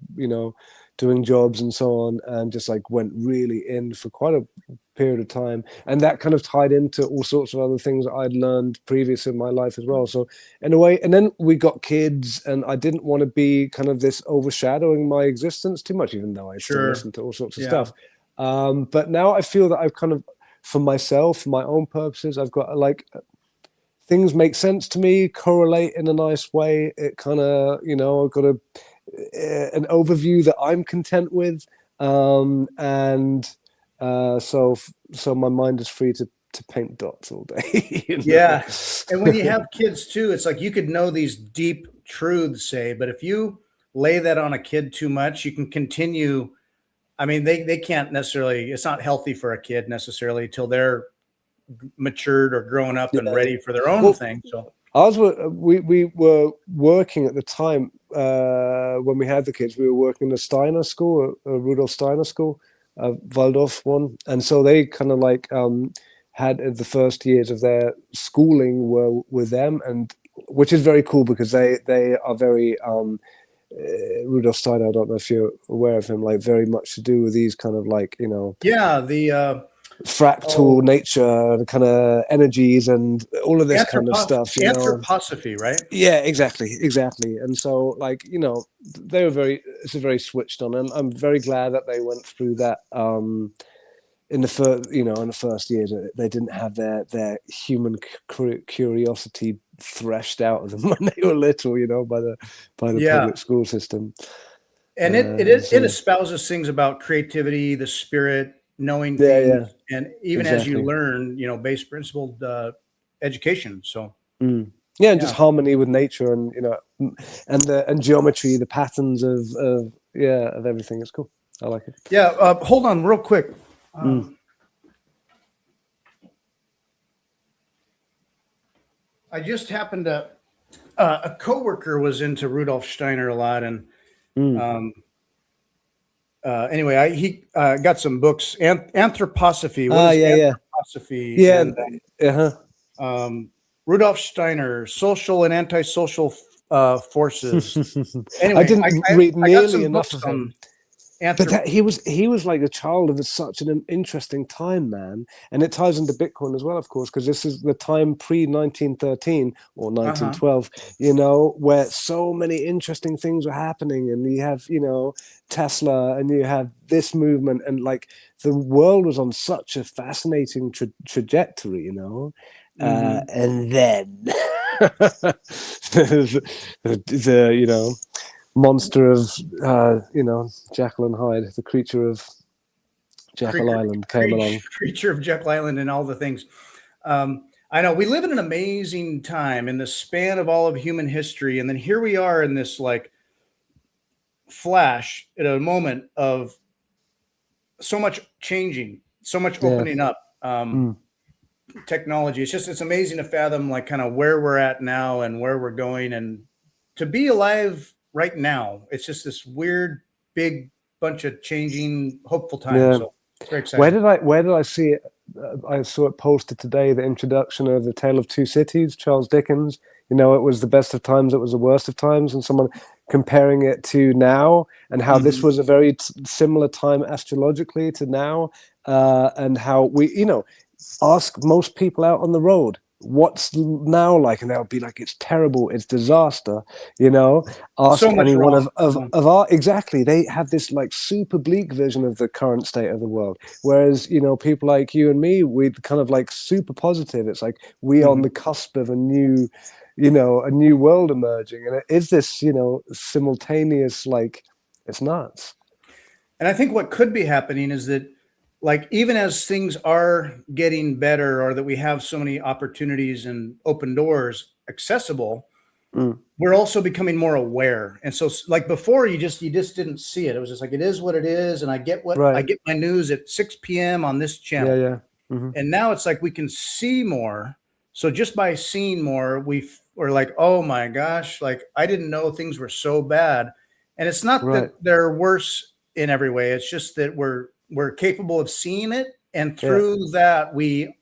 doing jobs and so on, and just like went really in for quite a period of time. And that kind of tied into all sorts of other things that I'd learned previous in my life as well. So in a way, and then we got kids, and I didn't want to be kind of this overshadowing my existence too much, even though I still sure, listen to all sorts of yeah, stuff. But now I feel that I've kind of, for myself, for my own purposes, I've got like things make sense to me, correlate in a nice way. It kind of, I've got an overview that I'm content with, and so my mind is free to paint dots all day. yeah. And when you have kids too, it's like you could know these deep truths, say, but if you lay that on a kid too much, you can continue. I mean, they can't necessarily, it's not healthy for a kid necessarily till they're matured or grown up and Yeah. ready for their own Well, thing. So, we were working at the time when we had the kids. We were working in a Steiner school, a Rudolf Steiner school, a Waldorf one, and so they kind of like had the first years of their schooling were with them, and which is very cool because they are very Rudolf Steiner. I don't know if you're aware of him, like very much to do with these kind of like yeah, the fractal nature, the kind of energies and all of this kind of stuff, you know. Anthroposophy, right? Yeah, exactly. And so, like, you know, it's a very switched on, and I'm very glad that they went through that in the first years. They didn't have their human curiosity threshed out of them when they were little, you know, by the public school system. And it espouses things about creativity, the spirit, knowing things, and even as you learn, you know, base principled education. So and just harmony with nature, and you know, and geometry, the patterns of everything. It's cool. I like it. Yeah. Hold on, real quick. I just happened to. A coworker was into Rudolf Steiner a lot, and anyway, he got some books. Anthroposophy. What is anthroposophy? Rudolf Steiner, social and antisocial forces. Anyway, I didn't read nearly enough of him. But he was like a child of such an interesting time, man. And it ties into Bitcoin as well, of course, because this is the time pre-1913 or 1912, you know, where so many interesting things were happening. And you have, you know, Tesla, and you have this movement, and like the world was on such a fascinating trajectory, you know. And then the you know, monster of you know, Jekyll and Hyde, the creature of Jekyll Island came along. Creature of Jekyll Island and all the things. I know we live in an amazing time in the span of all of human history, and then here we are in this like flash at a moment of so much changing, so much opening up. Technology. It's amazing to fathom like kind of where we're at now and where we're going, and to be alive right now. It's just this weird, big bunch of changing, hopeful times. Yeah. So it's very exciting. Where did I see it? I saw it posted today, the introduction of The Tale of Two Cities, Charles Dickens. You know, it was the best of times, it was the worst of times, and someone comparing it to now, and how this was a very similar time astrologically to now, and how we, you know, ask most people out on the road what's now like, and they'll be like, it's terrible, it's disaster, you know. Ask so anyone of our, exactly, they have this like super bleak vision of the current state of the world, whereas, you know, people like you and me, we kind of like super positive. It's like we're on the cusp of a new, you know, a new world emerging, and it is this, you know, simultaneous, like, it's nuts. And I think what could be happening is that, like, even as things are getting better, or that we have so many opportunities and open doors accessible, we're also becoming more aware. And so, like before, you just didn't see it. It was just like, it is what it is, and I get I get my news at 6 p.m. on this channel. And now it's like we can see more. So just by seeing more, we're like, oh my gosh, like I didn't know things were so bad. And it's not that they're worse in every way. It's just that we're capable of seeing it, and through that we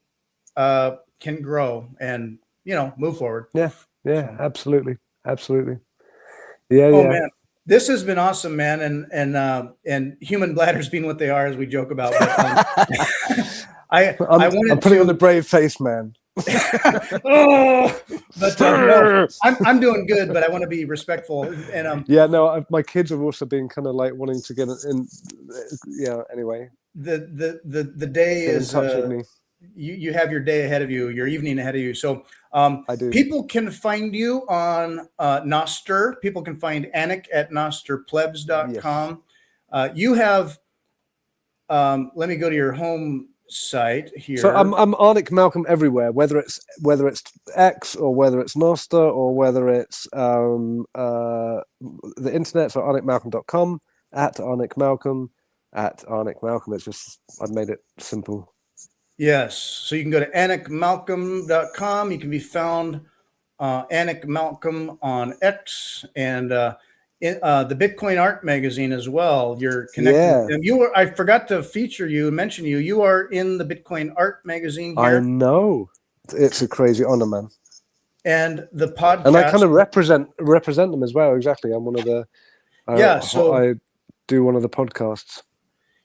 can grow and, you know, move forward. Absolutely man, this has been awesome, man. And human bladders being what they are, as we joke about, but, I'm putting on the brave face, man. But no, I'm doing good, but I want to be respectful. And my kids have also been kind of like wanting to get in. Anyway, the day is touch with me. You have your day ahead of you, your evening ahead of you. So I do. People can find you on Nostr. People can find Anik at nostrplebs.com. You have let me go to your home site here. So I'm Anik Malcolm everywhere, whether it's X, or whether it's Nostr, or whether it's the internet. So anikmalcolm.com, at Anik Malcolm, at Anik Malcolm. It's just, I've made it simple. Yes. So you can go to anikmalcolm.com. You can be found Anik Malcolm on X, and the Bitcoin Art magazine as well. You're connected. And I forgot to mention you. You are in the Bitcoin Art magazine here. I know. It's a crazy honor, man. And the podcast. And I kind of represent them as well. Exactly. I'm one of the. I do one of the podcasts.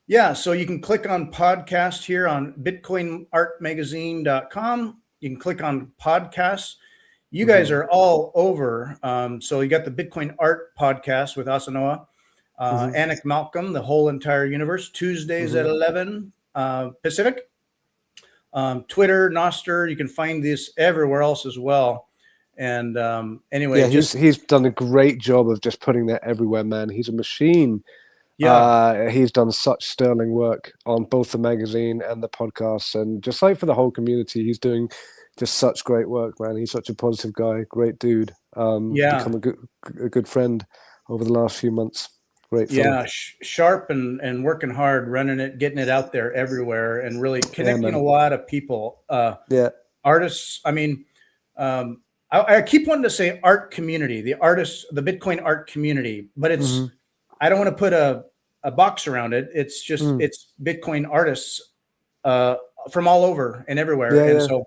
Yeah, so you can click on podcast here on bitcoinartmagazine.com. You can click on podcasts. You guys are all over. So you got the Bitcoin Art podcast with Asanoa, Anik Malcolm, the whole entire universe, Tuesdays at 11 Pacific. Twitter, Nostr, you can find this everywhere else as well. And anyway, Yeah, he's done a great job of just putting that everywhere, man. He's a machine. yeah, He's done such sterling work on both the magazine and the podcast, and just like for the whole community, he's doing just such great work, man. He's such a positive guy, great dude. yeah, Become a good friend over the last few months. Great fellow. yeah, sharp and working hard, running it, getting it out there everywhere, and really connecting a man. lot of people. Yeah. Artists. I mean, I keep wanting to say art community, the artists, the Bitcoin art community, but it's I don't want to put a box around it. It's just it's Bitcoin artists from all over and everywhere, Yeah, and yeah. so.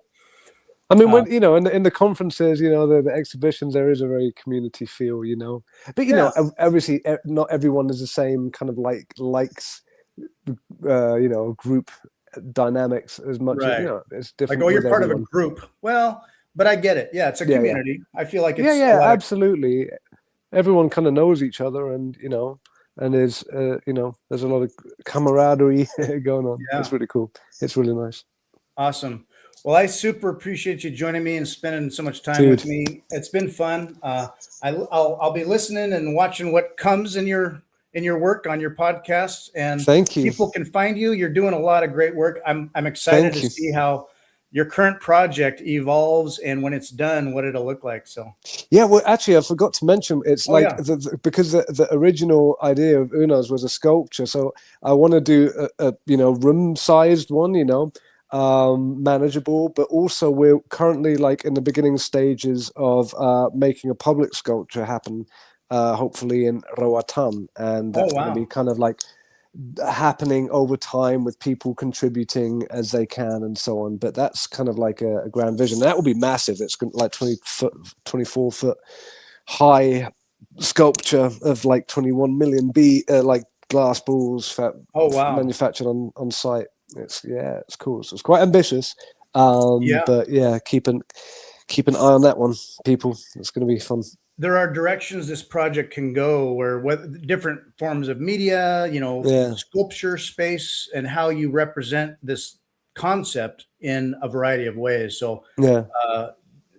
I mean, when in the conferences, the exhibitions, there is a very community feel, But Yeah. obviously, not everyone is the same kind of likes, group dynamics as much as Right. it's Like, different oh, with you're part of a everyone. group. Well, but I get it. Yeah, it's a Yeah, yeah, community. I feel like yeah, it's a yeah. lot of Absolutely, everyone kind of knows each other, and and there's there's a lot of camaraderie going on. yeah. It's really cool. It's really nice, Awesome. Well, I super appreciate you joining me and spending so much time with dude. me. It's been fun. I'll be listening and watching what comes in your work on your podcasts, and Thank you, people can find you. You're doing a lot of great work. I'm excited thank to you. see how your current project evolves and when it's done, what it'll look like. So Yeah, well, actually, I forgot to mention it's oh like yeah. because the original idea of Una's was a sculpture, so I want to do a room-sized one, manageable, but also we're currently like in the beginning stages of making a public sculpture happen, hopefully in Roatan, and Oh that's going to be wow. kind of like happening over time with people contributing as they can and so on. But that's kind of like a grand vision. That will be massive. It's like 20-foot, 24-foot high sculpture of like 21 million like glass balls Oh wow. manufactured on site. It's cool. So it's quite ambitious. Yeah. But yeah, keep an eye on that one, people. It's going to be fun. There are directions this project can go where what different forms of media, Yeah. sculpture space, and how you represent this concept in a variety of ways. So Yeah.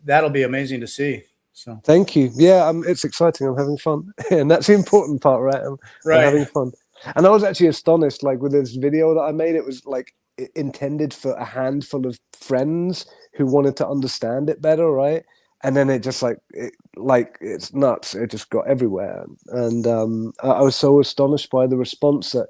that'll be amazing to see. So Thank you. Yeah, it's exciting. I'm having fun, and that's the important part, right? I'm right. having fun, and I was actually astonished. Like with this video that I made, it was like intended for a handful of friends who wanted to understand it better, right? And then it just it's nuts. It just got everywhere, and I was so astonished by the response that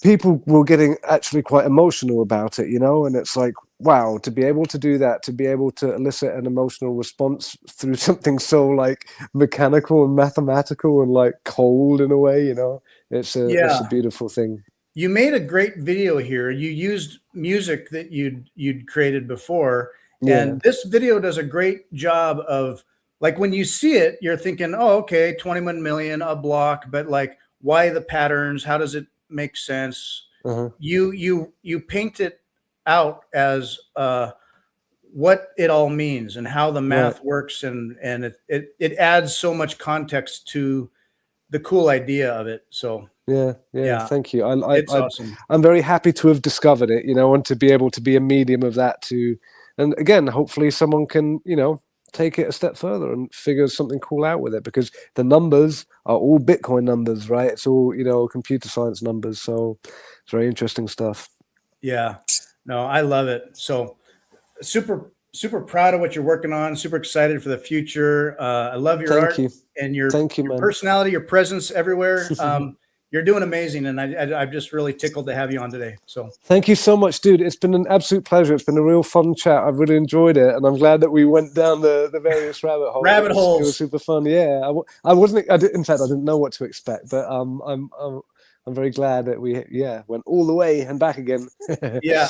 people were getting actually quite emotional about it, and it's like, wow, to be able to do that, to be able to elicit an emotional response through something so like mechanical and mathematical and like cold in a way, it's a Yeah. beautiful thing. You made a great video here. You used music that you'd created before, Yeah. and this video does a great job of, like, when you see it, you're thinking, oh, okay, 21 million a block, but like, why the patterns? How does it make sense? Uh-huh. You paint it out as what it all means and how the Right. math works, and it adds so much context to the cool idea of it. So Yeah. yeah, Thank you. it's awesome. I'm very happy to have discovered it, and to be able to be a medium of that too. And again, hopefully someone can, take it a step further and figure something cool out with it, because the numbers are all Bitcoin numbers, right? It's all, computer science numbers. So it's very interesting stuff. Yeah, no, I love it. So super proud of what you're working on. Super excited for the future. I love your Thank art you. and Thank you, your man. personality, your presence everywhere. You're doing amazing, and I'm just really tickled to have you on today. So Thank you so much, dude. It's been an absolute pleasure. It's been a real fun chat. I've really enjoyed it, and I'm glad that we went down the various rabbit holes. rabbit It was holes. super fun. Yeah, I wasn't. In fact, I didn't know what to expect, but I'm very glad that we went all the way and back again. Yeah,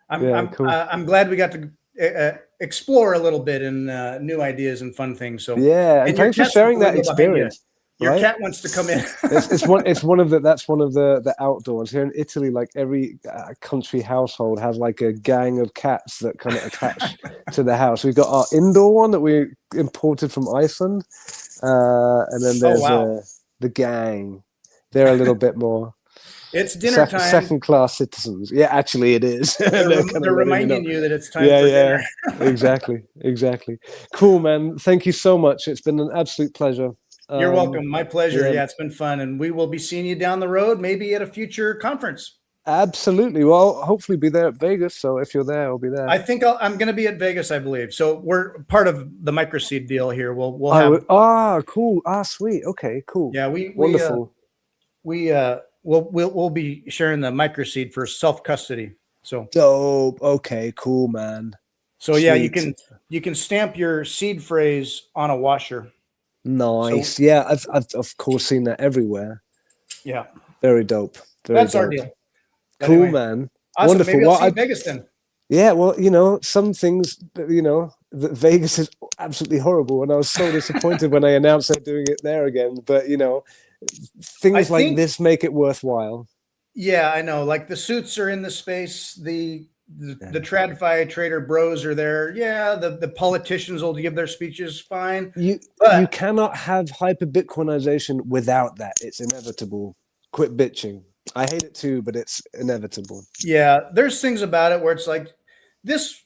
Cool. I'm glad we got to explore a little bit in new ideas and fun things. So Yeah, and and your thanks for cat's got sharing the that window behind you. experience. Your right? cat wants to come in. It's one of the outdoors here in Italy. Like every country household has like a gang of cats that kind of attach to the house. We've got our indoor one that we imported from Iceland, and then Oh, there's wow. the gang. They're a little bit more It's dinner time. second class citizens. Yeah, actually, it is. They're kind of They're letting you know. reminding you that it's time Yeah, for yeah, dinner. exactly. Cool, man. Thank you so much. It's been an absolute pleasure. You're welcome. My pleasure. Yeah, Yeah, it's been fun. And we will be seeing you down the road, maybe at a future conference. absolutely. Well, hopefully be there at Vegas. So if you're there, I'll be there. I think I'm going to be at Vegas, I believe. So we're part of the MicroSeed deal here. We'll have. Cool. Sweet. Okay, cool. Yeah, Wonderful. we'll be sharing the MicroSeed for self custody. So Dope. Okay, cool, man. so yeah, Sweet. you can stamp your seed phrase on a washer. Nice. So, Yeah, I've of course seen that everywhere. yeah, Very dope. Very that's our dope. deal. Cool, Anyway, man. awesome. Wonderful. Maybe I'll Well, see you in Vegas then. yeah, well, some things, Vegas is absolutely horrible, and I was so disappointed when they announced they're doing it there again. But things I like think, this make it worthwhile. yeah, I know. Like the suits are in the space. The TradFi trader bros are there. Yeah, the politicians will give their speeches fine. You But cannot have hyper Bitcoinization without that. It's inevitable. Quit bitching. I hate it too, but it's inevitable. yeah, there's things about it where it's like this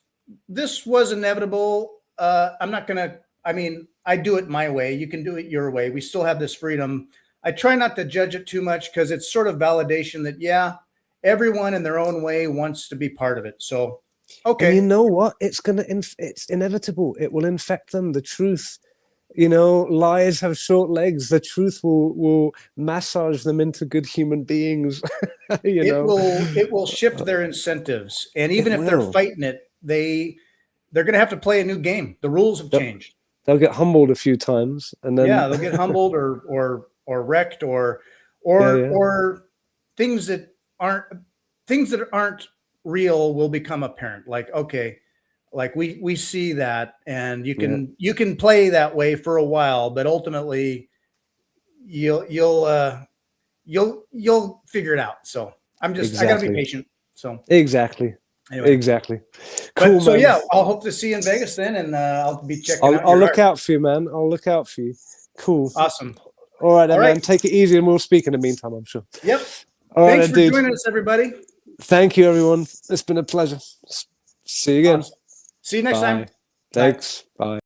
was inevitable. I'm not gonna. I mean, I do it my way. You can do it your way. We still have this freedom. I try not to judge it too much because it's sort of validation that everyone in their own way wants to be part of it. So, okay. And you know what? It's it's inevitable. It will infect them. The truth, lies have short legs. The truth will massage them into good human beings. It will shift their incentives, and even if they're fighting it, they're going to have to play a new game. The rules have changed. They'll get humbled a few times, and then they'll get humbled or wrecked or things that aren't real will become apparent. Like, okay, like we see that, and you can play that way for a while, but ultimately you'll figure it out. So I gotta be patient. So exactly. Anyway. Exactly. Cool. So yeah, I'll hope to see you in Vegas then, and I'll be checking out. I'll look out for you, man. I'll look out for you. Cool. Awesome. All right, man. Take it easy, and we'll speak in the meantime, I'm sure. Yep. All right, Thanks for joining us, everybody. Thank you, everyone. It's been a pleasure. See you again. Awesome. See you next time. Thanks. Bye.